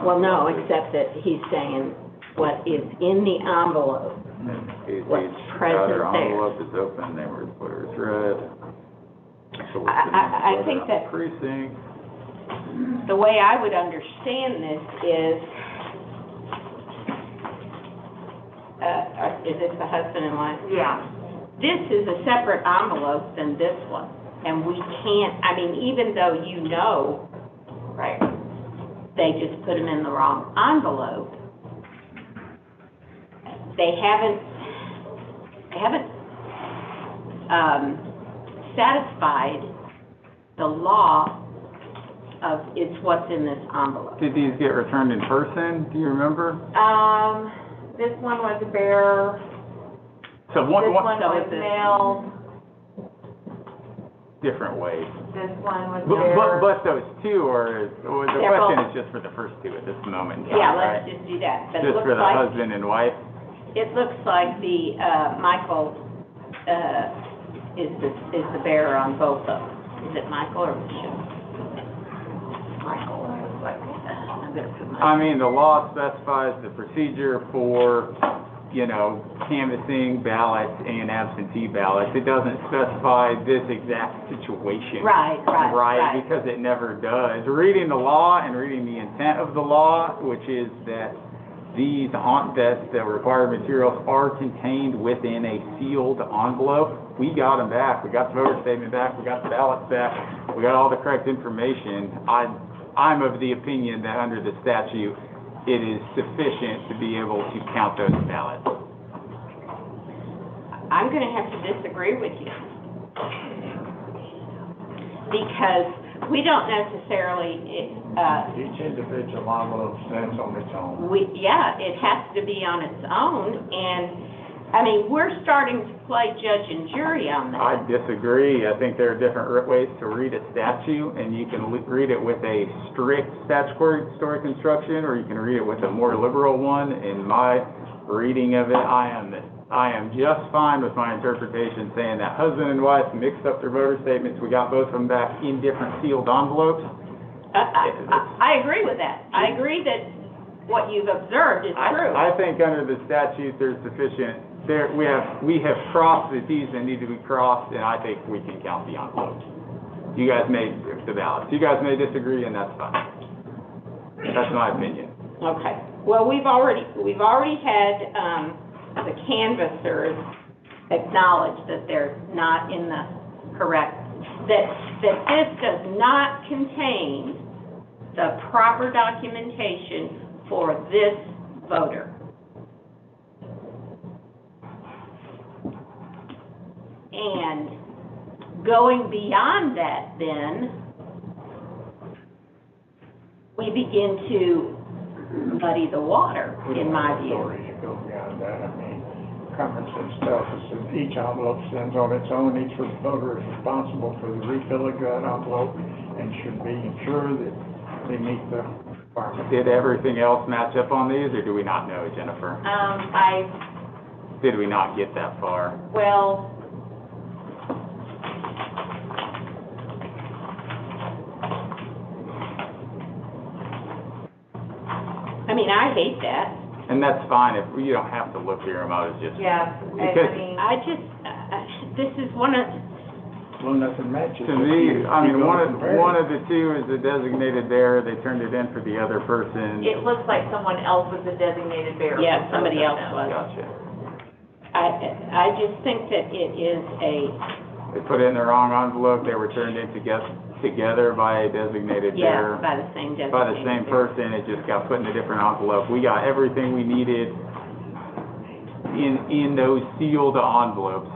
Well, no, except that he's saying what is in the envelope. What's present Outer there. envelope is open, name of reporter is read. So what's the name I of think the that- precinct? The way I would understand this is this the husband and wife? Yeah. This is a separate envelope than this one, and we can't, I mean, even though you know, right, they just put them in the wrong envelope, they haven't satisfied the law of it's what's in this envelope. Did these get returned in person? Do you remember? This one was a bearer, So this one one was mailed, different ways. this one was bearer. But those two are, well, the They're question both- is just for the first two at this moment in time, Yeah, right? let's just do that. But it Just looks for the like, husband and wife? it looks like the, Michael, is the bearer on both of them. Is it Michael or Michelle? Michael, looks like, I'm gonna put my. I mean, the law specifies the procedure for, you know, canvassing ballots and absentee ballots. It doesn't specify this exact situation. Right. Because it never does. Reading the law and reading the intent of the law, which is that that the required materials are contained within a sealed envelope. We got them back. We got the voter statement back. We got the ballots back. We got all the correct information. I'm of the opinion that under the statute, it is sufficient to be able to count those ballots. I'm gonna have to disagree with you. Because we don't necessarily, Each individual envelope stands on its own. it has to be on its own, and, I mean, we're starting to play judge and jury on that. I disagree. I think there are different ways to read a statute, and you can read it with a strict statutory construction, or you can read it with a more liberal one. In my reading of it, I am just fine with my interpretation saying that husband and wife mixed up their voter statements. We got both of them back in different sealed envelopes. I agree with that. I agree that what you've observed is true. I think under the statute, there's sufficient, we have crossed the Ts that need to be crossed, and I think we can count the envelopes. You guys may, the ballots, you guys may disagree, and that's fine. That's my opinion. Okay. Well, we've already had, the canvassers acknowledge that they're not in the correct, that this does not contain the proper documentation for this voter. And going beyond that then, we begin to muddy the water, in my view. Sorry to go beyond that, I mean, common sense tells us that each envelope stands on its own, each voter is responsible for the refilling of that envelope and should be ensured that they meet the requirements. Did everything else match up on these, or do we not know, Jennifer? Did we not get that far? Well, I mean, I hate that. And that's fine, if, you don't have to look through them, I was just, Yeah, Because- This is one of, Well, nothing matches. to me, I mean, one of the two is the designated bearer, they turned it in for the other person. it looks like someone else was a designated bearer. yeah, somebody else was. Gotcha. I just think that it is They put it in the wrong envelope, they were turned in together by a designated bearer. by the same designated. By the same bearer. person, it just got put in a different envelope. We got everything we needed in those sealed envelopes.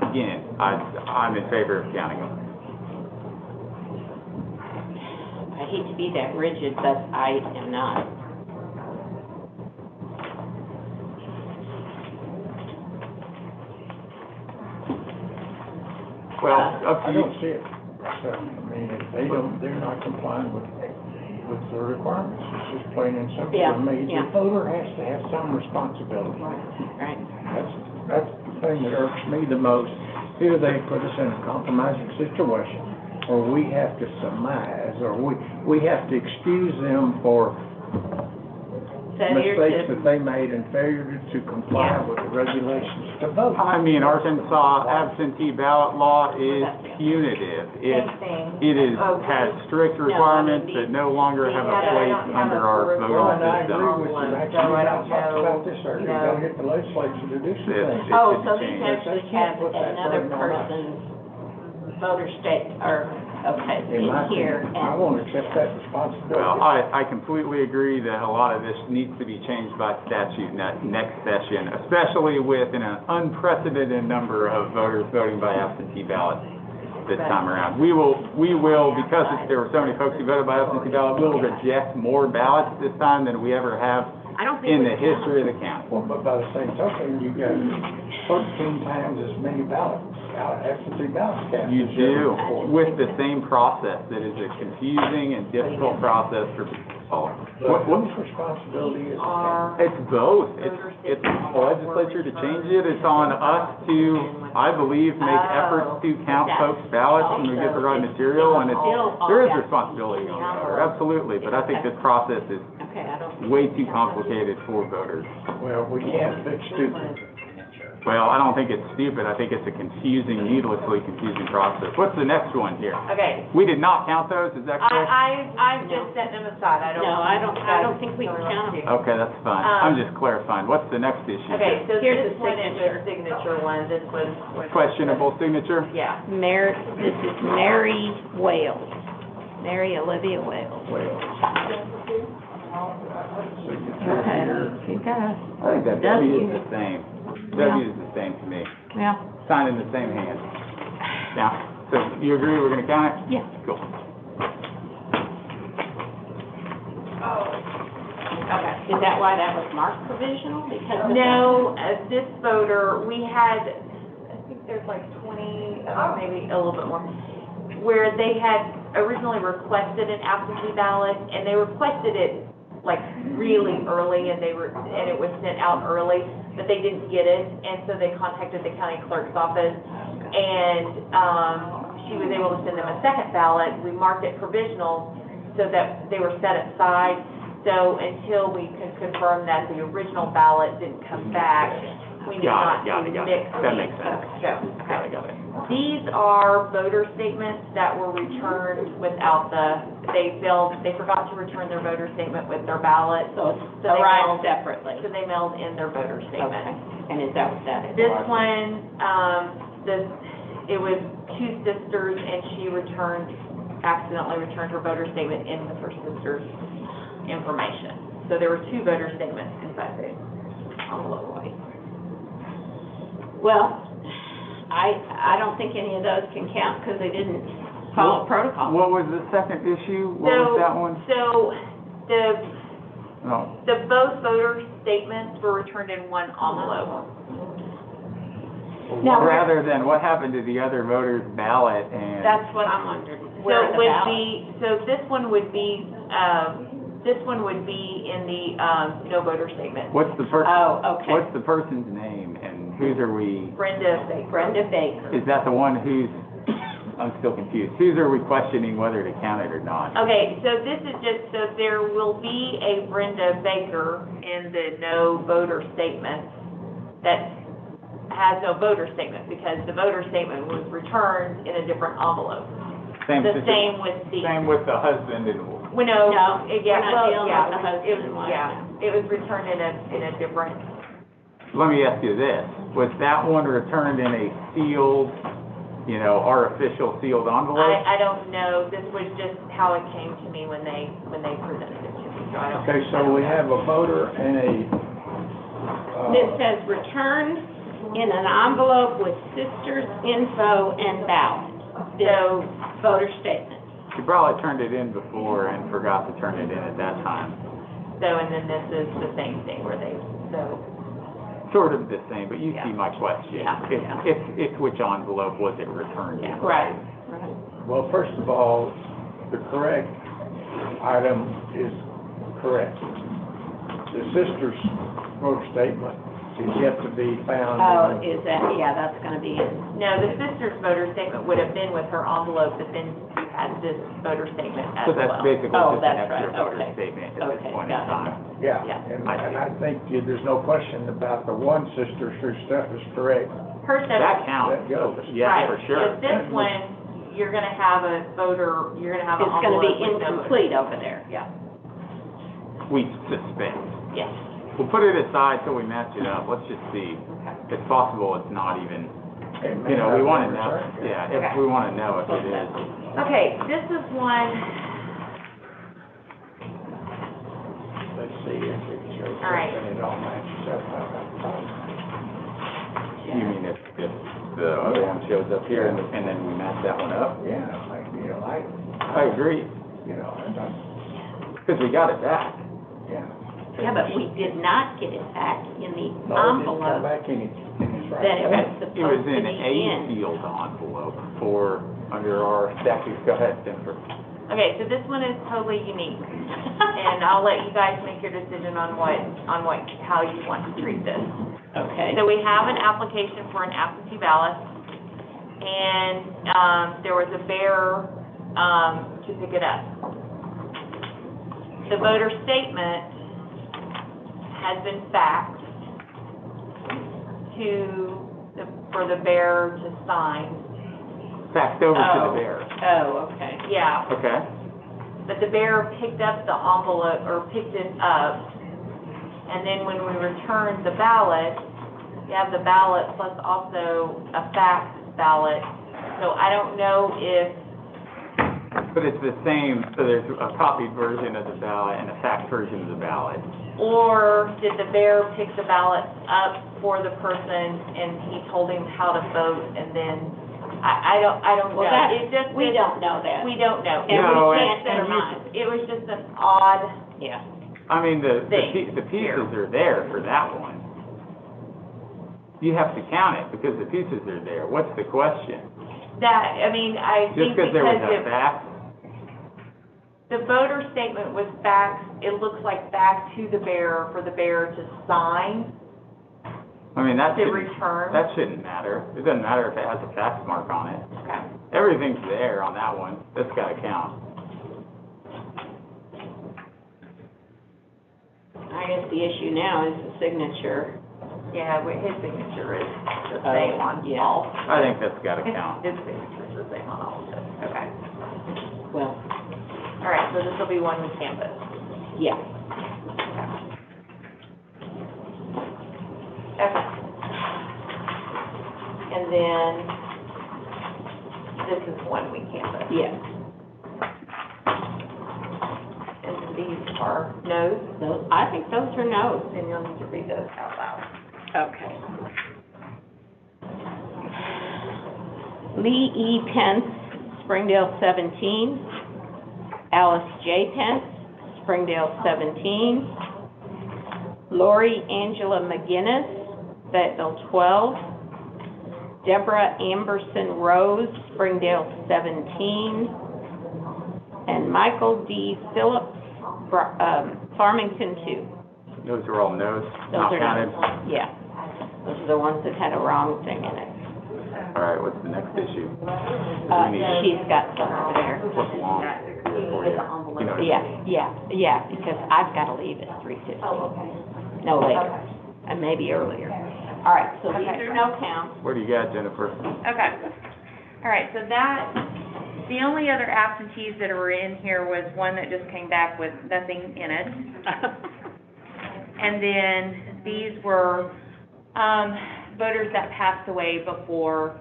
Again, I'm in favor of counting them. I hate to be that rigid, but I am not. Well, up I to you. don't see it. So, I mean, if they're not complying with the requirements, it's just plain and simple. Yeah, The major yeah. voter has to have some responsibility. Right. That's the thing that irks me the most. Here they put us in a compromising situation, or we have to surmise, or we have to excuse them for Failure mistakes to, that they made and failure to comply with the regulations to vote. I mean, Arkansas absentee ballot law is punitive. Same thing. It is, Oh, has strict No, I mean, requirements these- that no longer have a Yeah, but I place don't have under a our curriculum. Well, voting and I agree system. with you, So actually, I we don't talked know, about this earlier, you we know. gotta get the legislature to do some It- things. it oh, should so these change. actually They can't have put that another burden on us. person's voter state, or, okay, In my in here, opinion, I and, won't accept that responsibility. Well, I completely agree that a lot of this needs to be changed by statute next session, especially with an unprecedented number of voters voting by absentee ballot this time around. We will, because there were so many folks who voted by absentee ballot, we'll reject more ballots this time than we ever have I don't think in we the can. history of the county. Well, but by the same token, you got 13 times as many absentee ballots cast. You this year do, before. with the same process, that is a confusing and difficult process for people to follow. But whose responsibility is it? It's both. It's on the legislature to change it. It's on us to, I believe, make efforts to count folks' ballots when we get the right material, and there is responsibility on the voter, absolutely. But I think this process is okay, I don't. way too complicated for voters. Well, we can't fix stupid. Well, I don't think it's stupid. I think it's a confusing, needlessly confusing process. What's the next one here? Okay, We did not count those, is that correct? I've just set them aside, I don't. No, I don't think we can count them. Okay, that's fine. I'm just clarifying. What's the next issue? Okay, so Here's this the one is signature. the signature one, this was. Questionable signature? Yeah. This is Mary Wales, Mary Olivia Wales. Okay, you got, I think that W is the same. Yeah. W is the same to me. yeah, Signed in the same hand. Now, so you agree we're gonna count it? yeah. Cool. Okay. Is that why that was marked provisional? Because of No, this voter, we had, I think there's like 20, maybe a little bit more, where they had originally requested an absentee ballot, and they requested it like really early, and it was sent out early, but they didn't get it, and so they contacted the county clerk's office, and, she was able to send them a second ballot. We marked it provisional so that they were set aside. So until we could confirm that the original ballot didn't come back, we did not Got it. mix That these. makes sense. So, Got it. these are voter statements that were returned without they forgot to return their voter statement with their ballot. So it's So they arrived mailed- separately. So they mailed in their voter Okay, statement. and is that what that is? This one, it was two sisters, and she accidentally returned her voter statement in with her sister's information. So there were two voter statements inside the envelope. Well, I don't think any of those can count because they didn't follow protocol. What was the second issue? What was that one? So Oh, both voter statements were returned in one envelope. Now, rather than what happened to the other voter's ballot and... That's what I'm wondering. So Where it the would ballot? be, so this one would be in the, no voter statement. What's the person? Oh, okay. What's the person's name and whose are we? Brenda Baker. Brenda Baker. Is that the one whose I'm still confused. Whose are we questioning whether to count it or not? Okay, so this is just, so there will be a Brenda Baker in the no voter statement that has no voter statement, because the voter statement was returned in a different envelope. The same with the, Same with the husband and, well, no, No, yeah, we're not well, dealing yeah, with the husband it was, and wife yeah, now. it was returned in a different, let me ask you this, was that one returned in a sealed, you know, our official sealed envelope? I don't know, this was just how it came to me when they presented it to me, so I don't. Okay, so we have a voter and a, This says returned in an envelope with sister's info and ballot. This So, voter statement. She probably turned it in before and forgot to turn it in at that time. and then this is the same thing where they, so, Sort of the same, but you Yeah. see my question. Yeah, yeah. It's which envelope was it returned in? Right. well, first of all, the correct item is correct. The sister's voter statement is yet to be found. Oh, is that, yeah, that's gonna be in. no, the sister's voter statement would have been with her envelope, but then you had this voter statement as So well. that's basically Oh, just an that's extra right, voter okay. statement at this Okay, point in got it. time. Yeah, Yeah. and I think there's no question about the one sister whose stuff is correct. Her That stuff, counts, That goes. yeah, right, for sure. but this one, you're gonna have a voter, you're gonna have an It's gonna be envelope with no voter. incomplete over there. Yeah, We suspect. yes, We'll put it aside till we match it up, let's just see. okay. It's possible it's not even, It may you know, not we be wanna know, returned, yeah, Okay. if we wanna know if it is. Okay, this is one, Let's see if it shows All right. up and it all matches up. You mean if the other one shows up here and then we match that one up? Yeah, like, you know, I agree, you know, and I, because we got it back. yeah. Yeah, but we did not get it back in the No, it didn't come envelope back in its right. that it was It was supposed to in be a in. sealed envelope for, under our statute, go ahead, Jennifer. okay, so this one is totally unique, and I'll let you guys make your decision on what, how you want to treat this. Okay. So we have an application for an absentee ballot, and, there was a bearer, to pick it up. The voter statement has been faxed for the bearer to sign. Faxed over to Oh. the bearer. Oh, okay. Yeah, Okay, but the bearer picked up the envelope, or picked it up, and then when we returned the ballot, you have the ballot plus also a fax ballot. So I don't know if, but it's the same, so there's a copied version of the ballot and a faxed version of the ballot. or did the bearer pick the ballot up for the person and he told him how to vote, and then, I don't know. Well, that, It just we is- don't know that. We don't know. And No, we and- can't and you- determine. It was just an odd, Yeah. I mean, the Thing pieces are there for that one. You have to count it because the pieces are there. What's the question? that, I mean, I Just think because there was because a fax? the voter statement was faxed, it looks like back to the bearer for the bearer to sign, I mean, that to shouldn't, return. that shouldn't matter. It doesn't matter if it has a fax mark on it. Okay. Everything's there on that one. That's gotta count. I guess the issue now is the signature. Yeah, his signature is the same on yeah. all. I think that's gotta count. His signature is the same on all of it. Okay. Well, All right, so this will be one we canvass. yeah. Okay. And then this is one we canvass. Yeah. And these are no's, Those, I think those are no's. and you'll need to read those out loud. Okay. Lee E. Pence, Springdale 17. Alice J. Pence, Springdale 17. Lori Angela McGinnis, Fayetteville 12. Deborah Amberson Rose, Springdale 17. And Michael D. Phillips, Farmington 2. Those are all no's, Those not are counted. no's. Yeah. Those are the ones that had a wrong thing in it. All right, what's the next issue? She's got some over there. What's long for you? You know what I mean? Yeah, because I've got to leave at 3:50. No later, and maybe earlier. All right, so these are no counts. What do you got, Jennifer? Okay. All right, so the only other absentees that were in here was one that just came back with nothing in it. And then these were, voters that passed away before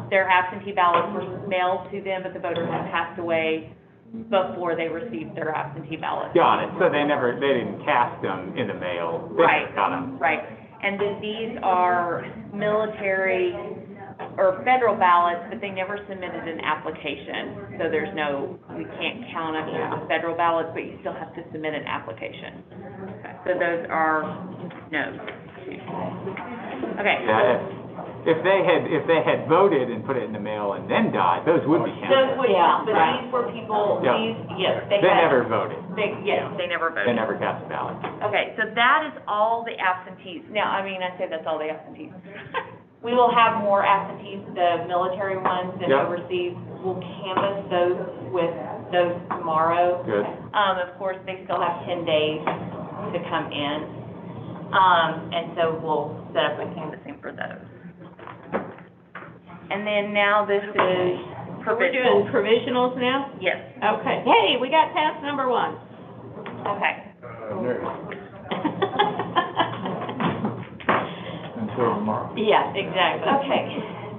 their absentee ballots were mailed to them, but the voters had passed away before they received their absentee ballot. Got it, so they didn't cast them in the mail. They Right. just got them. Right, and then these are military or federal ballots, but they never submitted an application. So we can't count them as federal ballots, but you still have to submit an application. So those are no's. Okay. Yeah, if they had voted and put it in the mail and then died, those would be Those counted. would count, but these were people, Yeah. they They had. never voted, They never voted. they never cast a ballot. Okay, so that is all the absentees. Now, I say that's all the absentees. We will have more absentees, the military ones and Yep. overseas. We'll canvass those with those tomorrow. Good. Of course, they still have 10 days to come in. And so we'll set up a canvassing for those. And then now this is We're doing provisional. provisionals now? Yes, Okay. Hey, we got task number 1. okay. Until tomorrow. Yeah, exactly. Okay,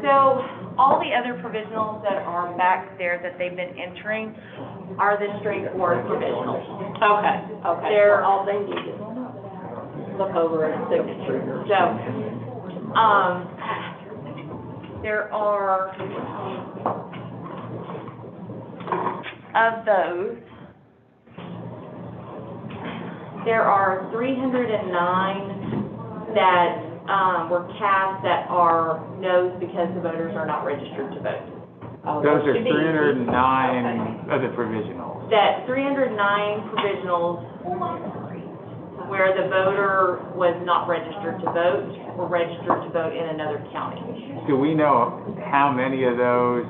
so all the other provisionals that are back there that they've been entering are the straightforward provisionals. Okay. They're- All they need is look over a signature. So, there are, of those, there are 309 that, were cast that are no's because the voters are not registered to vote. Those are Should be- 309 of the provisionals. That 309 provisionals where the voter was not registered to vote, were registered to vote in another county. Do we know how many of those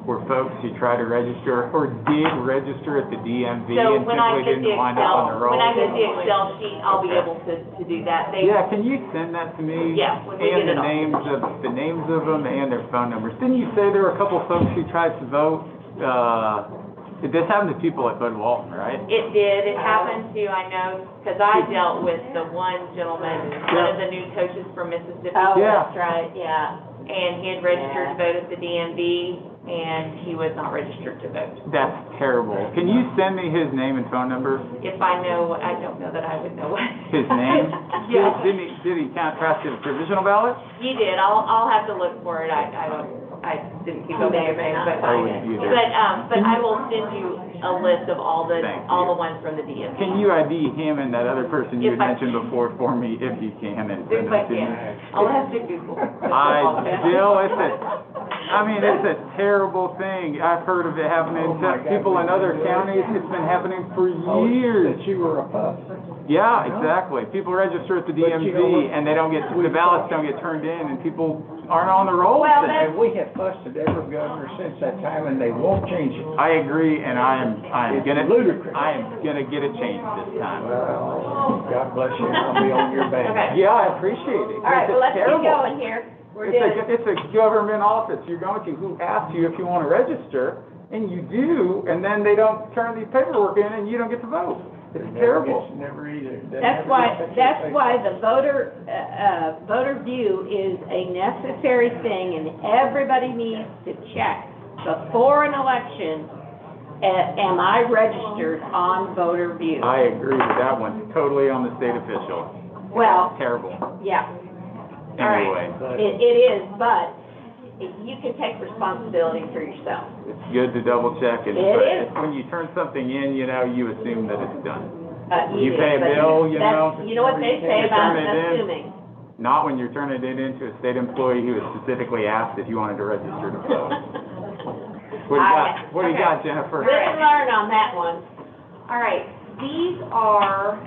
were folks who tried to register or did register at the DMV So and when I simply get the didn't wind up on the Excel, roll? when I get the Excel sheet, I'll be Okay. able to do that. They, Yeah, can you send that to me? Yeah, when we And get it the all. names of them and their phone numbers. Didn't you say there were a couple folks who tried to vote? Did this happen to people at Bud Walton, right? It did, it happened to, I know, because I dealt with the one gentleman, one of the new coaches from Mississippi. Oh, Yeah. that's right, yeah. And he had registered to vote at the DMV, and he was not registered to vote. That's terrible. Can you send me his name and phone number? If I know, I don't know that I would know what. His name? Yeah. Did he contrast to the provisional ballot? He did, I'll have to look for it, I didn't keep up with everything, but. I wouldn't either. But I will send you a list of all the Thank you. ones from the DMV. Can you ID him and that other person you If I had mentioned before for me, if you can, and send If I them to me? can, I'll have to Google. It's a terrible thing. I've heard of it happening Oh, my to God. people in other counties. It's been happening for years. That you were a pup. Yeah, exactly. People register at the But you know DMV what? and the ballots don't get turned in and people aren't on the roll. Well, And we have fussed at every governor since that time, and they won't change it. I agree, and It's ludicrous. I am gonna get it changed this time. Well, God bless you, I'll be on your back. Okay. Yeah, I appreciate it. All right, well, let's keep It's terrible. going here. We're It's a government office you're going to, who asks you if you want to register, and you do, and then they don't turn the paperwork in, and you don't get to vote. It's terrible. It's never either. That's why the voter view is a necessary thing, and everybody needs to check before an election, am I registered on voter view? I agree with that one, totally on the state official. Well, Terrible. yeah, all right. Anyway, It is, but you can take responsibility for yourself. it's good to double check, and It is. when you turn something in, you assume that it's done. You It pay is, a but bill, you that's- know. You know what they say You about turn it in. assuming. Not when you're turning it into a state employee who was specifically asked if you wanted to register to vote. What do you got? What do you got, Jennifer? Live and learn on that one. All right, these are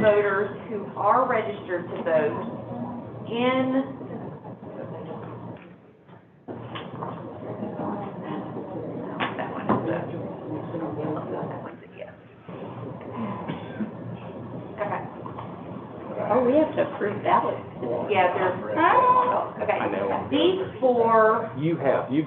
voters who are registered to vote in Oh, we have to approve ballots today. Yeah, there's, okay. I know. These four, You've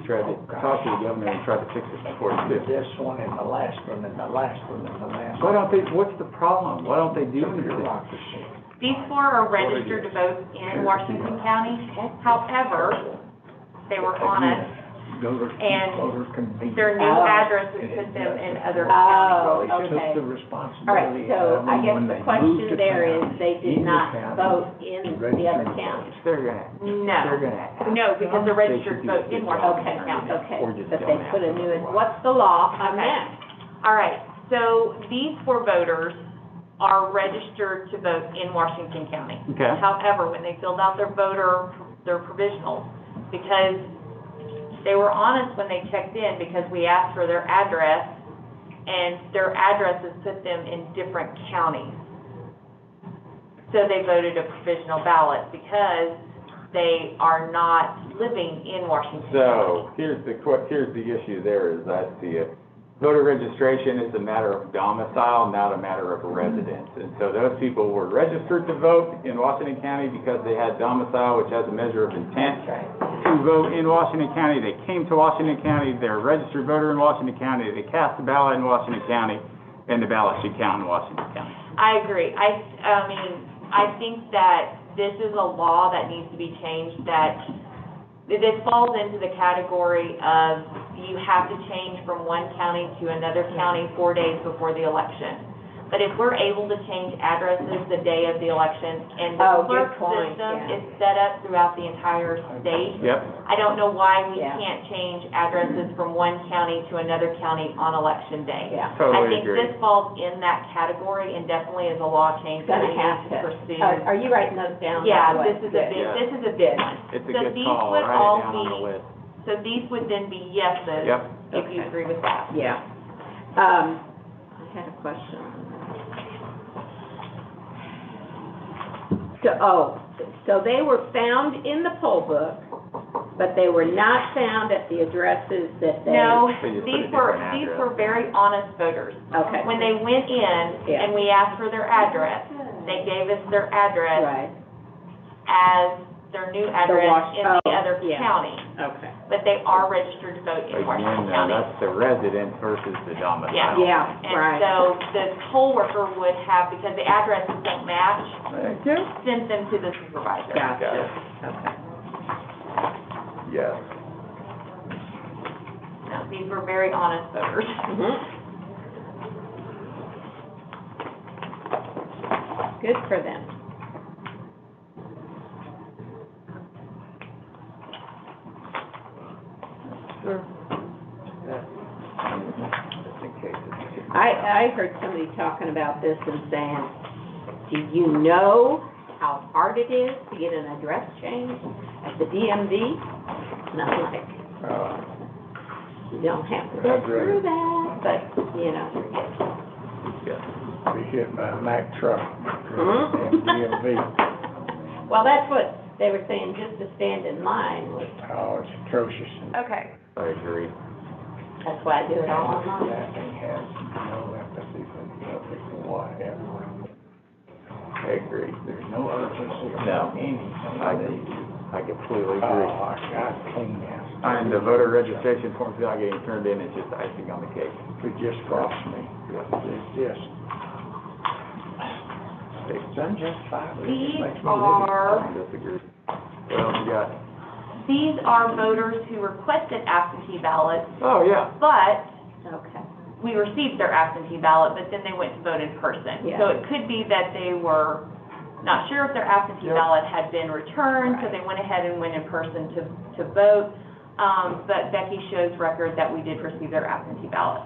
tried to talk to the governor and tried to fix it before too. This one and the last one and the last one and the last Why one. don't they, what's the problem? Why don't they do anything? Bureaucracy. these four are registered to vote in Washington County. However, they were honest. Voters And can be. Their new Oh. addresses put them in other Oh, counties. They okay. took the All right, responsibility so of I them guess when the they moved question to there is, town, they did in the not county, vote in the other registered counties. They're gonna, they're No, gonna. no, because they're They registered should to vote do in it. Washington Okay, County. okay, Or just but don't they have put a to. new, what's the law on Okay. that? All right, so these four voters are registered to vote in Washington County. Okay. However, when they filled out their provisionals, because they were honest when they checked in, because we asked for their address, and their addresses put them in different counties. So they voted a provisional ballot because they are not living in Washington County. So, here's the issue there, is I see it. Voter registration is a matter of domicile, not a matter of residence. And so those people were registered to vote in Washington County because they had domicile, which has a measure of intent to vote in Washington County. They came to Washington County, they're a registered voter in Washington County, they cast a ballot in Washington County, and the ballot should count in Washington County. I agree. I mean, I think that this is a law that needs to be changed, that this falls into the category of you have to change from one county to another county 4 days before the election. But if we're able to change addresses the day of the election, and the Oh, good clerk point, system yeah. is set up throughout the entire state, Yep. I don't know why we Yeah. can't change addresses from one county to another county on election day. Yeah. I Totally think agree. this falls in that category and definitely is a law change that Gonna we have need to to. pursue. Are you writing those down? Yeah, by the way? this is a big, Yeah. this is a big one. It's a So good these call, would write all it down on the be- list. So these would then be yeses. Yep. If you Okay. agree with that. Yeah. I had a question. So they were found in the poll book, but they were not found at the addresses that they... No, So you put a these were, different these address. were very honest voters. Okay. When they went in Yeah. and we asked for their address, they gave us their address Right, as their new address in the oh, other yeah. county. okay. But they are registered to vote in Again, Washington though, County. that's the resident versus the domicile. Yeah. Yeah, And right. so the poll worker would have, because the addresses don't match, Thank you. sent them to the supervisor. Gotcha, okay. Yes. No, these were very honest voters. Good for them. I heard somebody talking about this and saying, do you know how hard it is to get an address change at the DMV? And I'm like, you don't have to go through that, but, you know. Be hit by a Mack truck, Mhm. DMV. Well, that's what they were saying, just to stand in line was, Oh, it's atrocious. Okay. I agree. that's why I do it all online. That thing has no empathy for the public or whatever. I agree. There's no urgency No. about anything. I completely Oh, agree. I got clean now. And the voter registration forms not getting turned in, it's just icing on the cake. It just frosts me. It's just, it's unjustifiable. It These makes me are, I disagree. What else you got? these are voters who requested absentee ballots, Oh, yeah. but Okay. we received their absentee ballot, but then they went to vote in person. Yeah. So it could be that they were not sure if their absentee Yep. ballot had been returned, so they went ahead and went in person to vote. But Becky shows record that we did receive their absentee ballot.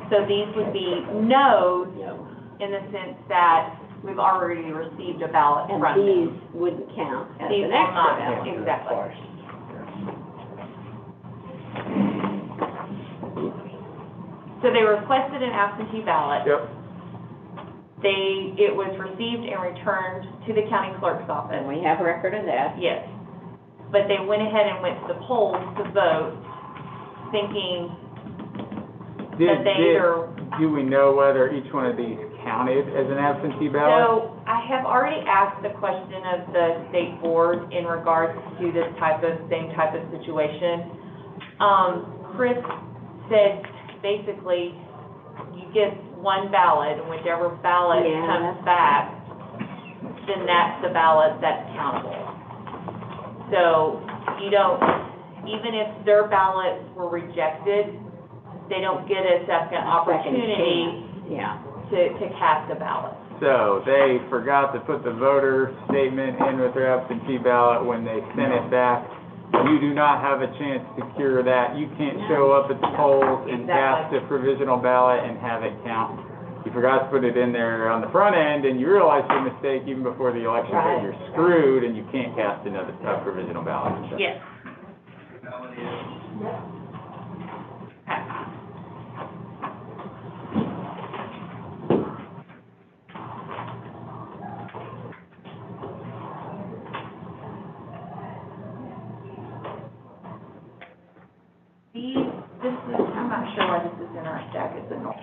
So these would be no's No. in the sense that we've already received a ballot And from these them. wouldn't count as These an will extra not. ballot. Exactly. Twice. So they requested an absentee ballot. Yep. It was received and returned to the county clerk's office. And we have record of that. Yes. But they went ahead and went to the polls to vote, thinking that they either. Do we know whether each one of these counted as an absentee ballot? So I have already asked the question of the state board in regards to this same type of situation. Chris said basically you get one ballot and whichever ballot comes back, then that's the ballot that's countable. So you don't, even if their ballots were rejected, they don't get a second opportunity to cast a ballot. So they forgot to put the voter statement in with their absentee ballot when they sent it back. You do not have a chance to cure that. You can't show up at the polls and cast a provisional ballot and have it count. You forgot to put it in there on the front end and you realize your mistake even before the election, but you're screwed and you can't cast another provisional ballot. Yes. I'm not sure why this is in our stack, it's a no.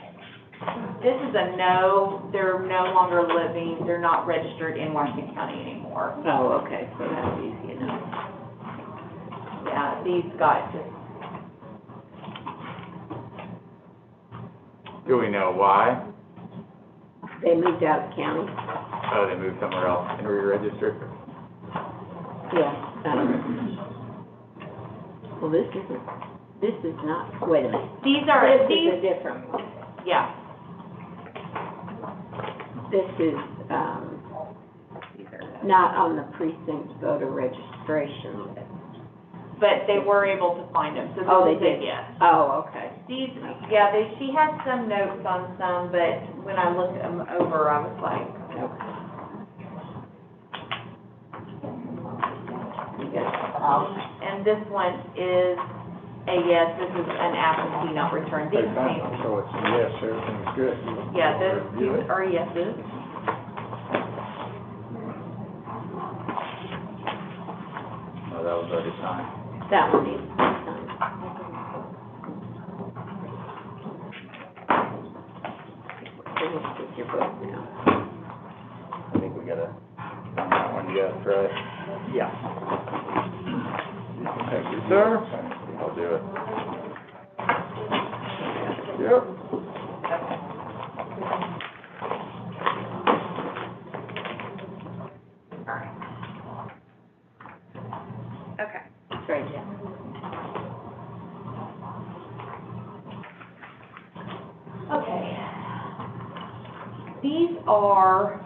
This is a no, they're no longer living, they're not registered in Washington County anymore. Oh, okay, so that's easy enough. Yeah, these got just, Do we know why? They moved out of county? Oh, they moved somewhere else and re-registered? Yeah. Well, this is not, wait a minute. these are, This is a these, different one. yeah, This is, not on the precinct voter registration list. but they were able to find them, so Oh, they'll they say did? yes. Oh, okay. These, yeah, she had some notes on some, but when I looked them over, I was like, Okay. and this one is a yes, this is an absentee not returned. They These found came, them, so it's a yes, everything's good. yeah, Review these it. are yeses. Oh, that was already signed. That one needs to be signed. Finished with your book now. I think we gotta, on that one, yes, right? Yeah. Thank you, sir. I'll do it. Yep. Okay. That's right, Jeff. Okay. These are,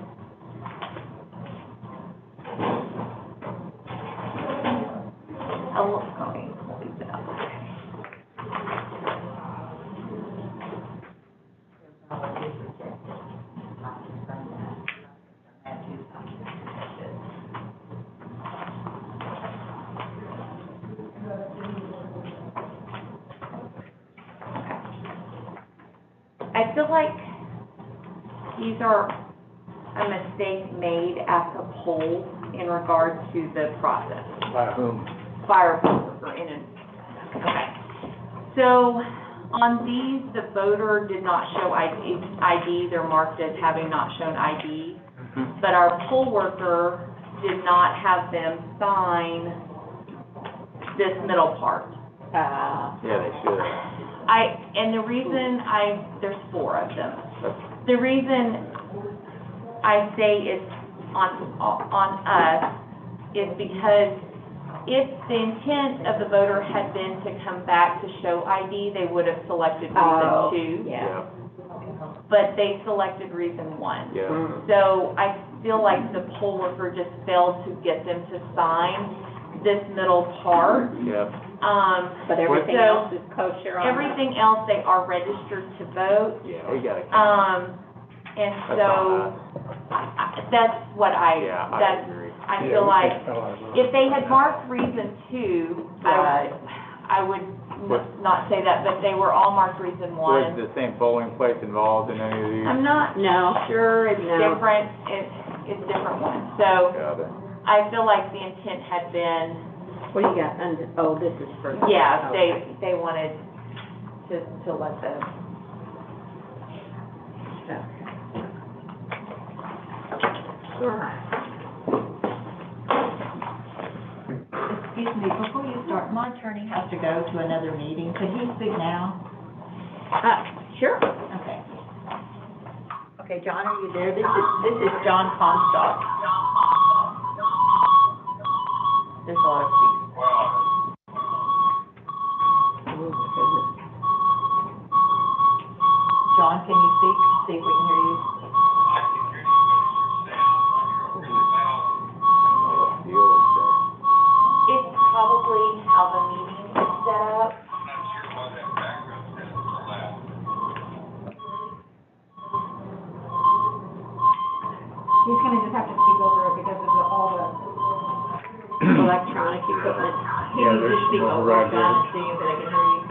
I feel like these are a mistake made at the poll in regard to the process. By whom? Fire worker in an, okay. So on these, the voter did not show ID, they're marked as having not shown ID. But our poll worker did not have them sign this middle part. Yeah, they should. And the reason there's 4 of them. The reason I say it's on us is because if the intent of the voter had been to come back to show ID, they would have selected reason 2. Yeah. But they selected reason 1. Yeah. So I feel like the poll worker just failed to get them to sign this middle part. Yep. But everything So, else is kosher on that? Everything else, they are registered to vote. Yeah, we gotta. And That's so, on that's what Yeah, I agree. I feel like, if they had marked reason 2, I would not say that, but they were all marked reason 1. Was the same polling place involved in any of these? I'm not No. sure, it's No. different, it's different ones. So, Got it. I feel like the intent had been, What do you got under, oh, this is for. yeah, Okay. they wanted to let the Excuse me, before you start, my attorney has to go to another meeting. Could he speak now? Sure. Okay. Okay, John, are you there? This is John Comstock. There's a lot of people. John, can you speak? See if we can hear you. What deal is that? It's probably how the meeting is set up. He's gonna just have to speak over it because of all the Electronic equipment. Yeah, there's Just speak some over right it, John, there. so you that I can hear you.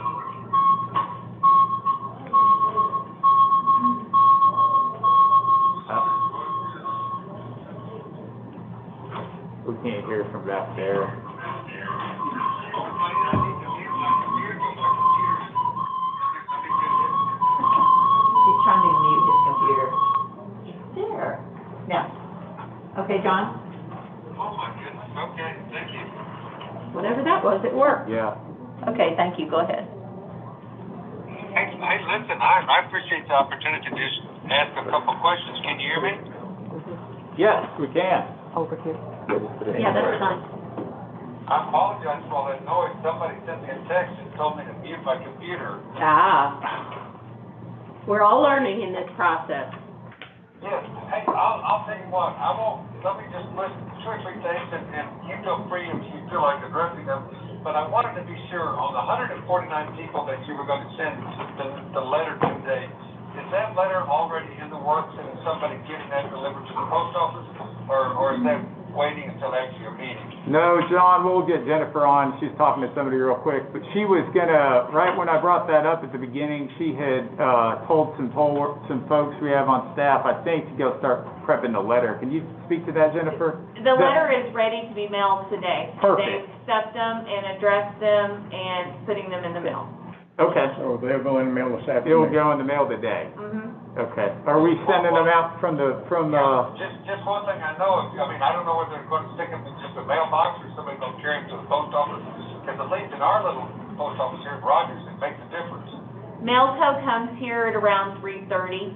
We can't hear from back there. He's trying to mute his computer. There. Now. Okay, John? Whatever that was, it worked. Yeah. Okay, thank you. Go ahead. Hey, listen, I appreciate the opportunity to just ask a couple questions. Can you hear me? Yes, we can. Over here. Yeah, that's fine. I apologize for all that noise. Somebody sent me a text and told me to mute my computer. We're all learning in this process. Yes, hey, I'll tell you what, let me just list 2 or 3 things, and you feel free if you feel like addressing them. But I wanted to be sure, on the 149 people that you were going to send the letter to today, is that letter already in the works and is somebody getting that delivered to the post office? Or is that waiting until after your meeting? No, John, we'll get Jennifer on. She's talking to somebody real quick. But she was gonna, right when I brought that up at the beginning, she had told some folks we have on staff, I think, to go start prepping the letter. Can you speak to that, Jennifer? The letter is ready to be mailed today. Perfect. They accept them and address them and putting them in the mail. Okay. So they'll go in the mail this It will afternoon. go in the mail today. Mm-hmm. Okay. Are we sending them out from Just one thing I know, I don't know whether they're going to stick them in just a mailbox or somebody's going to carry them to the post office. Because at least in our little post office here at Rogers, it makes a difference. Mailco comes here at around 3:30,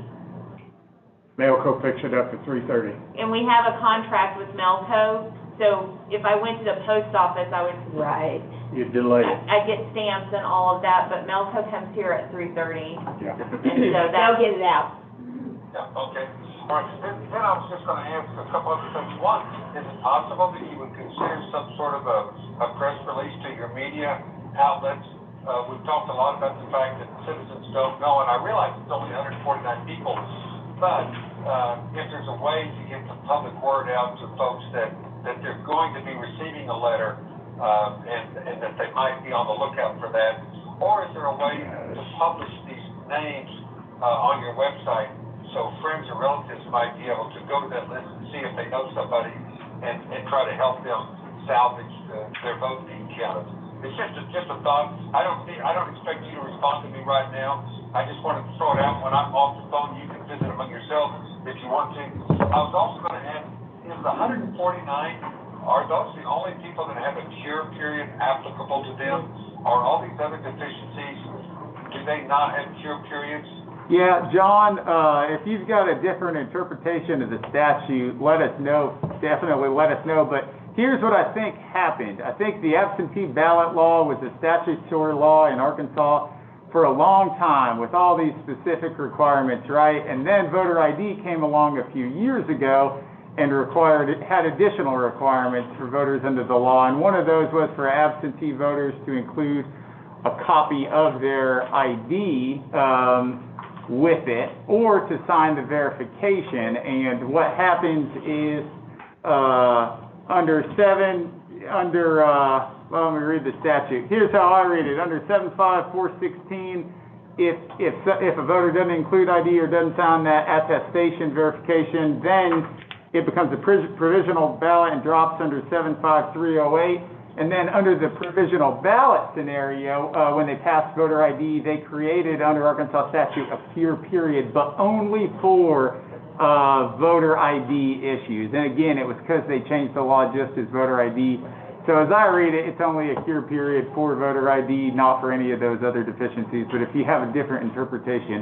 Mailco picks it up at 3:30. and we have a contract with Mailco, so if I went to the post office, I would, Right. You delay it. I'd get stamps and all of that, but Mailco comes here at 3:30, Yeah. and so They'll that, get it out. Yeah, okay. All right, then I was just going to ask a couple other things. One, is it possible that you would consider some sort of a press release to your media outlets? We've talked a lot about the fact that citizens don't know, and I realize it's only 149 people, but if there's a way to get the public word out to folks that they're going to be receiving a letter, and that they might be on the lookout for that, or is there a way to publish these names on your website so friends or relatives might be able to go to that list and see if they know somebody and try to help them salvage their vote being counted? It's just a thought. I don't expect you to respond to me right now. I just wanted to throw it out. When I'm off the phone, you can visit among yourselves if you want to. I was also going to ask, is the 149, are those the only people that have a cure period applicable to them? Are all these other deficiencies, do they not have cure periods? Yeah, John, if you've got a different interpretation of the statute, let us know. Definitely let us know. But here's what I think happened. I think the absentee ballot law was a statutory law in Arkansas for a long time with all these specific requirements, right? And then voter ID came along a few years ago and had additional requirements for voters under the law. And one of those was for absentee voters to include a copy of their ID with it, or to sign the verification. And what happens is, let me read the statute. Here's how I read it. Under 75416, if a voter doesn't include ID or doesn't sign that attestation verification, then it becomes a provisional ballot and drops under 75308. And then under the provisional ballot scenario, when they passed voter ID, they created under Arkansas statute a cure period, but only for voter ID issues. And again, it was because they changed the law just as voter ID. So as I read it, it's only a cure period for voter ID, not for any of those other deficiencies. But if you have a different interpretation,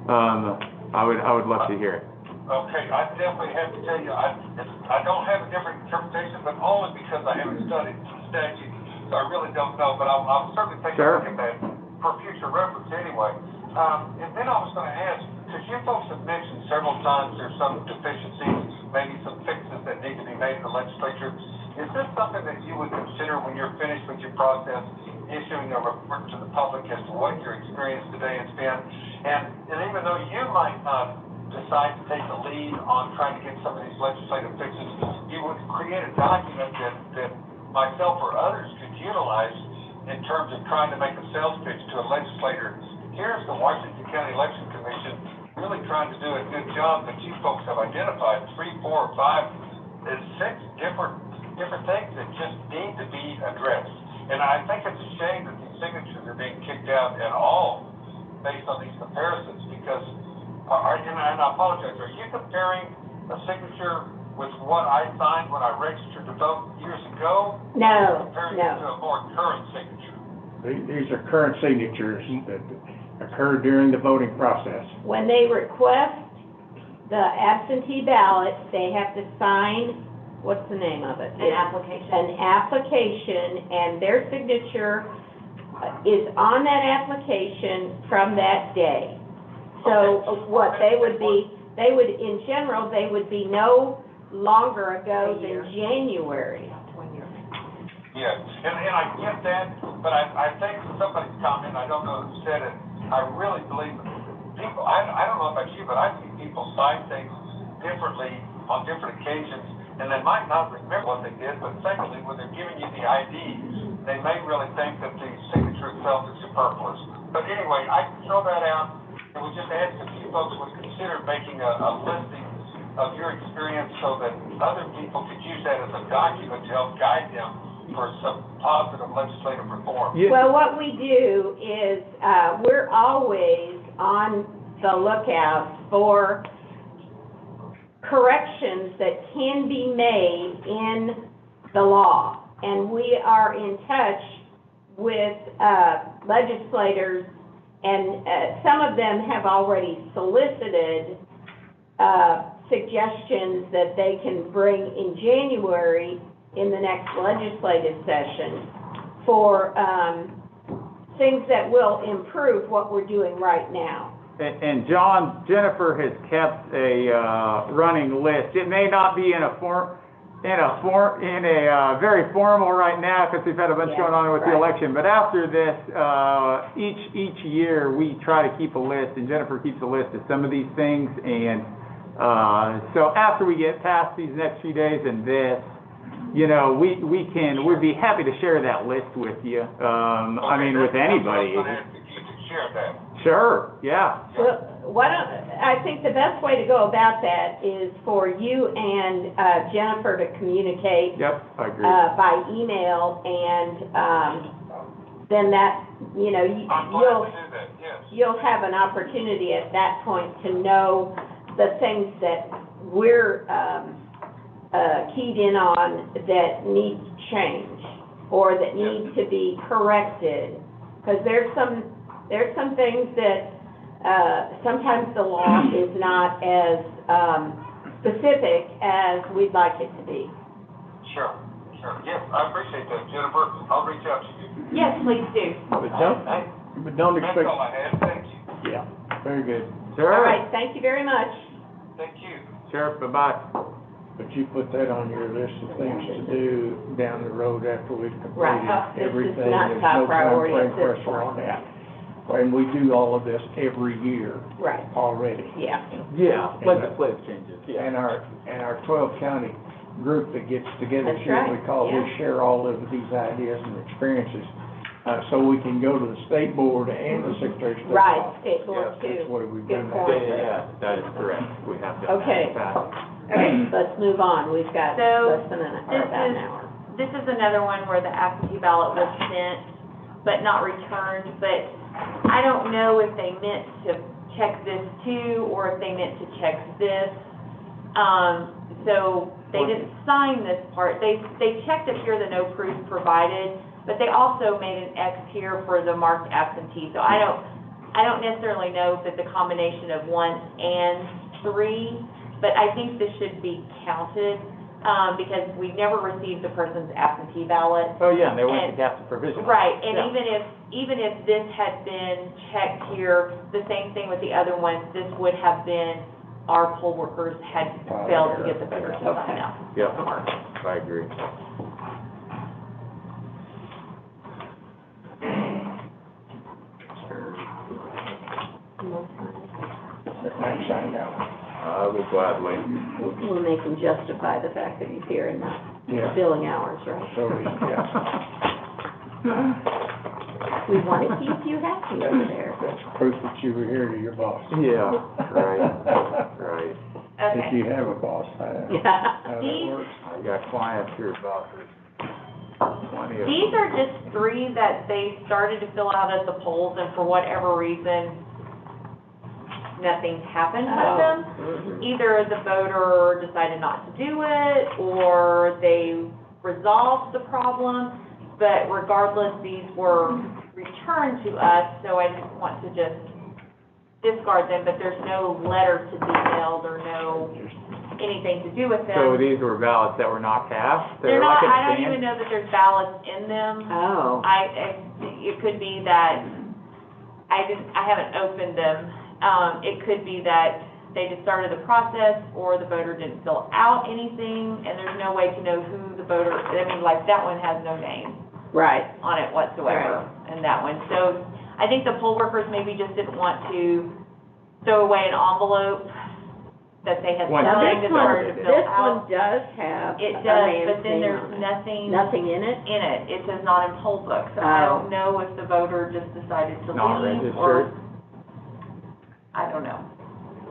I would love to hear it. Okay, I definitely have to tell you, I don't have a different interpretation, but only because I haven't studied the statute, so I really don't know, but I'll certainly take a look at that for future reference anyway. And then I was gonna ask, because you folks have mentioned several times there's some deficiencies, maybe some fixes that need to be made in the legislature. Is this something that you would consider when you're finished with your process, issuing a report to the public as to what your experience today has been? And even though you might not decide to take the lead on trying to get some of these legislative fixes, you would create a document that myself or others could utilize in terms of trying to make a sales pitch to a legislator. Here's the Washington County Election Commission really trying to do a good job that you folks have identified 3, 4, 5, and 6 different things that just need to be addressed. And I think it's a shame that these signatures are being kicked out at all based on these comparisons, because, and I apologize, are you comparing a signature with what I signed when I registered to vote years ago? No, Comparing it to a more current signature? These are current signatures that occurred during the voting process. When they request the absentee ballot, they have to sign, what's the name of it? An application. An application, and their signature is on that application from that day. So what they would be, in general, they would be no longer ago than January. Yeah, and I get that, but I think somebody's comment, I don't know who said it, I really believe people, I don't know about you, but I see people sign things differently on different occasions, and they might not remember what they did, but secondly, when they're giving you the ID, they may really think that the signature itself is superfluous. But anyway, I can throw that out, and we just ask if you folks would consider making a listing of your experience so that other people could use that as a document to help guide them for some positive legislative reform. Yeah. Well, what we do is, we're always on the lookout for corrections that can be made in the law. And we are in touch with legislators, and some of them have already solicited suggestions that they can bring in January in the next legislative session for things that will improve what we're doing right now. And John, Jennifer has kept a running list. It may not be in a very formal right now because we've had a bunch going on with the election. But after this, each year we try to keep a list, and Jennifer keeps a list of some of these things. And so after we get past these next few days and this, you know, we'd be happy to share that list with you. I mean, with anybody. Share that. Sure, yeah. Well, I think the best way to go about that is for you and Jennifer to communicate. Yep, I agree. By email, and then that, you know, you'll have an opportunity at that point to know the things that we're keyed in on that need to change or that need to be corrected. Because there's some things that sometimes the law is not as specific as we'd like it to be. Sure. Yes, I appreciate that, Jennifer. I'll reach out to you. Yes, please do. But don't expect. That's all I have. Thank you. Yeah, very good. Sure. All right, thank you very much. Thank you. Sure, bye-bye. But you put that on your list of things to do down the road after we've Right. completed This is everything. not There's top no priority time at frame this pressure on point. that. And we do all of this every year Right, already. yeah. Yeah, legislative changes, yeah. And our 12 county group that gets together, That's here, right, we call, we yeah. share all of these ideas and experiences. So we can go to the state board and the secretary of state. Right, office. state board Yeah, too. That's what we've Good done. point. Yeah, that is correct. We have done that Okay. in the past. Okay, let's move on. We've got So, less than about an hour. This is another one where the absentee ballot was sent, but not returned, but I don't know if they meant to check this too, or if they meant to check this. So they didn't sign this part. They checked it here, the no proof provided, but they also made an X here for the marked absentee. So I don't necessarily know if it's a combination of 1 and 3, but I think this should be counted, because we never received the person's absentee ballot. Oh, yeah, and they went to cast a provisional. Right, and Yeah. even if this had been checked here, the same thing with the other ones, this would have been, our poll workers had failed to get the voters to sign out. Yep, I agree. Thanks, I know. I will gladly. We'll make him justify the fact that he's here and not Yeah. billing hours, right? So, yeah, We want to keep you happy over there. that's proof that you were here to your boss. Yeah, right, right. If Okay, you have a boss, how Yeah. that These- works. I got clients here, bosses. Plenty of these them. are just 3 that they started to fill out at the polls, and for whatever reason, nothing happened with them. Mhm. Either the voter decided not to do it, or they resolved the problem, but regardless, these were returned to us, so I didn't want to just discard them, but there's no letter to be mailed or no anything to do with them. So these were ballots that were not cast? They're like not, in I don't advance? even know that there's ballots in them. Oh. It could be that, I haven't opened them. It could be that they just started the process, or the voter didn't fill out anything, and there's no way to know who the voter, I mean, like, that one has no name Right. on it whatsoever, and that one. So I think the poll workers maybe just didn't want to throw away an envelope that they had One Now, signed this and started one, to fill this one out. does have It a does, man's but then name there's on it. nothing Nothing in it? in it. It says not in poll book, so I Oh. don't know if the voter just decided to Not leave, or, registered? I don't know.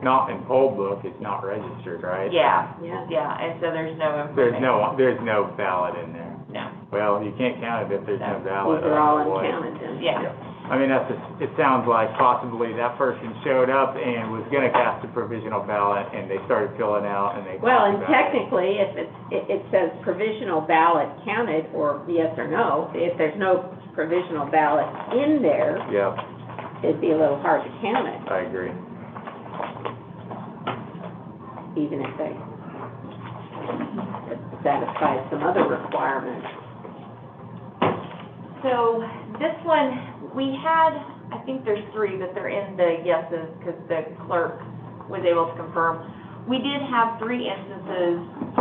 Not in poll book, it's not registered, right? Yeah, Yeah. yeah, and so there's no information. There's no ballot in there. No, Well, you can't count it if there's no ballot. These are all I don't know what. uncounted then. yeah. I mean, it sounds like possibly that person showed up and was gonna cast a provisional ballot, and they started filling out, and they. Well, talked and about it. technically, if it says provisional ballot counted, or yes or no, if there's no provisional ballot in there, Yep, it'd be a little hard to count it, I agree. even if they satisfy some other requirements. So this one, we had, I think there's 3, but they're in the yeses because the clerk was able to confirm. We did have 3 instances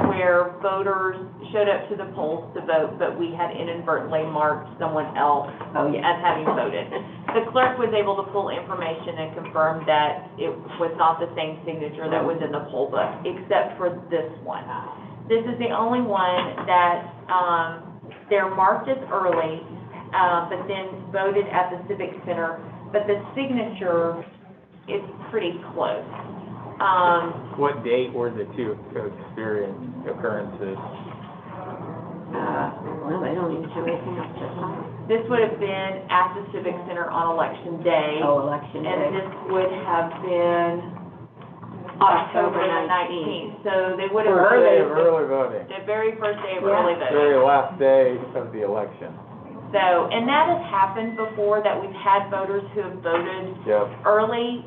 where voters showed up to the polls to vote, but we had inadvertently marked someone else Oh, yeah. as having voted. The clerk was able to pull information and confirm that it was not the same signature that was in the poll book, except for this one. This is the only one that, they're marked as early, but then voted at the Civic Center, but the signature is pretty close. What date were the 2 occurrences? Well, they don't even show anything up to the top. This would have been at the Civic Center on Election Day. Oh, election And day. this would have been October the 19th. So they would have First day of voted early voting, the very first day of Yeah. early voting. very last day of the election. So, and that has happened before, that we've had voters who have voted Yep. early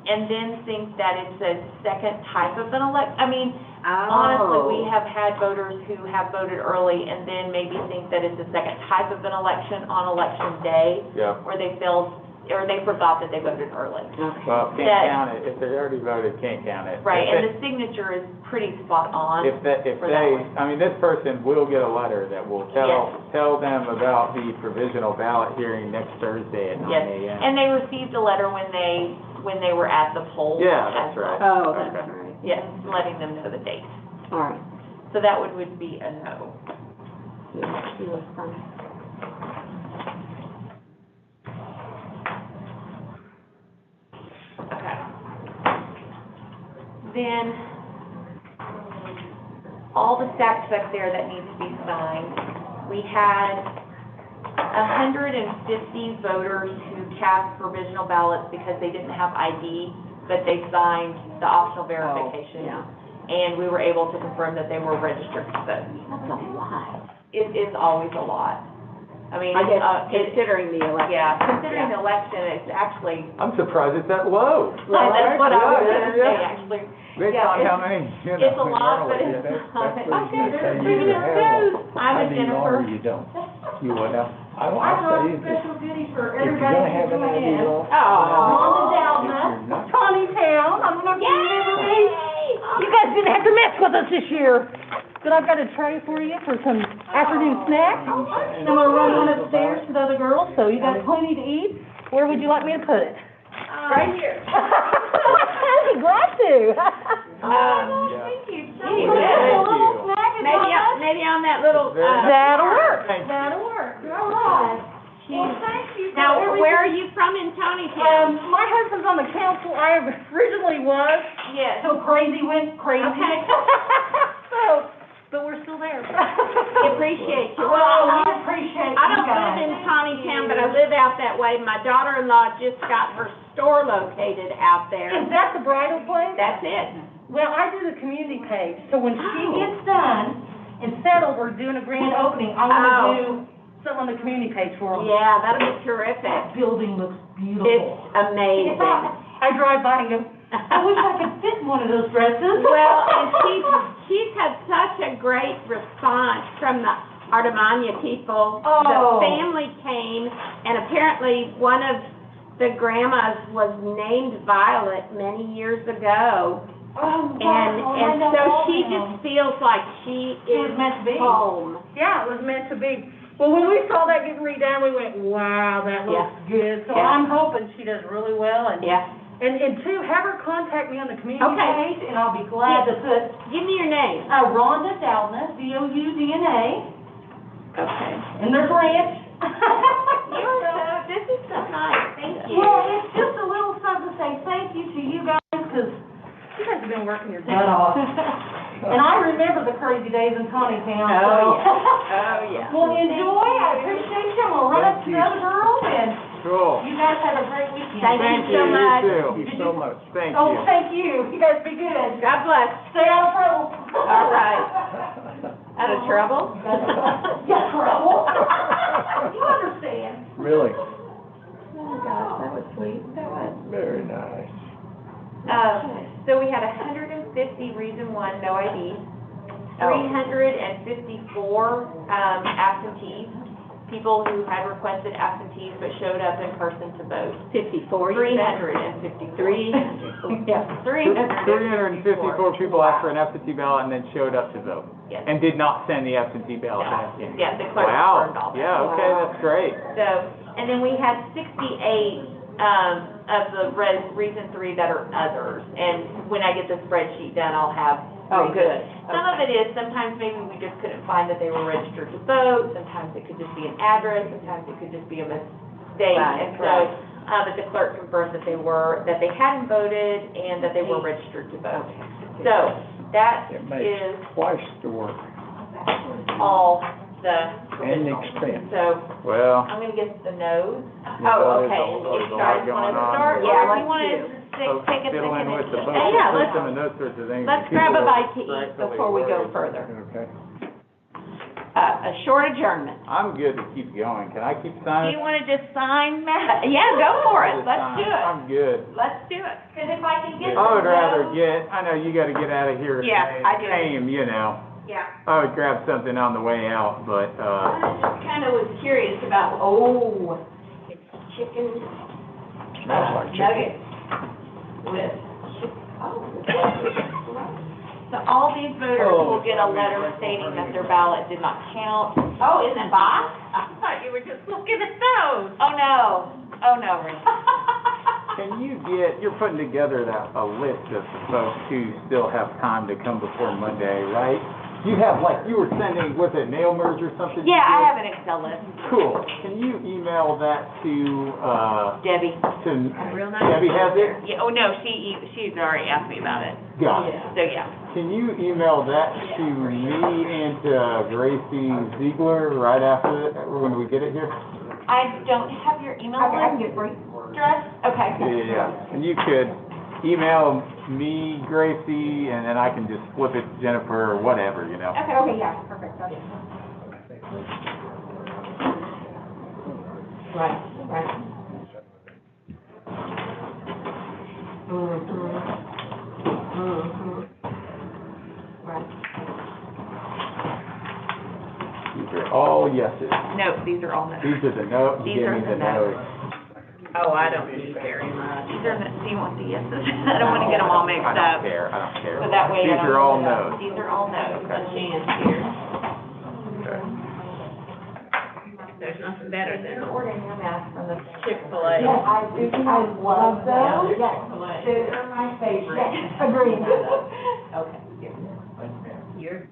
and then think that it's a second type of an I mean, honestly, we have had voters who have voted early and then maybe think that it's a second type of an election on election day, Yep. where they failed, or they forgot that they voted early. Okay. Well, That- can't count it, if they already voted, can't count it. Right, If and it- the signature is pretty spot on. If for that they, one. I mean, this person will get a letter that will tell them about the provisional ballot hearing next Thursday at 9 Yes, a.m. and they received a letter when they were at the poll. Yeah, as that's right. well. Oh, that's Okay. right. Yes, letting them know the date. All right. So that would be a no. Yeah, she was fine. Okay. Then, all the stacks back there that need to be signed, we had 150 voters who cast provisional ballots because they didn't have ID, but they signed the optional verification. Yeah. and we were able to confirm that they were registered to vote. That's a lot. It is always a lot. I mean, I guess it's, considering the election. yeah, considering the election, it's actually, I'm surprised it's that low. that's what I was Yeah, gonna yeah, say, yeah. actually. Based Yeah, on it's- how many, you know. It's a lot, but normally it's get. not. That's what he's gonna say, you Even either if have it one. I'm a I need one or Jennifer. you don't. You what now? I I say brought a if special goodie for you're everybody gonna who's have an doing ID it. law. Oh. Rhonda If Doudna, you're not- Tawny Town, I don't know if you remember me. You guys didn't have to mess with us this year. But I've got a tray for you for some afternoon snacks. And I'm gonna run one upstairs to the other girls, so you got plenty to eat. Where would you like me to put it? Right here. I'd be glad to. Thank you so Thank much. you. Maybe on that little, That'll work. Thank you. That'll work. All right. Well, thank you. for now, everything. where are you from in Tonytown? My husband's on the council. I originally was, Yes. so crazy went crazy. Okay. So, but we're still there. We appreciate you. Well, Well, we appreciate you I don't live guys. in Tonytown, but I live out that way. My daughter-in-law just got her store located out there. Is that the bridal place? That's it. Well, I do the community page, so when she Oh. gets done and settled, we're doing a grand opening, I wanna do something on the community page for them. Yeah, that'll be terrific. That building looks beautiful. It's amazing. I drive by and go, I wish I could fit in one of those dresses. Well, and she's had such a great response from the Artemania people. Oh. The family came, and apparently one of the grandmas was named Violet many years ago. Oh, And so she just feels like she It was is meant to be. home. Yeah, it was meant to be. Well, when we saw that getting redone, we went, wow, that looks good. So Yeah. I'm hoping she does really well, and Yeah. and two, have her contact me on the community Okay. page, and I'll be glad to put, Give me your name. Rhonda Doudna, Doudna, Okay. and there's ranch. This is so nice. Thank you. Well, it's just a little something to say thank you to you guys, because you guys have been working your butt off. And I remember the crazy days in Tawnytown, so. Oh, yeah. Well, enjoy, I appreciate you, I'm gonna run up to the other girls, and Cool. you guys have a great weekend. Thank you so much. You too. Thank you so much. Thank Oh, you. thank you, you guys be good. God bless. Stay out of trouble. All right. Out of trouble? Yeah, trouble. You understand. Really, Oh, gosh, that was sweet. That was. very nice. So we had 150 reason one, no ID, Oh. 354 absentees, people who had requested absentees but showed up in person to vote. 54, you said? 353. Yeah. 354 people asked for an absentee ballot and then showed up to vote. Yes. And did not send the absentee ballot back in. Yeah, the clerk Wow. confirmed all that. Yeah, okay, that's great. So, and then we had 68 of the reason three that are others. And when I get the spreadsheet done, I'll have. Oh, reasons. good. Some of it is, sometimes maybe we just couldn't find that they were registered to vote, sometimes it could just be an address, sometimes it could just be a mistake. Right, And so, right. but the clerk confirmed that that they hadn't voted and that they were registered to vote. So, that It makes is twice the work all the and the provisional. expense. So, Well, I'm gonna get the no's. Yeah, Oh, that is okay, a- and there's if a you lot guys going wanna on start, here. or if let's you wanna do. folks take a second fiddling and. with the Yeah, postal let's, system and those sorts of things. Let's People grab a are bite to eat rightfully before we go worried. further. Okay. A short adjournment. I'm good to keep going. Can I keep Do signing? you wanna just sign, Matt? Yeah, go for it. I'll just Let's sign. do it. I'm good. Let's do it. Cause if I can get. I would the rather no's- I know you gotta get out of here. Yeah, today. I do. Same, you know. Yeah. I would grab something on the way out, but, I just kinda was curious about, it's chicken Smells like chicken. nuggets with, So all these voters will get a letter stating that their ballot did not count. oh, in the box? I thought you were just looking at those. Oh, no. Oh, no, Rita. can you're putting together a list of the folks who still have time to come before Monday, right? You have, you were sending, was it mail merge or something? you Yeah, I did? have an Excel list. Cool. Can you email that to, Debbie. Real nice. Debbie has it? Yeah, oh, no, she's already asked me about it. Got it. So, yeah. Can you email that to me and to Gracie Ziegler right after, when we get it here? I don't have your email Okay, I can list get brief. address. Okay. Yeah, and you could email me, Gracie, and then I can just flip it to Jennifer or whatever, you know? Okay, yeah, perfect, okay. Right, right. Right. These are all yeses. No, these are all no's. These are the no, These give are me the the no's. Oh, I don't need very much. These are, do you want the yeses? I don't wanna get them all mixed I up. don't care, I don't care. So that way I These don't are all mix it up. no's. These are all no's. A chance here. Okay. There's nothing better than ordering your mask from the Chick-fil-A. I do, I love those. Chick-fil-A. They're my favorite. Agreed. Okay. You're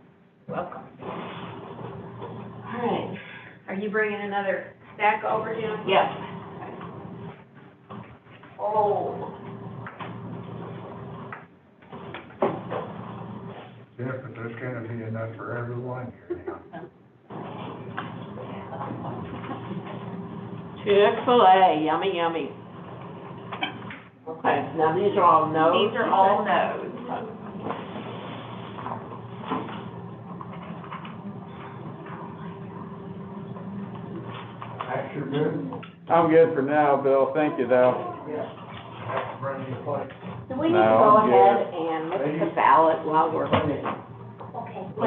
welcome. All right. Are you bringing another stack over, Jim? Yep. Oh. Yeah, but there's gonna be enough for everyone here now. Chick-fil-A, yummy, yummy. Okay, now these are all no's? These are all no's. Max, you're good? I'm good for now, Bill, thank you though. Have to bring you a plate. Do we need to No, go I'm ahead and look at the ballot while we're, What do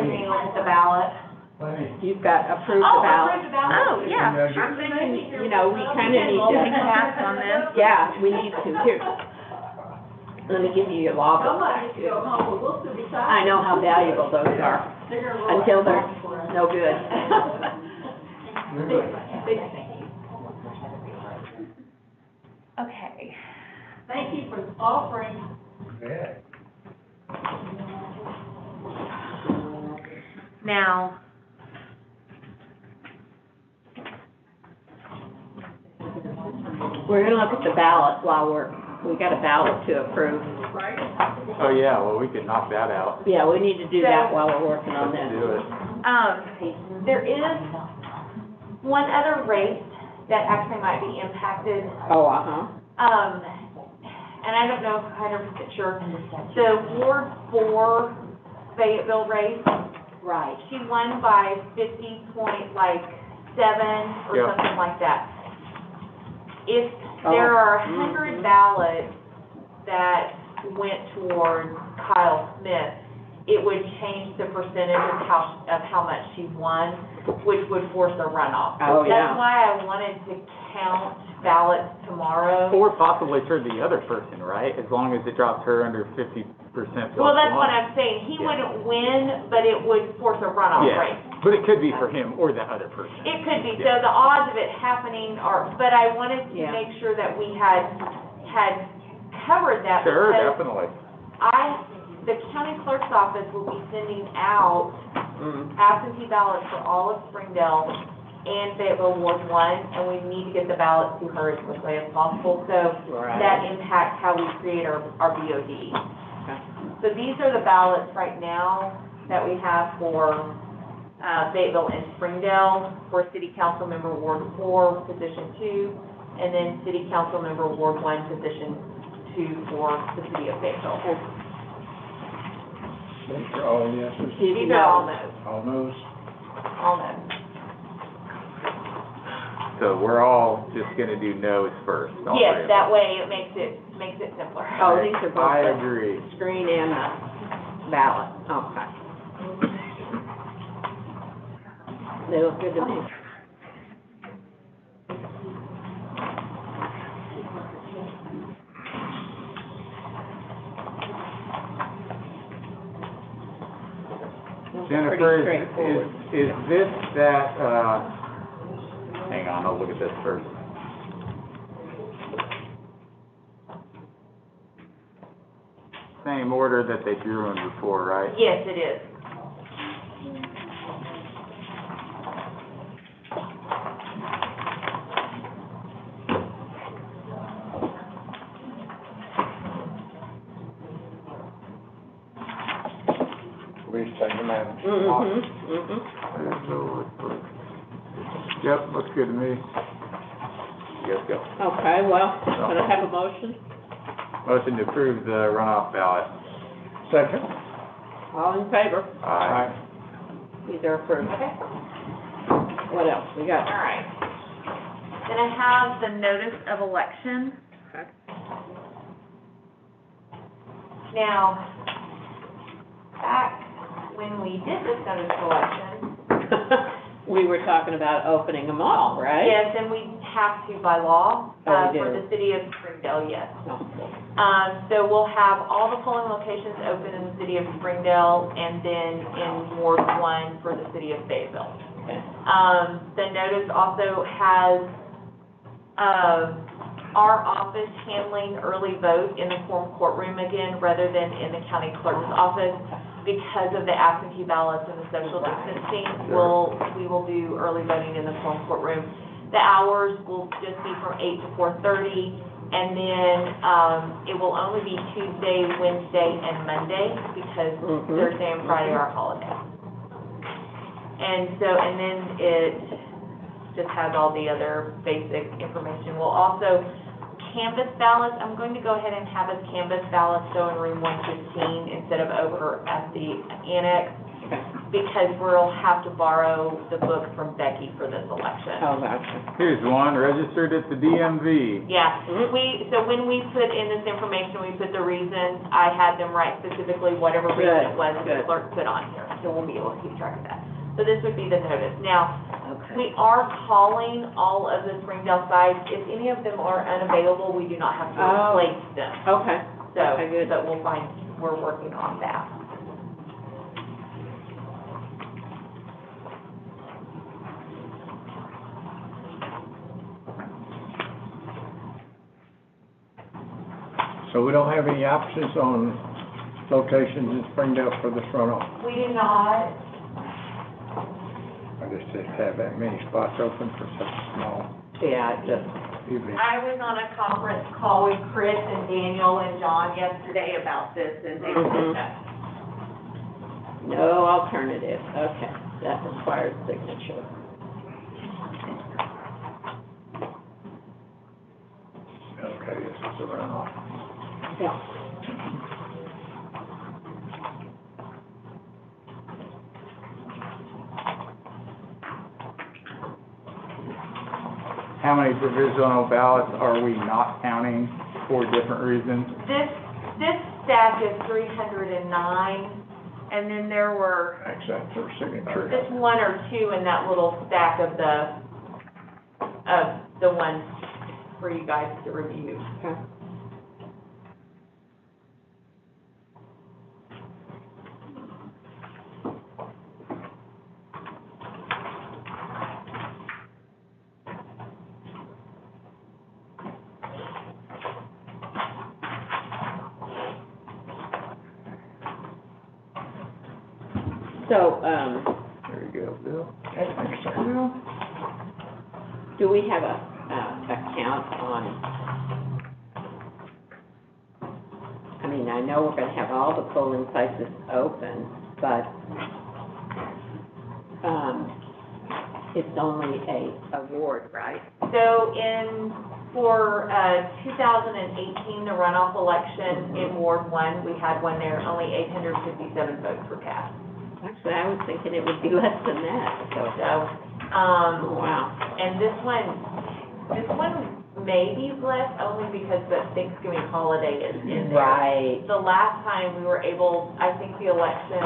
you mean, look at the ballot? Plenty. you've got approved the ballot? Oh, yeah. I'm thinking, you know, we kind of need Take to, pass on this. yeah, we need to, here. Let me give you your law book. I know how valuable those are, until they're no good. Okay. Thank you for offering. Yeah. Now, We're gonna look at the ballot while we got a ballot to approve. Oh, yeah, well, we could knock that out. Yeah, we need to do that while we're working on Let's this. do it. there is one other race that actually might be impacted, Oh, uh-huh. and I don't know 100% sure. The Ward 4 Fayetteville race, Right. she won by 50.7 or Yep. something like that. If there are 100 ballots that went toward Kyle Smith, it would change the percentage of how much she won, which would force a runoff. Oh, yeah. That's why I wanted to count ballots tomorrow. Or possibly for the other person, right? As long as it drops her under 50% plus Well, that's what one. I'm saying. He Yeah. wouldn't win, but it would force a runoff Yeah, rate. but it could be for him or that other person. It could be, Yeah. so the odds of it happening are, but I wanted to Yeah. make sure that we had covered that. Sure, because definitely. the county clerk's office will be sending out absentee ballots for all of Springdale and Fayetteville Ward 1, and we need to get the ballots to her as quickly as possible, so Right. that impacts how we create our BOD. Okay. So these are the ballots right now that we have for Fayetteville and Springdale, for City Council Member Ward 4, Position 2, and then City Council Member Ward 1, Position 2 for the City of Fayetteville. These are all yeses. These are all no's, All no's. all no's. So we're all just gonna do no's first. all three Yes, of that us. way it makes it simpler. Oh, these are both I the agree. screen and the ballot, okay. They look good to me. Jennifer, Pretty straightforward. is this that, hang on, I'll look at this first. Same order that they drew in before, right? Yes, it is. Please take a minute. Yep, looks good to me. Yes, go. Okay, well, can I have a motion? Motion to approve the runoff ballot. Second. All in favor? Aye. These are approved. Okay. What else we got? All right. Then I have the notice of election. Okay. Now, back when we did this notice of election, We were talking about opening them all, right? yes, and we have to by law, Oh, we for do. the city of Springdale, yes. No. So we'll have all the polling locations open in the city of Springdale and then in Ward 1 for the city of Fayetteville. Okay. The notice also has, our office handling early vote in the form courtroom again, rather than in the county clerk's office. Because of the absentee ballots and the social distancing, we will do early voting in the form courtroom. The hours will just be from 8 to 4:30, and then, it will only be Tuesday, Wednesday, and Monday, because Mhm. Thursday and Friday are holidays. And so, and then it just has all the other basic information. We'll also, canvas ballots, I'm going to go ahead and have us canvas ballots go in room 115 instead of over at the annex, Okay. because we'll have to borrow the book from Becky for this election. Oh, gotcha. Here's one registered at the DMV. Yeah, so when we put in this information, we put the reason, I had them write specifically whatever reason it was that the Good. clerk put on here, so we'll be able to keep track of that. So this would be the notice. Now, Okay. we are calling all of the Springdale sites. If any of them are unavailable, we do not have to Oh. replace them. Okay. So, Okay, good. but we're working on that. So we don't have any options on locations in Springdale for this runoff? We do not, I just didn't have that many spots open for such a small Yeah, just, event. I was on a conference call with Chris and Daniel and John yesterday about this, and they Mhm. said no alternative. Okay. That requires signature. Okay, this is a runoff. Yeah. How many provisional ballots are we not counting for different reasons? this stack is 309, and then there were Except for signature. just one or two in that little stack of the ones for you guys to review. Okay. So, There you go, Bill. I think so. do we have a count on, I mean, I know we're gonna have all the polling places open, but, it's only a ward, right? So for 2018, the runoff election in Ward 1, we had one there, only 857 votes were cast. Actually, I was thinking it would be less than that, so, So, wow. and this one may be less only because the Thanksgiving holiday is in there. Right. The last time we were able, I think the election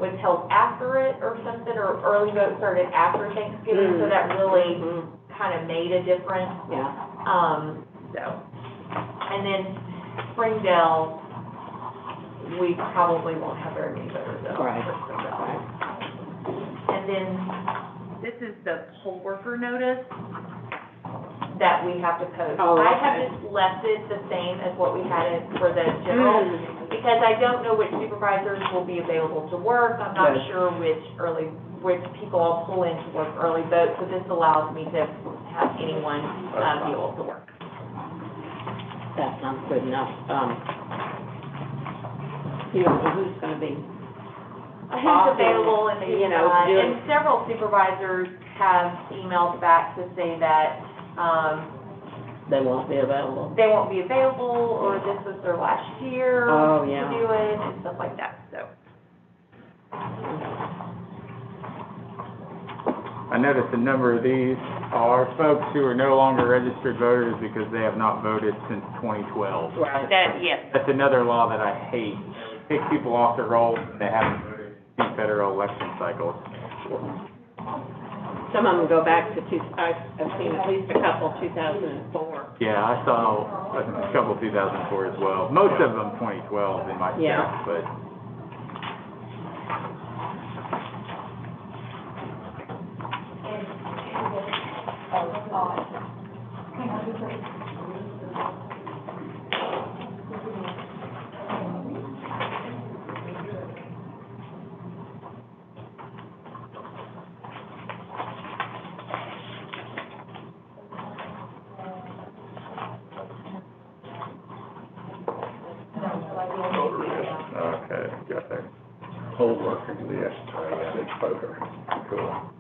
was held after it or something, or early vote started after Thanksgiving, so that really Mhm. kind of made a difference. Yeah. And then Springdale, we probably won't have very many voters though. Right. For Springdale. Right. And then, this is the poll worker notice that we have to post. Oh, I have okay. just left it the same as what we had it for the general, because I don't know which supervisors will be available to work. I'm not Good. sure which people I'll pull in to work early vote, so this allows me to have anyone, be able to work. That sounds good enough. You don't know who's gonna be, Who's available and who's You know, not, doing- and several supervisors have emailed back to say that, They won't be available. they won't be available, or this was their last year Oh, to yeah. do it, and stuff like that, so. I noticed a number of these are folks who are no longer registered voters because they have not voted since 2012. Right. That, yes, That's another law that I hate. Take people off the rolls and they haven't voted in 2 federal election cycles. Some of them go back to I've seen at least a couple, 2004. Yeah, I saw a couple 2004 as well. Most of them 2012 in my Yeah. stats, but. Okay, got there. Poll worker list, added voter. Cool.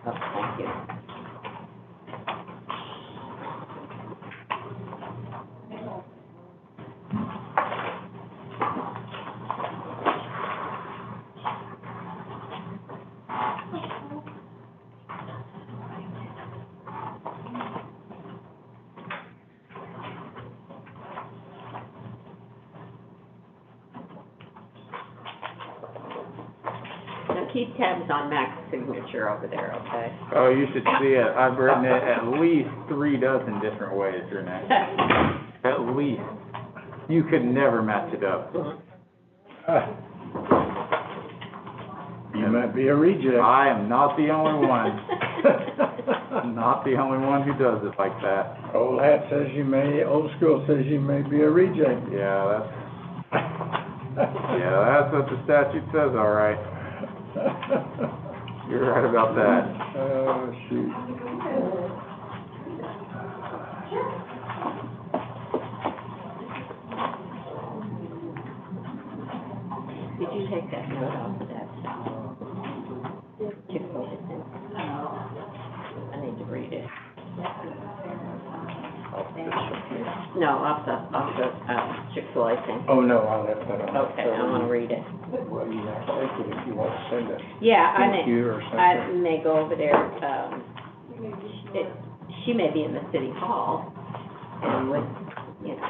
Oh, thank you. Now keep tabs on Mac's signature over there, okay? Oh, you should see it. I've written it at least 3 dozen different ways, Renee. At least. You could never match it up. You might be a reject. I am not the only one. Not the only one who does it like that. Old hat says you may, old school says you may be a reject. Yeah, that's what the statute says, all right. You're right about that. Oh, shoot. Did you take that note off of that? Chick-fil-A thing? I need to read it. No, off the Chick-fil-A thing. Oh, no, I left that on. Okay, I wanna read it. Well, you have to take it if you want to send it. Yeah, I Thank may, you or I something. may go over there, she may be in the city hall, and would, you know,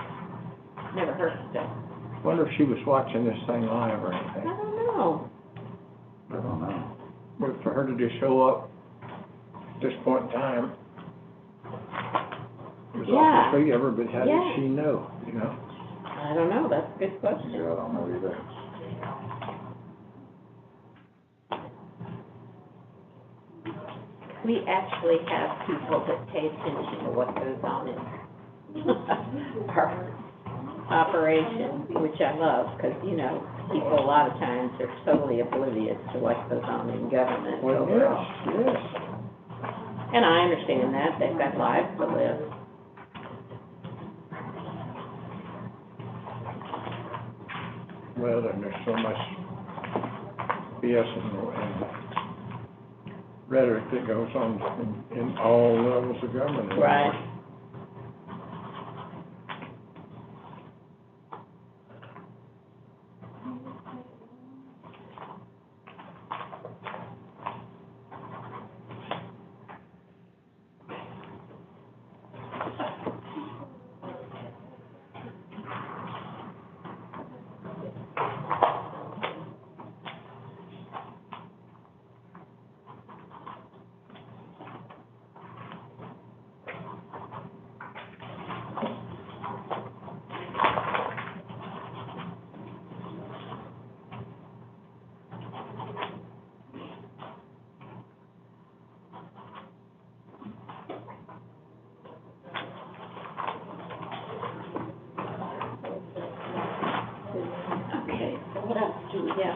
never hurts to, Wonder if she was watching this thing live or I anything. don't know. I don't know. But for her to just show up at this point in time, it was Yeah. obviously everybody, how Yeah. did she know, you know? I don't know, that's a good question. Yeah, I don't know either. We actually have people that pay attention to what goes on in our operation, which I love, because, you know, people a lot of times are totally oblivious to what goes on in government Well, overall. yes. And I understand that, they've got lives to live. Well, and there's so much BS and rhetoric that goes on in all levels of government. Right.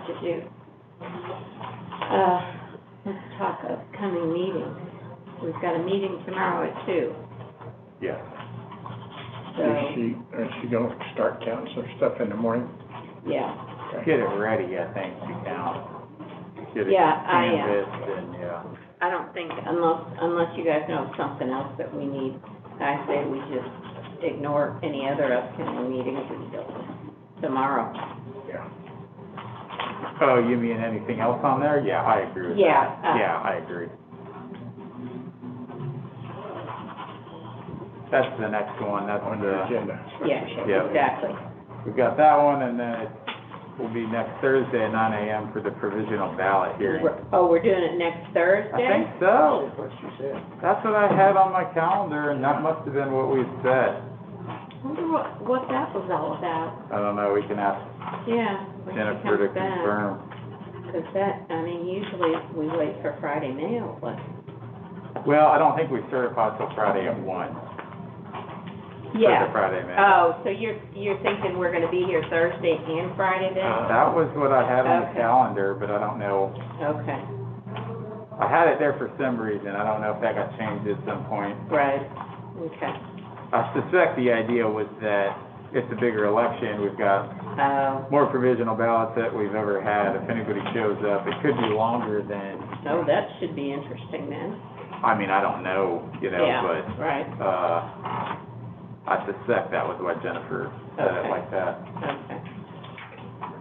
to do. Let's talk upcoming meetings. We've got a meeting tomorrow at 2. Yeah. Is she gonna start counting some stuff in the morning? Yeah. Get it ready, I think, to count. Get it Yeah, canvassed and, yeah. I don't think, unless you guys know of something else that we need, I say we just ignore any other upcoming meetings until tomorrow. Yeah. Oh, you mean anything else on there? Yeah, I agree with that. Yeah. Yeah, I agree. That's the next one, that's On the agenda. Yeah, Yeah. exactly. we've got that one, and then it will be next Thursday at 9 a.m. for the provisional ballot hearing. We're doing it next Thursday? I think so. That's what she said. That's what I had on my calendar, and that must have been what we said. Wonder what that was all about. I don't know, we can ask Yeah. when she Jennifer to comes back. confirm. Because that, I mean, usually we wait for Friday mail, but, Well, I don't think we certify till Friday at 1. For yeah. the Friday mail. Oh, so you're thinking we're gonna be here Thursday and Friday then? That was what I had on the Okay. calendar, but I don't know. Okay, I had it there for some reason. I don't know if that got changed at some point. right, okay. I suspect the idea was that it's a bigger election. We've got more provisional ballots that we've ever had. If anybody shows up, it could be longer than, Oh, that should be interesting then. I mean, I don't know, Yeah, but, right, I suspect that was why Jennifer said it Okay. like that. okay.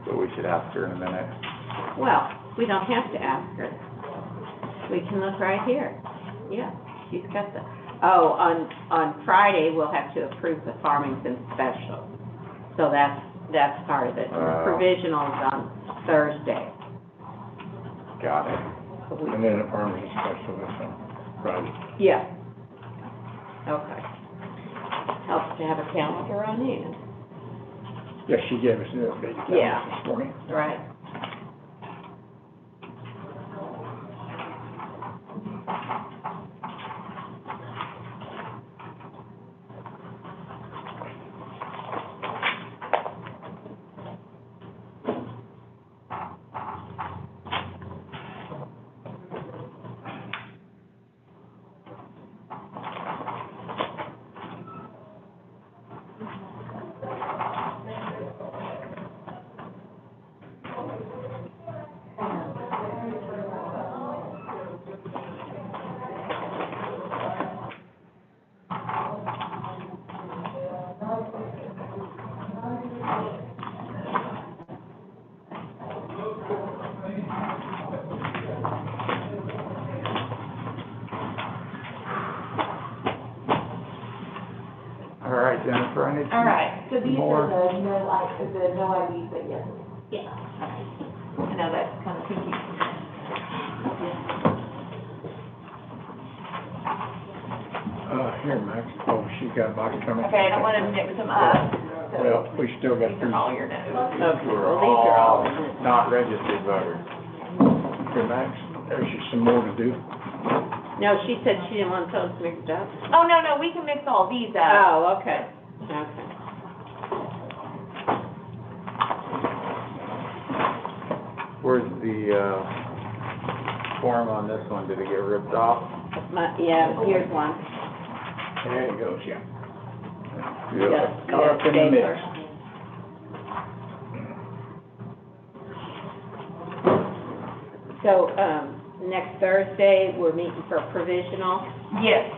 But we should ask her in a minute. Well, we don't have to ask her. We can look right here. Yeah, she's got the, oh, on Friday, we'll have to approve the Farmington special. So that's part of it. And the Oh. provisional is on Thursday. Got it. So we- And then the farmer's special is on Friday. Yeah. Okay. Helps to have a calendar on hand. Yeah, she gave us the update Yeah. this morning. Right. All right, Jennifer, I need All right, so these more. are the no IDs, but yes. Yeah. I know that's kind of confusing. Here, Max, oh, she got a box coming. Okay, I don't want to mix them up, so Well, we still got these three. are all your notes. Okay, We're well, these are all. not registered voters. Here, Max, there's some more to do. No, she said she didn't want those mixed up. Oh, no, we can mix all these up. Oh, okay, okay. Where's the, form on this one? Did it get ripped off? Yeah, here's one. There it goes, yeah. Yeah, Caught up in the mix. stapler. So, next Thursday, we're meeting for provisional. Yes.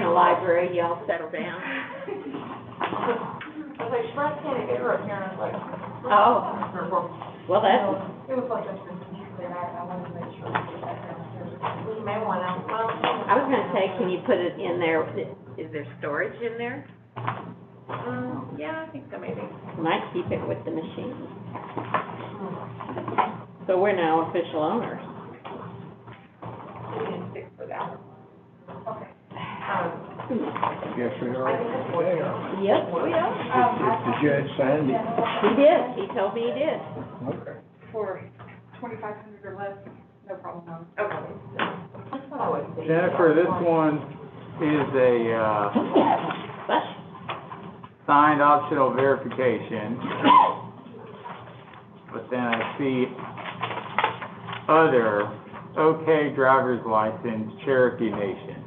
the library, y'all settle down. I was like, Sprint can't get her up here, and I was like, Oh, well, that's, it was like, I wanted to make sure we get that downstairs. We may want to, well. I was gonna say, can you put it in there, is there storage in there? Yeah, I think so, maybe. Might keep it with the machine. So we're now official owners. We can stick for that. Okay. Yes, we are today, aren't we? Yep. Did the judge sign it? He did, he told me he did. Okay. For 2,500 or less, no problem. Okay. That's what I would say. Jennifer, this one is a, But, signed optional verification. But then I see other, okay, driver's license, Cherokee Nation.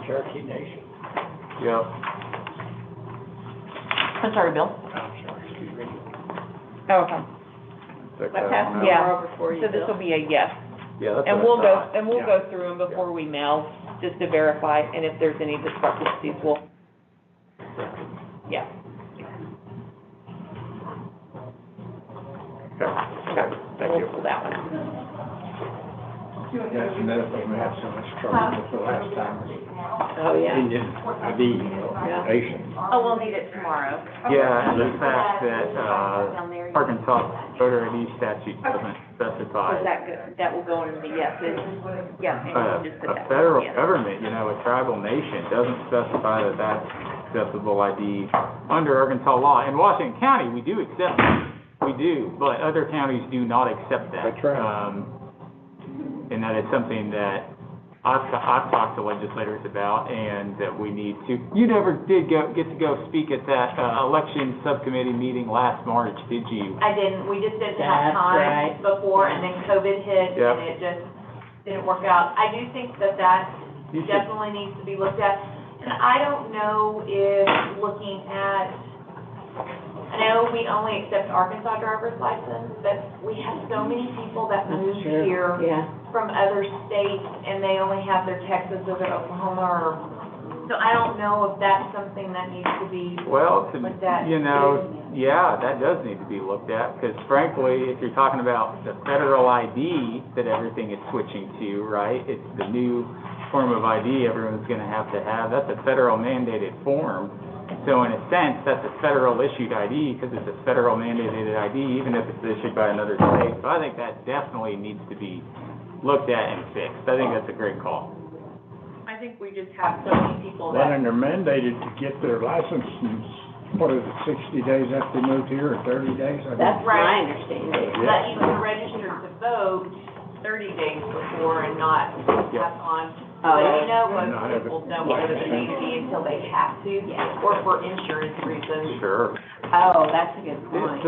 Cherokee Nation. Yep. I'm sorry, Bill. I'm sorry, excuse me. Oh, okay. Check let's that have one some out. Yeah. more over for you, So this Bill. will be a yes. Yeah, that's And what we'll I go, thought. and we'll go through them before we mail, just to verify, and if there's any discrepancies, we'll, yeah. Okay, thank you. We'll pull that one. That's another thing we had so much trouble with the last time. Oh, yeah. Indian ID nation. Oh, we'll need it tomorrow. Yeah, and the fact that, Arkansas voter ID statute doesn't specify. Is that good? That will go into the yeses. Yeah, and you can just put A that. federal Yes. government, you know, a tribal nation, doesn't specify that that's acceptable ID under Arkansas law. In Washington County, we do accept it, we do, but other counties do not accept that. That's right. And that is something that I've talked to legislators about, and that we need to, you never did get to go speak at that, election subcommittee meeting last March, did you? I didn't, we just didn't That's have time right. before, and then COVID hit, Yep. and it just didn't work out. I do think that that You should- definitely needs to be looked at, and I don't know if looking at, I know we only accept Arkansas driver's license, but we have so many people that move That's true. here Yeah. from other states, and they only have their Texas or their Oklahoma, or, so I don't know if that's something that needs to be Well, looked at. you know, yeah, that does need to be looked at, because frankly, if you're talking about the federal ID that everything is switching to, right? It's the new form of ID everyone's gonna have, that's a federal mandated form. So in a sense, that's a federal issued ID, because it's a federal mandated ID, even if it's issued by another state. So I think that definitely needs to be looked at and fixed. I think that's a great call. I think we just have so many people Well, that, and they're mandated to get their license, in, what is it, 60 days after they moved here, or 30 days? I don't- That's Right. my understanding. that you can register to vote 30 days before and not have on. Oh, But you know, Not most have it. people don't go to the DMV until they have to, or for insurance reasons. Sure. Oh, that's a good point.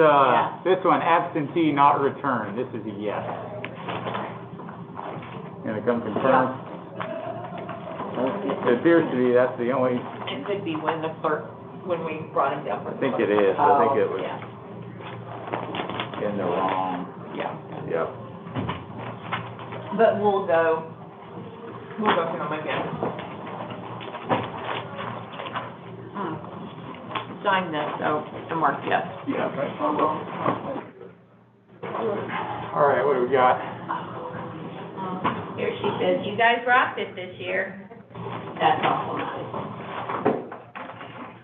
This one, absentee not returned, this is a yes. Gonna come confirm? It appears to be, that's the only, It could be when the clerk, when we brought him down. I think it is, I think it was Oh, yeah. in the wrong, Yeah, yep. but we'll go through them again. Sign this, so, and mark yes. Yeah. All right, what do we got? Here she says, you guys rocked it this year. That's awful nice.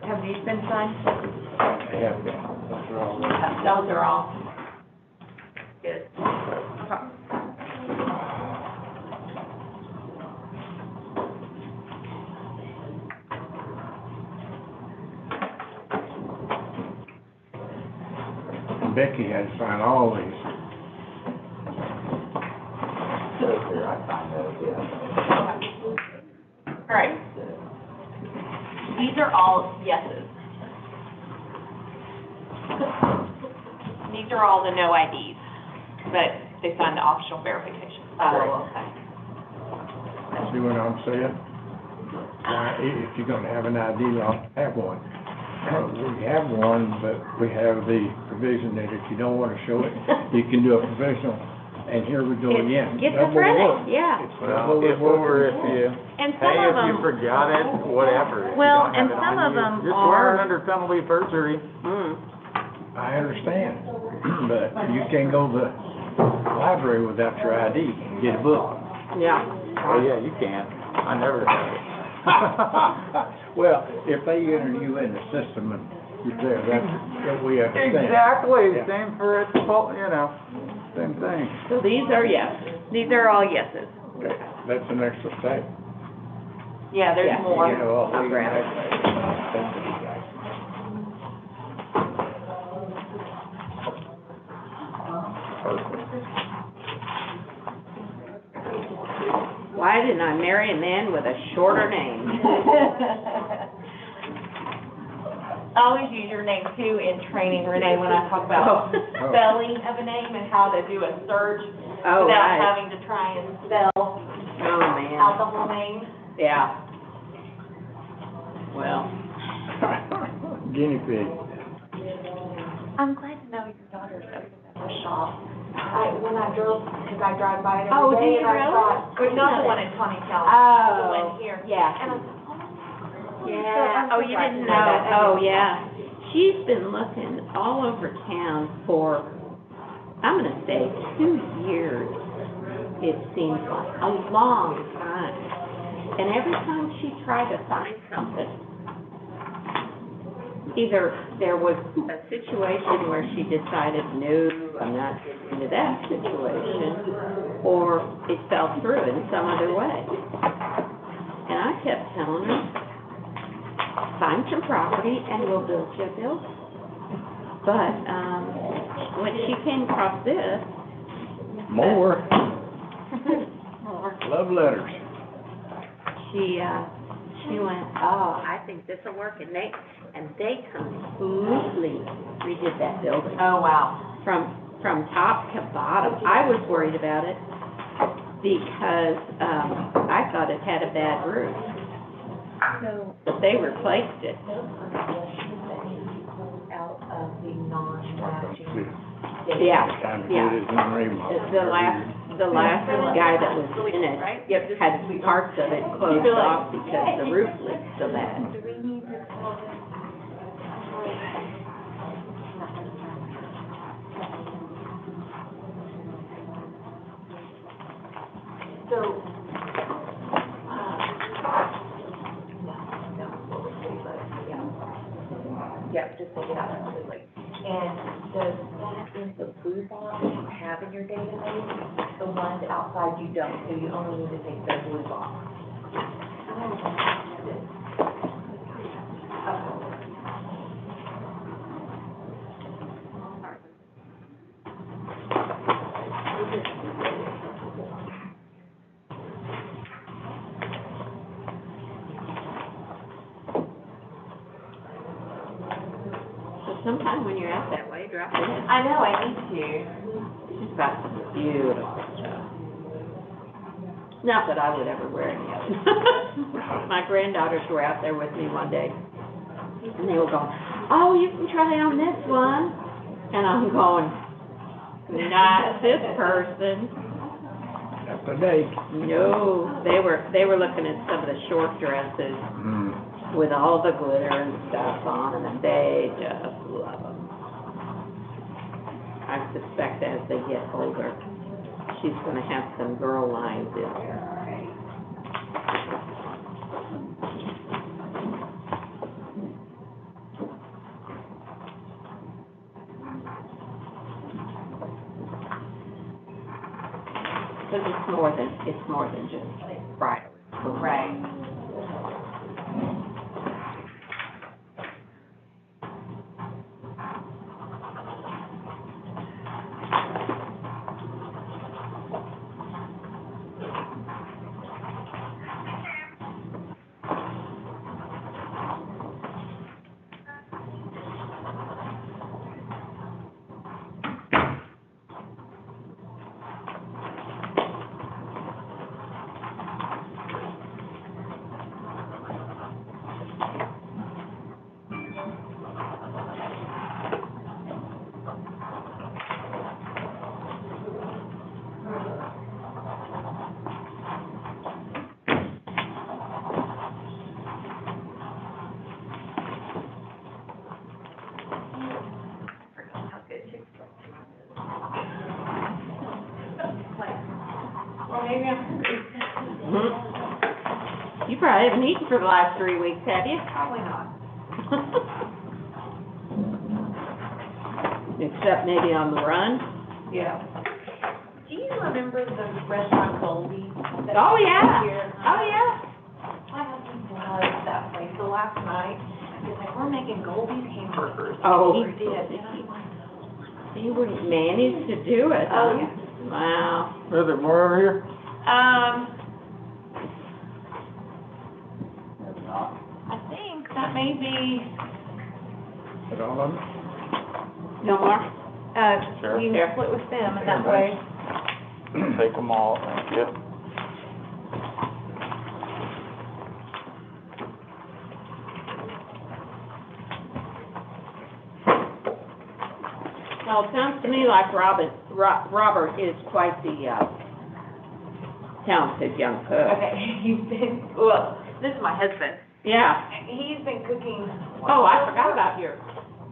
Have these been signed? They have been. Those are all right. Those are all. Good. Becky had to sign all these. All right. These are all yeses. These are all the no IDs, but they signed the optional verification. Oh, okay. See what I'm saying? If you're gonna have an ID law, have one. We have one, but we have the provision that if you don't wanna show it, you can do a provisional and here we go again. Get the Double credit, work. yeah. It's Well, double if work. or if you, And some hey, of if you them, forgot it, whatever. If you Well, don't have and it some on of you, them You're swearing are- under penalty of perjury. I understand, but you can't go to the library without your ID and get a book. Yeah. Oh, yeah, you can. I never have it. Well, if they enter you in the system and you're there, that we understand. Exactly, Yeah. same for its, same thing. So these are yeses. these are all yeses. Okay, that's the next step. Yeah, there's Yeah. more. You know, I'll grab it. Why didn't I marry a man with a shorter name? I always use your name too in training, Renee, when I talk about spelling of a name and how to do a search Oh, without right. having to try and spell Oh, man. out the whole name. Yeah. Well, Guinea pig. I'm glad to know your daughter's opened up a shop. When I drove, because I drive by it Oh, every do day, you and I really? thought, but not the one in Tawny County, the one oh, here. yeah. And I was like, Yeah, oh, you didn't know, oh, yeah. She's been looking all over town for, I'm gonna say 2 years, it seems like, a long time. And every time she tried to find something, either there was a situation where she decided, no, I'm not getting into that situation, or it fell through in some other way. And I kept telling her, find some property and we'll build you a building. But, when she came across this. More. Love letters. She went, oh, I think this'll work, and they completely redid that building. oh, wow. From top to bottom. I was worried about it because, I thought it had a bad roof. But they replaced it. Out of the non-matching. Yeah, Time to yeah. get it in remodel. The last guy that was in it had parts of it closed off because the roof leaked so bad. Do we need to call this? So, yeah, just take it out completely. And does that in the blue box you have in your database, the ones outside you don't, so you only need to take the blue box? So sometime when you're out that way, drop in. I know, I need to. She's got some beautiful stuff. Not that I would ever wear any of it. My granddaughters were out there with me one day, and they were going, oh, you can try on this one. And I'm going, not this person. That's the date. No, they were looking at some of the short dresses with all the glitter and stuff on them, and they just love them. I suspect as they get older, she's gonna have some girl lines in there. Because it's more than just bridal. Right. You probably haven't eaten for the last 3 weeks, have you? Probably not. Except maybe on the run? Yeah. Do you remember the restaurant Goldie? Oh, yeah. Oh, yeah. My husband loves that place. So last night, he's like, we're making Goldie's hamburgers. Oh. He did. And I'm like, You wouldn't manage to do it, oh, huh? yeah. Wow. Is there more over here? I think that may be, Is it all of them? No more? Sure. you can split with them in that way. Take them all, thank you. Well, it sounds to me like Robert is quite the, talented young cook. Okay, he's been, well, this is my husband. Yeah. He's been cooking. Oh, I forgot about your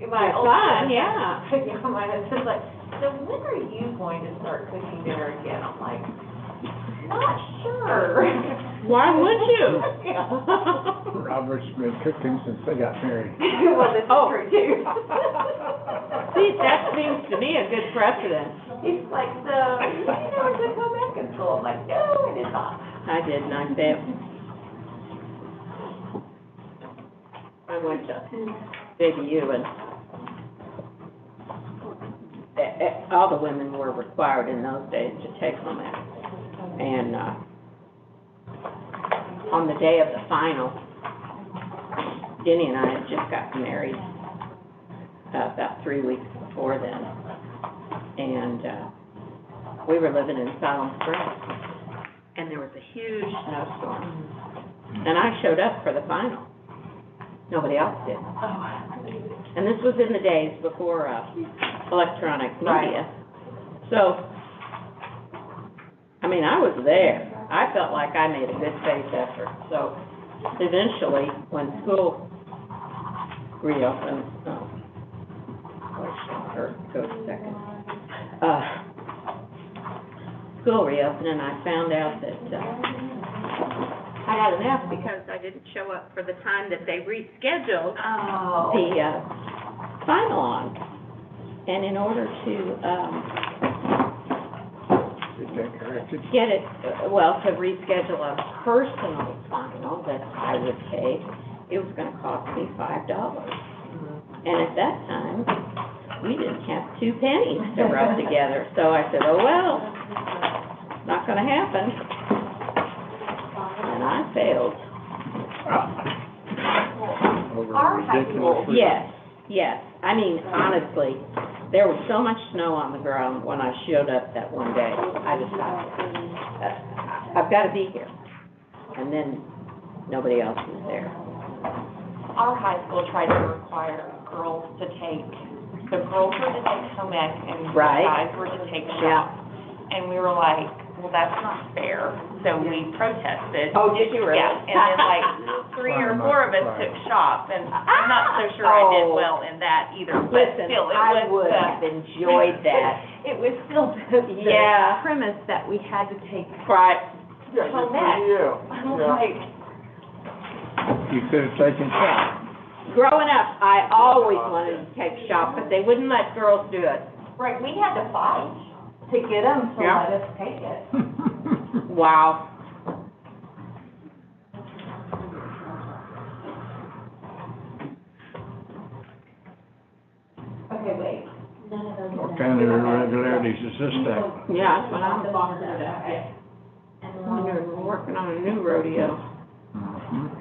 My your old son, husband. yeah. Yeah, my husband's like, so when are you going to start cooking dinner again? I'm like, not sure. Why would you? Yeah. Robert's been cooking since they got married. Well, this is Oh. true too. See, that seems to me a good precedent. He's like, so, you never took home ec in school. I'm like, no, I did not. I didn't, I failed. I went to Baby U and all the women were required in those days to take home ec. And, on the day of the final, Denny and I had just gotten married, about 3 weeks before then. And, we were living in Salem Springs, and there was a huge snowstorm. And I showed up for the final. Nobody else did. And this was in the days before, electronic media. So, I mean, I was there. I felt like I made a good faith effort. So eventually, when school reopened, go a second. School reopened, and I found out that, I got an F because I didn't show up for the time that they rescheduled Oh. the, final on. And in order to, Did that corrected? get it, to reschedule a personal final that I would take, it was gonna cost me $5. And at that time, we didn't have 2 pennies to rub together, so I said, oh, well, not gonna happen. And I failed. Over Our high school- ridiculously. Yes. I mean, honestly, there was so much snow on the ground when I showed up that one day. I decided, I've gotta be here. And then nobody else was there. Our high school tried to require girls to take, the girls were to take home ec and the Right. guys were to take shop. And we were like, well, that's not fair. So we protested. Oh, did you really? Yeah, and then like 3 or 4 of us took shop, and I'm not so sure I did well in that either, but Listen, still, it I was, would have enjoyed that. It was still the Yeah. premise that we had to take Right. home ec. I'm like, You could have taken shot. Growing up, I always wanted to take shop, but they wouldn't let girls do it. right, we had to fight to get them to Yeah. let us take it. Wow. Okay, wait. What kind of irregularities is this thing? Yeah, that's what I'm talking about. We're working on a new rodeo. Mhm.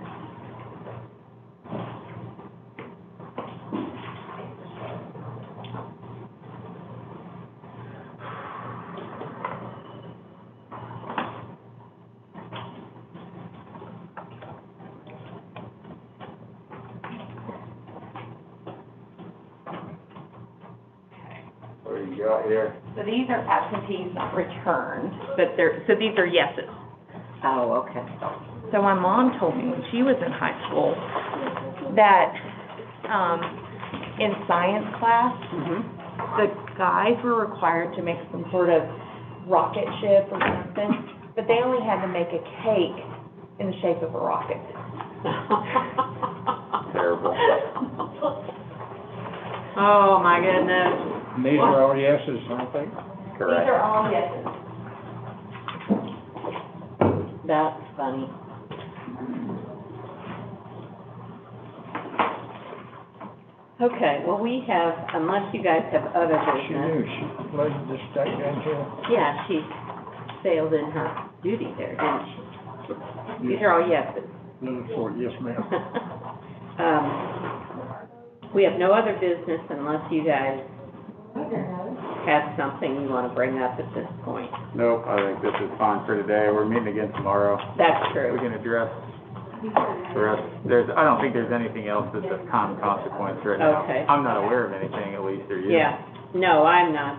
What do you got here? So these are absentees not returned, but so these are yeses. Oh, okay. So my mom told me when she was in high school that, in science class, Mm-hmm. the guys were required to make some sort of rocket ship or something, but they only had to make a cake in the shape of a rocket. Terrible. Oh, my goodness. And these are all yeses, aren't they? Correct. These are all yeses. That's funny. Okay, well, we have, unless you guys have other She business. knew, she pledged this state, didn't she? Yeah, she failed in her duty there, didn't she? These are all yeses. Little short, yes, ma'am. We have no other business unless you guys have something you want to bring up at this point. Nope, I think this is fine for today. We're meeting again tomorrow. That's We true. can address the rest. I don't think there's anything else that's of common consequence right now. Okay. I'm not aware of anything, at least, are you? Yeah, no, I'm not.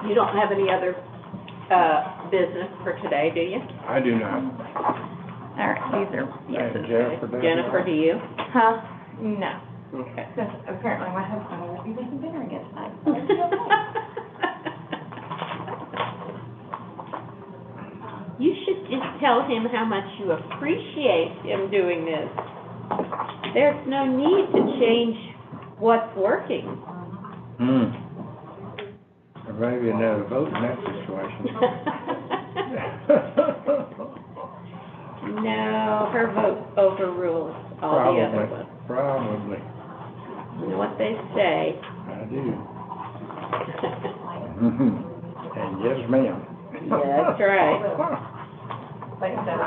You don't have any other, business for today, do you? I do not. All right, these are yeses. And Jennifer does. Jennifer, do you? Huh? No, Okay. because apparently my husband won't be making dinner again tonight. You should just tell him how much you appreciate him doing this. There's no need to change what's working. There may be another vote in that situation. No, her vote overrules all the other ones. Probably. You know what they say. I do. And yes, ma'am. Yeah, that's right. Like that.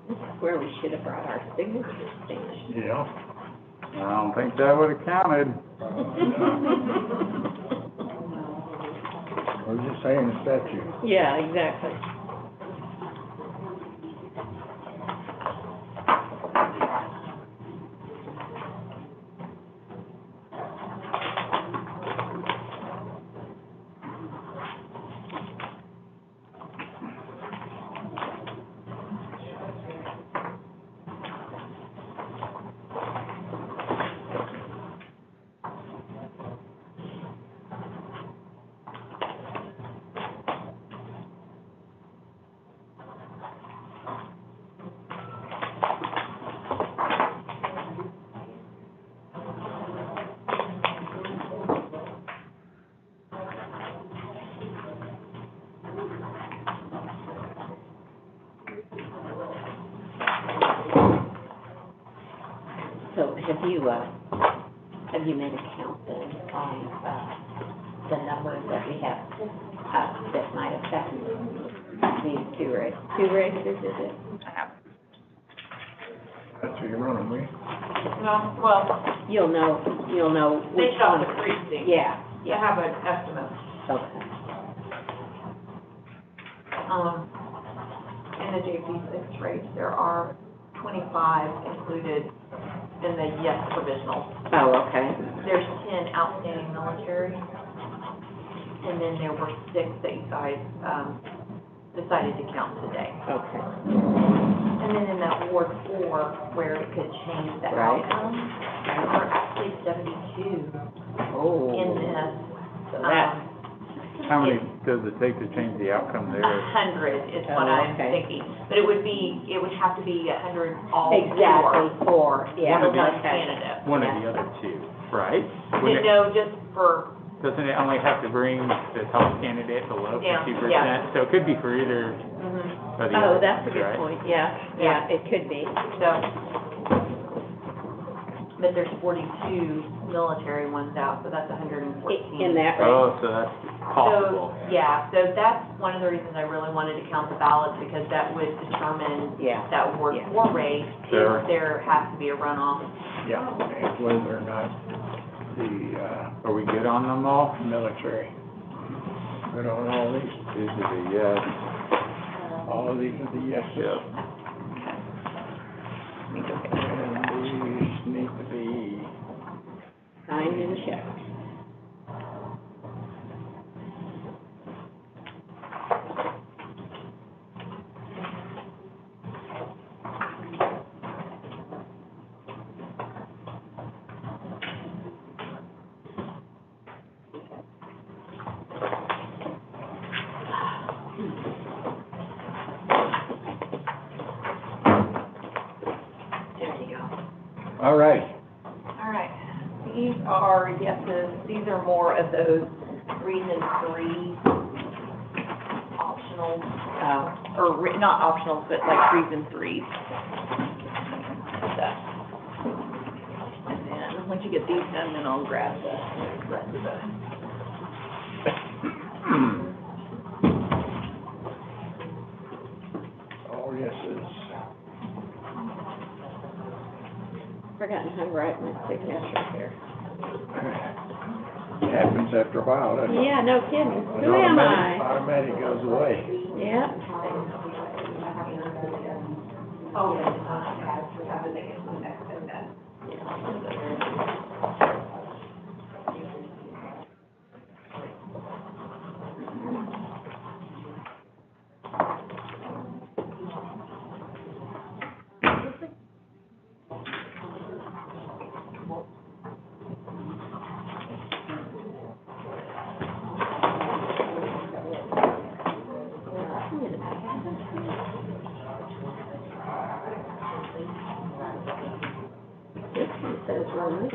This is where we should have brought our signatures stand. Yeah. I don't think that would have counted. We're just saying the statute. Yeah, exactly. So have you made a count then on, the numbers that we have, that might affect these two races, is it? I have. That's what you're running with. No, well, You'll know which based off one. the precinct. Yeah, I have an estimate. okay. In the JP6 race, there are 25 included in the yes provisional. Oh, okay. There's 10 outstanding military, and then there were 6 that you guys, decided to count today. Okay. And then in that Ward 4, where it could change the Right. outcome, there are actually 72 Oh. in this. So that, How many does it take to change the outcome there? 100 is what Oh, I'm okay. thinking, but it would have to be 100 all exactly, four. 4, yeah. One of okay. those candidates. One of the other two, right? Didn't know just for, Doesn't it only have to bring the top candidate below Yeah, 50%? yeah. So it could be for either mhm. of the Oh, other, that's a good right? point, yeah, yeah, it could be. So, but there's 42 military ones out, so that's 114. In that race. Oh, so that's possible. So, yeah, so that's one of the reasons I really wanted to count the ballots, because that would determine Yeah. that Ward Yeah. 4 race, Sure. if there has to be a runoff. Yeah, and whether or not the, Are we good on them all? military Good on all these? These are the yes. All of these are the yeses? Yep. And these need to be, Signed and checked. all right. All right, these are yeses, these are more of those reason three optionals, not optionals, but like reason threes. And then, once you get these done, then I'll grab the rest of the. All yeses. Forgotten how to write my signature here. Happens after a while, doesn't it? Yeah, no kidding. It Who am I? automatic goes away. Yeah. This one says removed.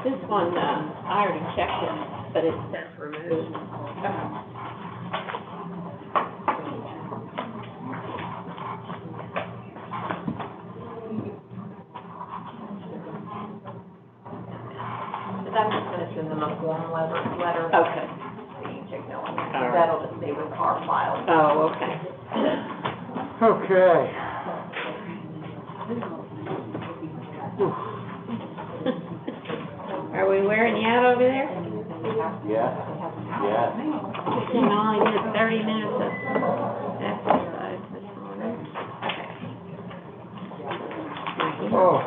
This one, I already checked it, but it says removed. But I'm just gonna send them a form letter. Okay. So you can take that one. All right. That'll just stay with our file. Oh, okay. Okay. Are we wearing you out over there? Yeah. Yeah. You only did 30 minutes of exercise this morning. Oh.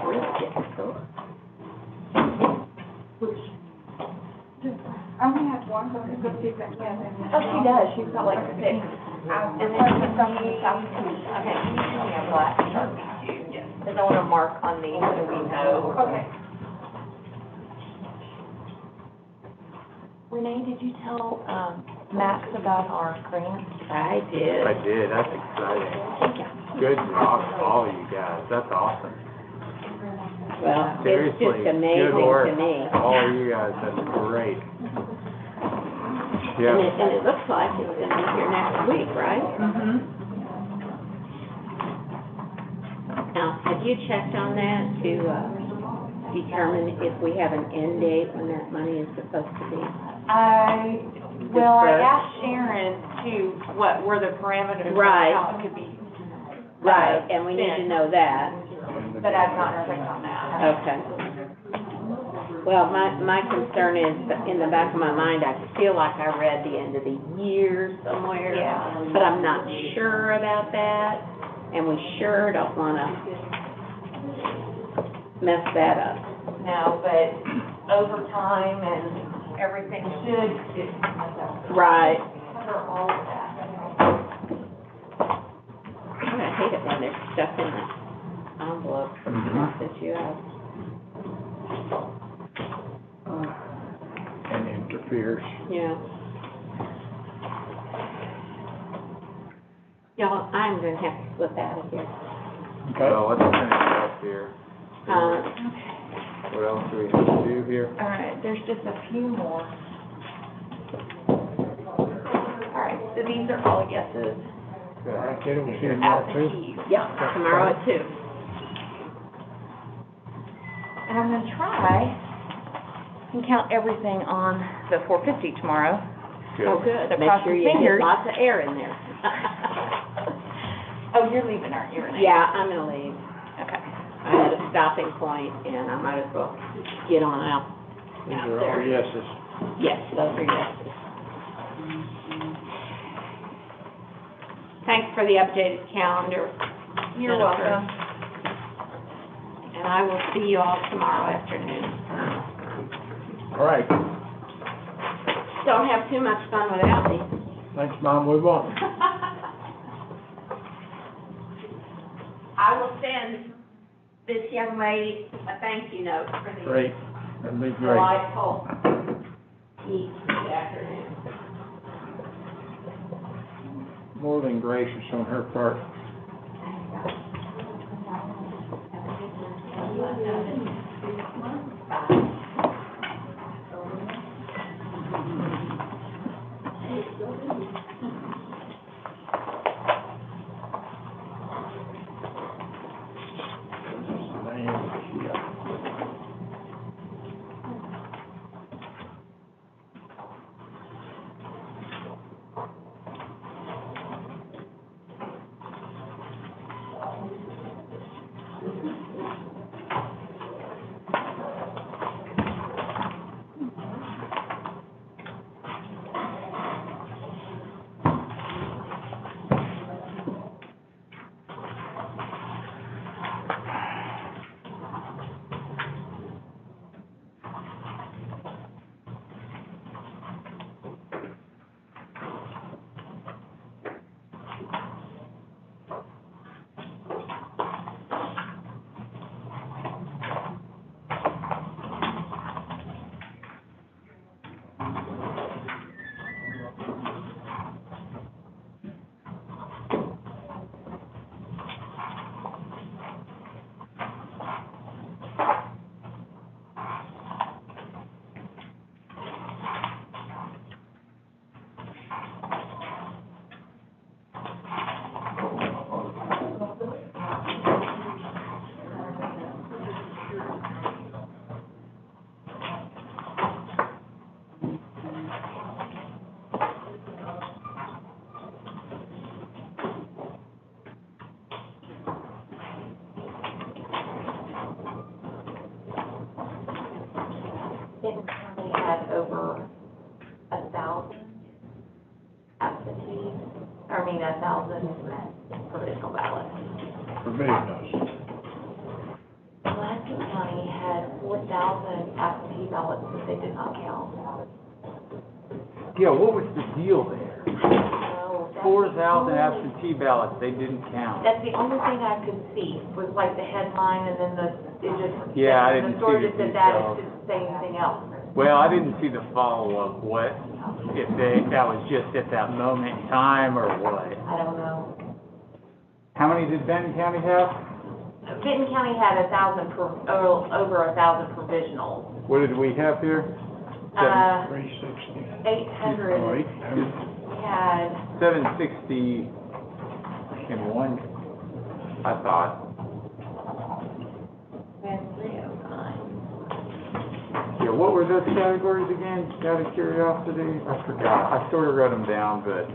I only have one, so I'm gonna see if I can. Oh, she does, she's got like six. And then she's got the South Beach. Okay, can you give me a black Sharpie too? Yes. Because I want to mark on these so we know. Okay. Renee, did you tell, Max about our grant? I did. I did, that's exciting. Good job, all of you guys, that's awesome. Well, it's Seriously, just good amazing work. to me. All of you guys, that's great. And Yeah. it looks like it's gonna be here next week, right? Mm-hmm. Now, have you checked on that to, determine if we have an end date when that money is supposed to be? I Dispersed? asked Sharon too, what were the parameters of Right. how it could be. Right, and we need to know that. But I've not checked on that. Okay. Well, my concern is, that in the back of my mind, I feel like I read the end of the year somewhere. Yeah. But I'm not sure about that, and we sure don't wanna mess that up. No, but overtime and everything should Right. cover all of that. I hate it when there's stuff in the envelope that you have. fierce. Yeah. Y'all, I'm gonna have to slip out of here. Okay. Well, let's finish up here. What else do we have to do here? All right, there's just a few more. All right, so these are all yeses. All right, kid, we'll see you tomorrow too. Absentees. Yeah, tomorrow at 2. And I'm gonna try and count everything on the 450 tomorrow. Oh, good. So Make cross sure your you get fingers. lots of air in there. Oh, you're leaving, aren't you, Renee? Yeah, I'm gonna leave. Okay. I'm at a stopping point, and I might as well get on out These are all there. yeses. Yes, those are yeses. Thanks for the updated calendar. You're Jennifer. welcome. And I will see you all tomorrow afternoon. All right. Don't have too much fun without me. Thanks, Mom, we won't. I will send this young lady a thank you note for the Great. That'd be great. delightful eat this afternoon. More than gracious on her part. Benton County had over 1,000 absentees, 1,000 provisional ballots. Provisionals. Blasky County had 4,000 absentee ballots that they did not count. Yeah, what was the deal there? So that's the 4,000 only- absentee ballots, they didn't count. That's the only thing I could see, was like the headline and then it just. Yeah, I didn't The story see the just said that, details. it didn't say anything else. Well, I didn't see the follow-up, what, if that was just at that moment in time or what? I don't know. How many did Benton County have? Benton County had 1,000, over 1,000 provisionals. What did we have here? 360. 800, Oh, we 800. had, 760 in one, I thought. we had 309. Yeah, what were those categories again, out of curiosity? I forgot, I sort of wrote them down, but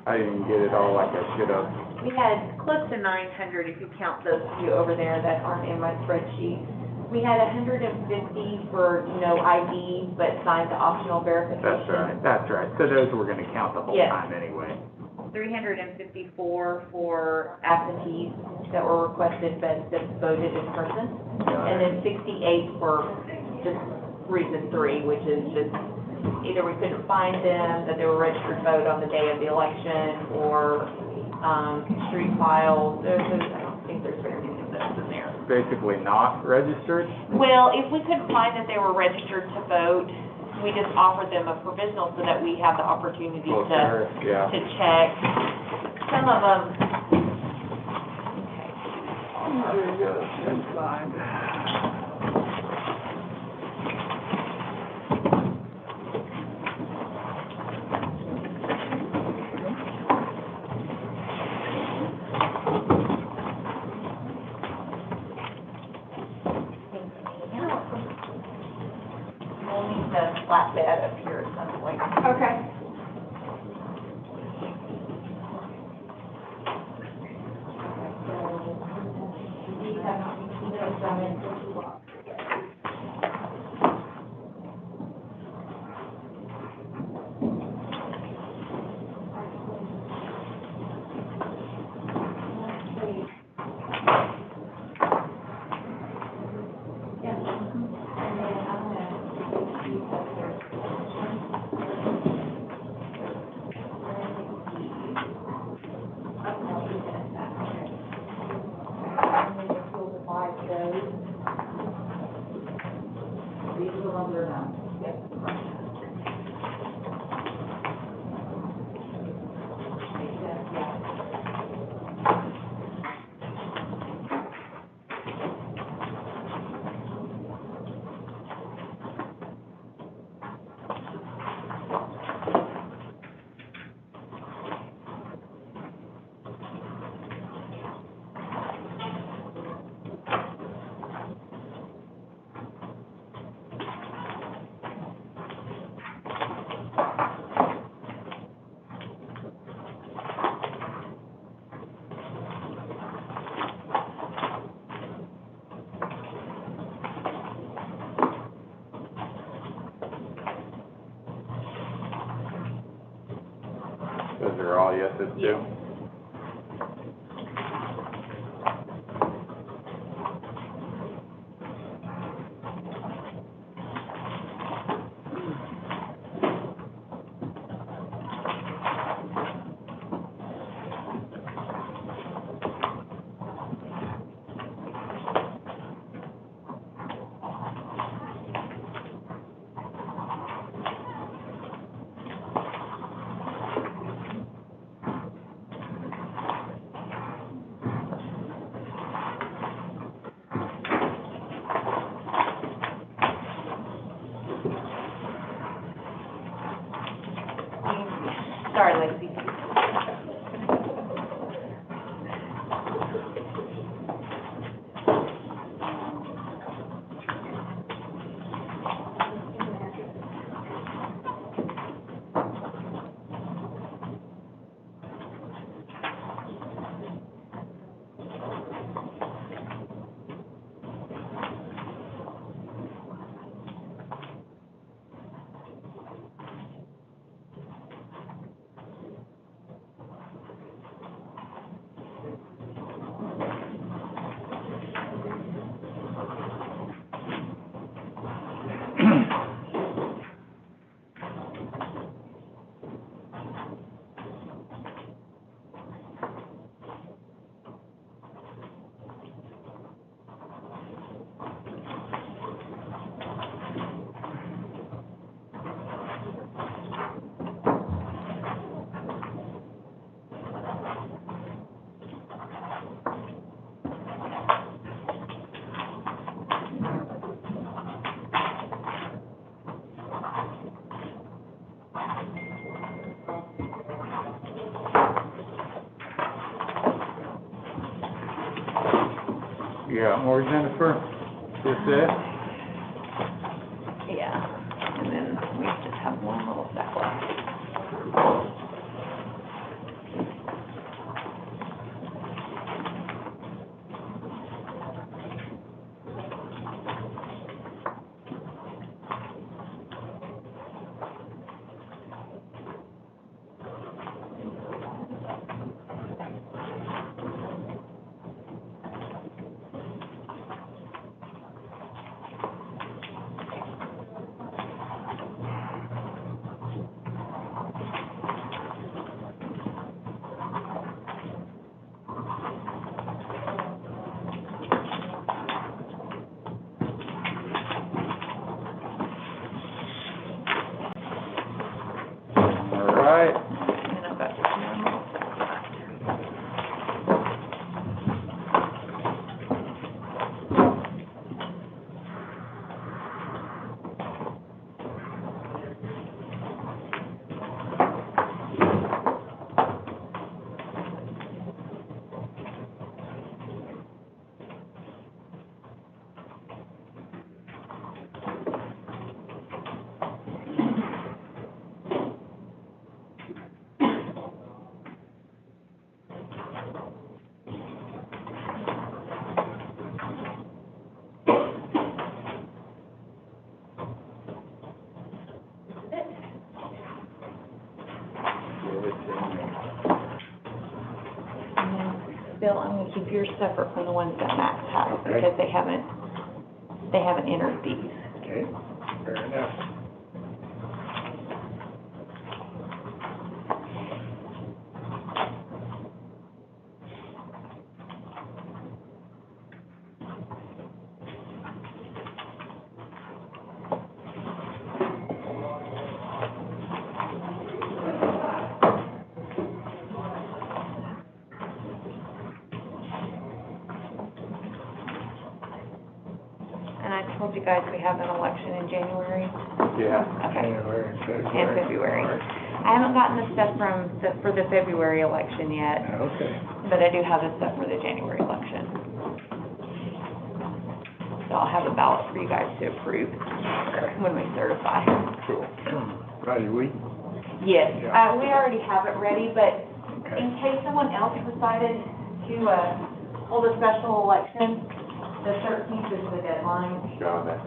I didn't get it all like I should have. We had close to 900 if you count those few over there that aren't in my spreadsheet. We had 150 for no ID, but signed the optional verification. That's right, so those were gonna count the whole Yes. time anyway. 354 for absentees that were requested but that voted in person. And then 68 for just reason 3, which is just either we couldn't find them, that they were registered to vote on the day of the election, or street files. I don't think there's very many of those in there. basically not registered? Well, if we could find that they were registered to vote, we just offered them a provisional so that we have the opportunity Well, sure, yeah. to check. Some of them, we'll need the flatbed up here at some point. Okay. Those are all yeses too? Sorry, Lacey. You got more, Jennifer? That's it? Yeah, and then we just have one little step left. Bill, I'm gonna keep yours separate from the ones that Max has, Okay. because they haven't entered these. Okay, fair enough. And I told you guys we have an election in January. Yeah. Okay. January and February. And February. I haven't gotten the stuff for the February election yet, Okay. but I do have the stuff for the January election. So I'll have a ballot for you guys to approve when we certify. Cool. Righty, we? Yes, Yeah. we already have it ready, but Okay. in case someone else decided to, hold a special election, the 13th is the deadline. Got it.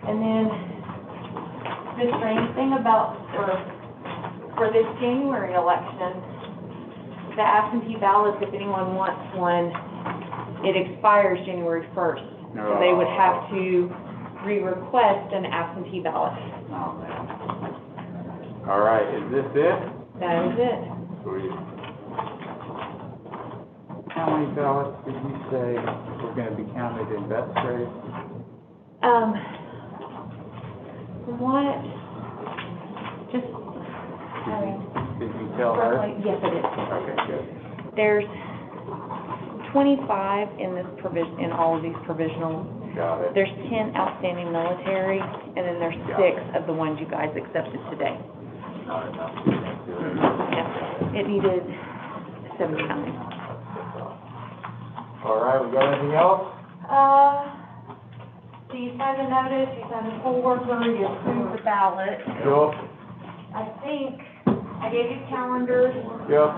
And then, the strange thing about, for this January election, the absentee ballots, if anyone wants one, it expires January 1st. So they would have to re-request an absentee ballot. All right, is this it? That is it. Sweet. How many ballots did you say were gonna be counted in Beth's race? From what, just, Did you tell her? yes, it is. Okay, good. There's 25 in this in all of these provisionals. Got it. There's 10 outstanding military, and then there's 6 of the ones you guys accepted today. Not enough. Yeah, it needed 79. All right, we got anything else? So you signed the notice, you signed the poll worker, you approved the ballot. Cool. I think I gave you calendars. Yep.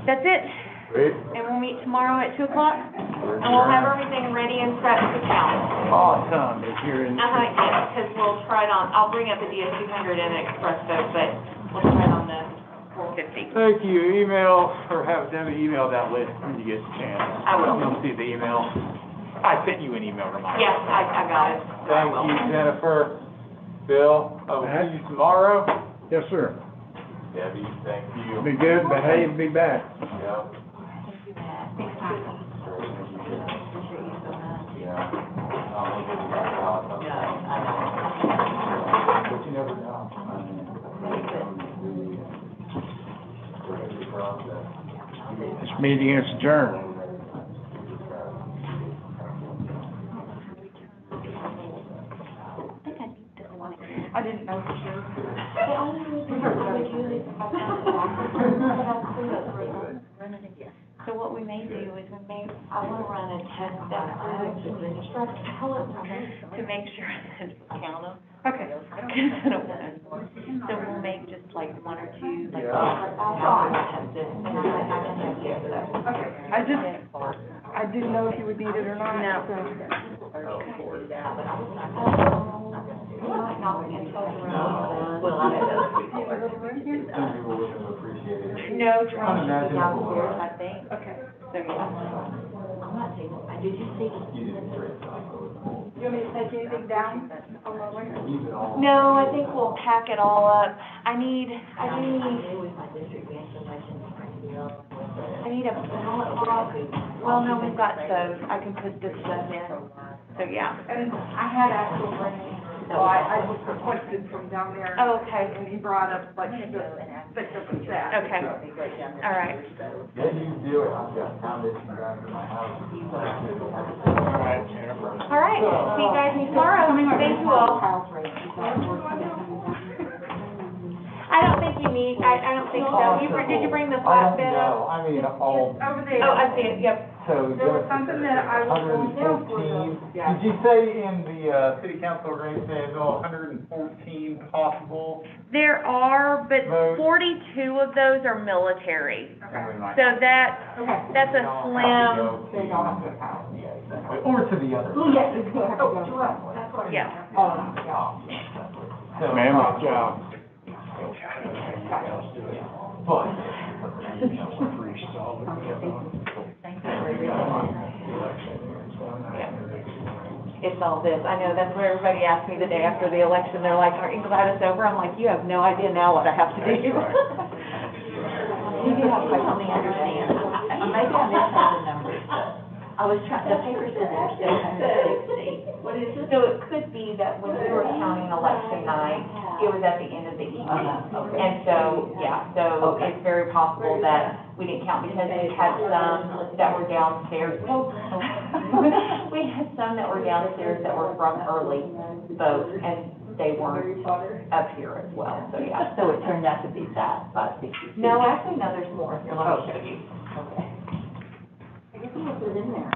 That's it. Great. And we'll meet tomorrow at 2 o'clock, and we'll have everything ready and set to count. Awesome, if you're in. Yeah, because we'll try it on, I'll bring up the DS200 and Express vote, but we'll try it on the 450. Thank you. Email, or have them email that list when you get a chance. I will. You'll see the email. I sent you an email reminder. Yes, I got it. Thank you, Jennifer. Bill, I will see you tomorrow. Yes, sir. Debbie, thank you. Be good, behave, be back. Yep. But you never know. This meeting is adjourned. I didn't know for sure. So what we may do is I want to run a test that to make sure that it will count them. Okay. I don't want to, so we'll make just like 1 or 2, like, Yeah. test it, and I can have you for that. Okay, I didn't know if you would need it or not. No. So. You might not be until No, Charles should be downstairs, I think. Okay. So, yeah. Did you see? You want me to take anything down on the way? No, I think we'll pack it all up. I need a ballot box. Well, no, we've got those. I can put this stuff in. So, yeah. And I had actual money, so I just requested from down there. Oh, okay. And he brought up like the six of the set. Okay. All right. Yeah, you do it. I've got foundation ground in my house. All right, Jennifer. All right. See you guys tomorrow. Thank you all. I don't think you need, I don't think so. Did you bring the flatbed up? I mean, all, Over there. Oh, I see it, yep. so. There was something that I was going down for the, Did you say in the, city council race, there's 114 possible? There are, but Votes. 42 of those are military. And we might So that's a not slim, have to go to- Or to the other. yes, it's going to have to go. yeah. So, Ma'am, good job. But, free solid, It's all this. I know, that's what everybody asked me the day after the election. They're like, aren't you glad it's over? I'm like, you have no idea now what I have to do. You do have to help me understand. Maybe I misheard the numbers, but I was trying, the paper said there's 760. What is it? So it could be that when we were counting election night, it was at the end of the evening. Okay. And so, yeah, so it's very possible that we didn't count because we had some that were downstairs. We had some that were downstairs that were from early votes and they weren't up here as well, so yeah. So it turned out to be that, 562. No, actually, no, there's more. Here, let me show you. Okay. I guess I'll put it in there.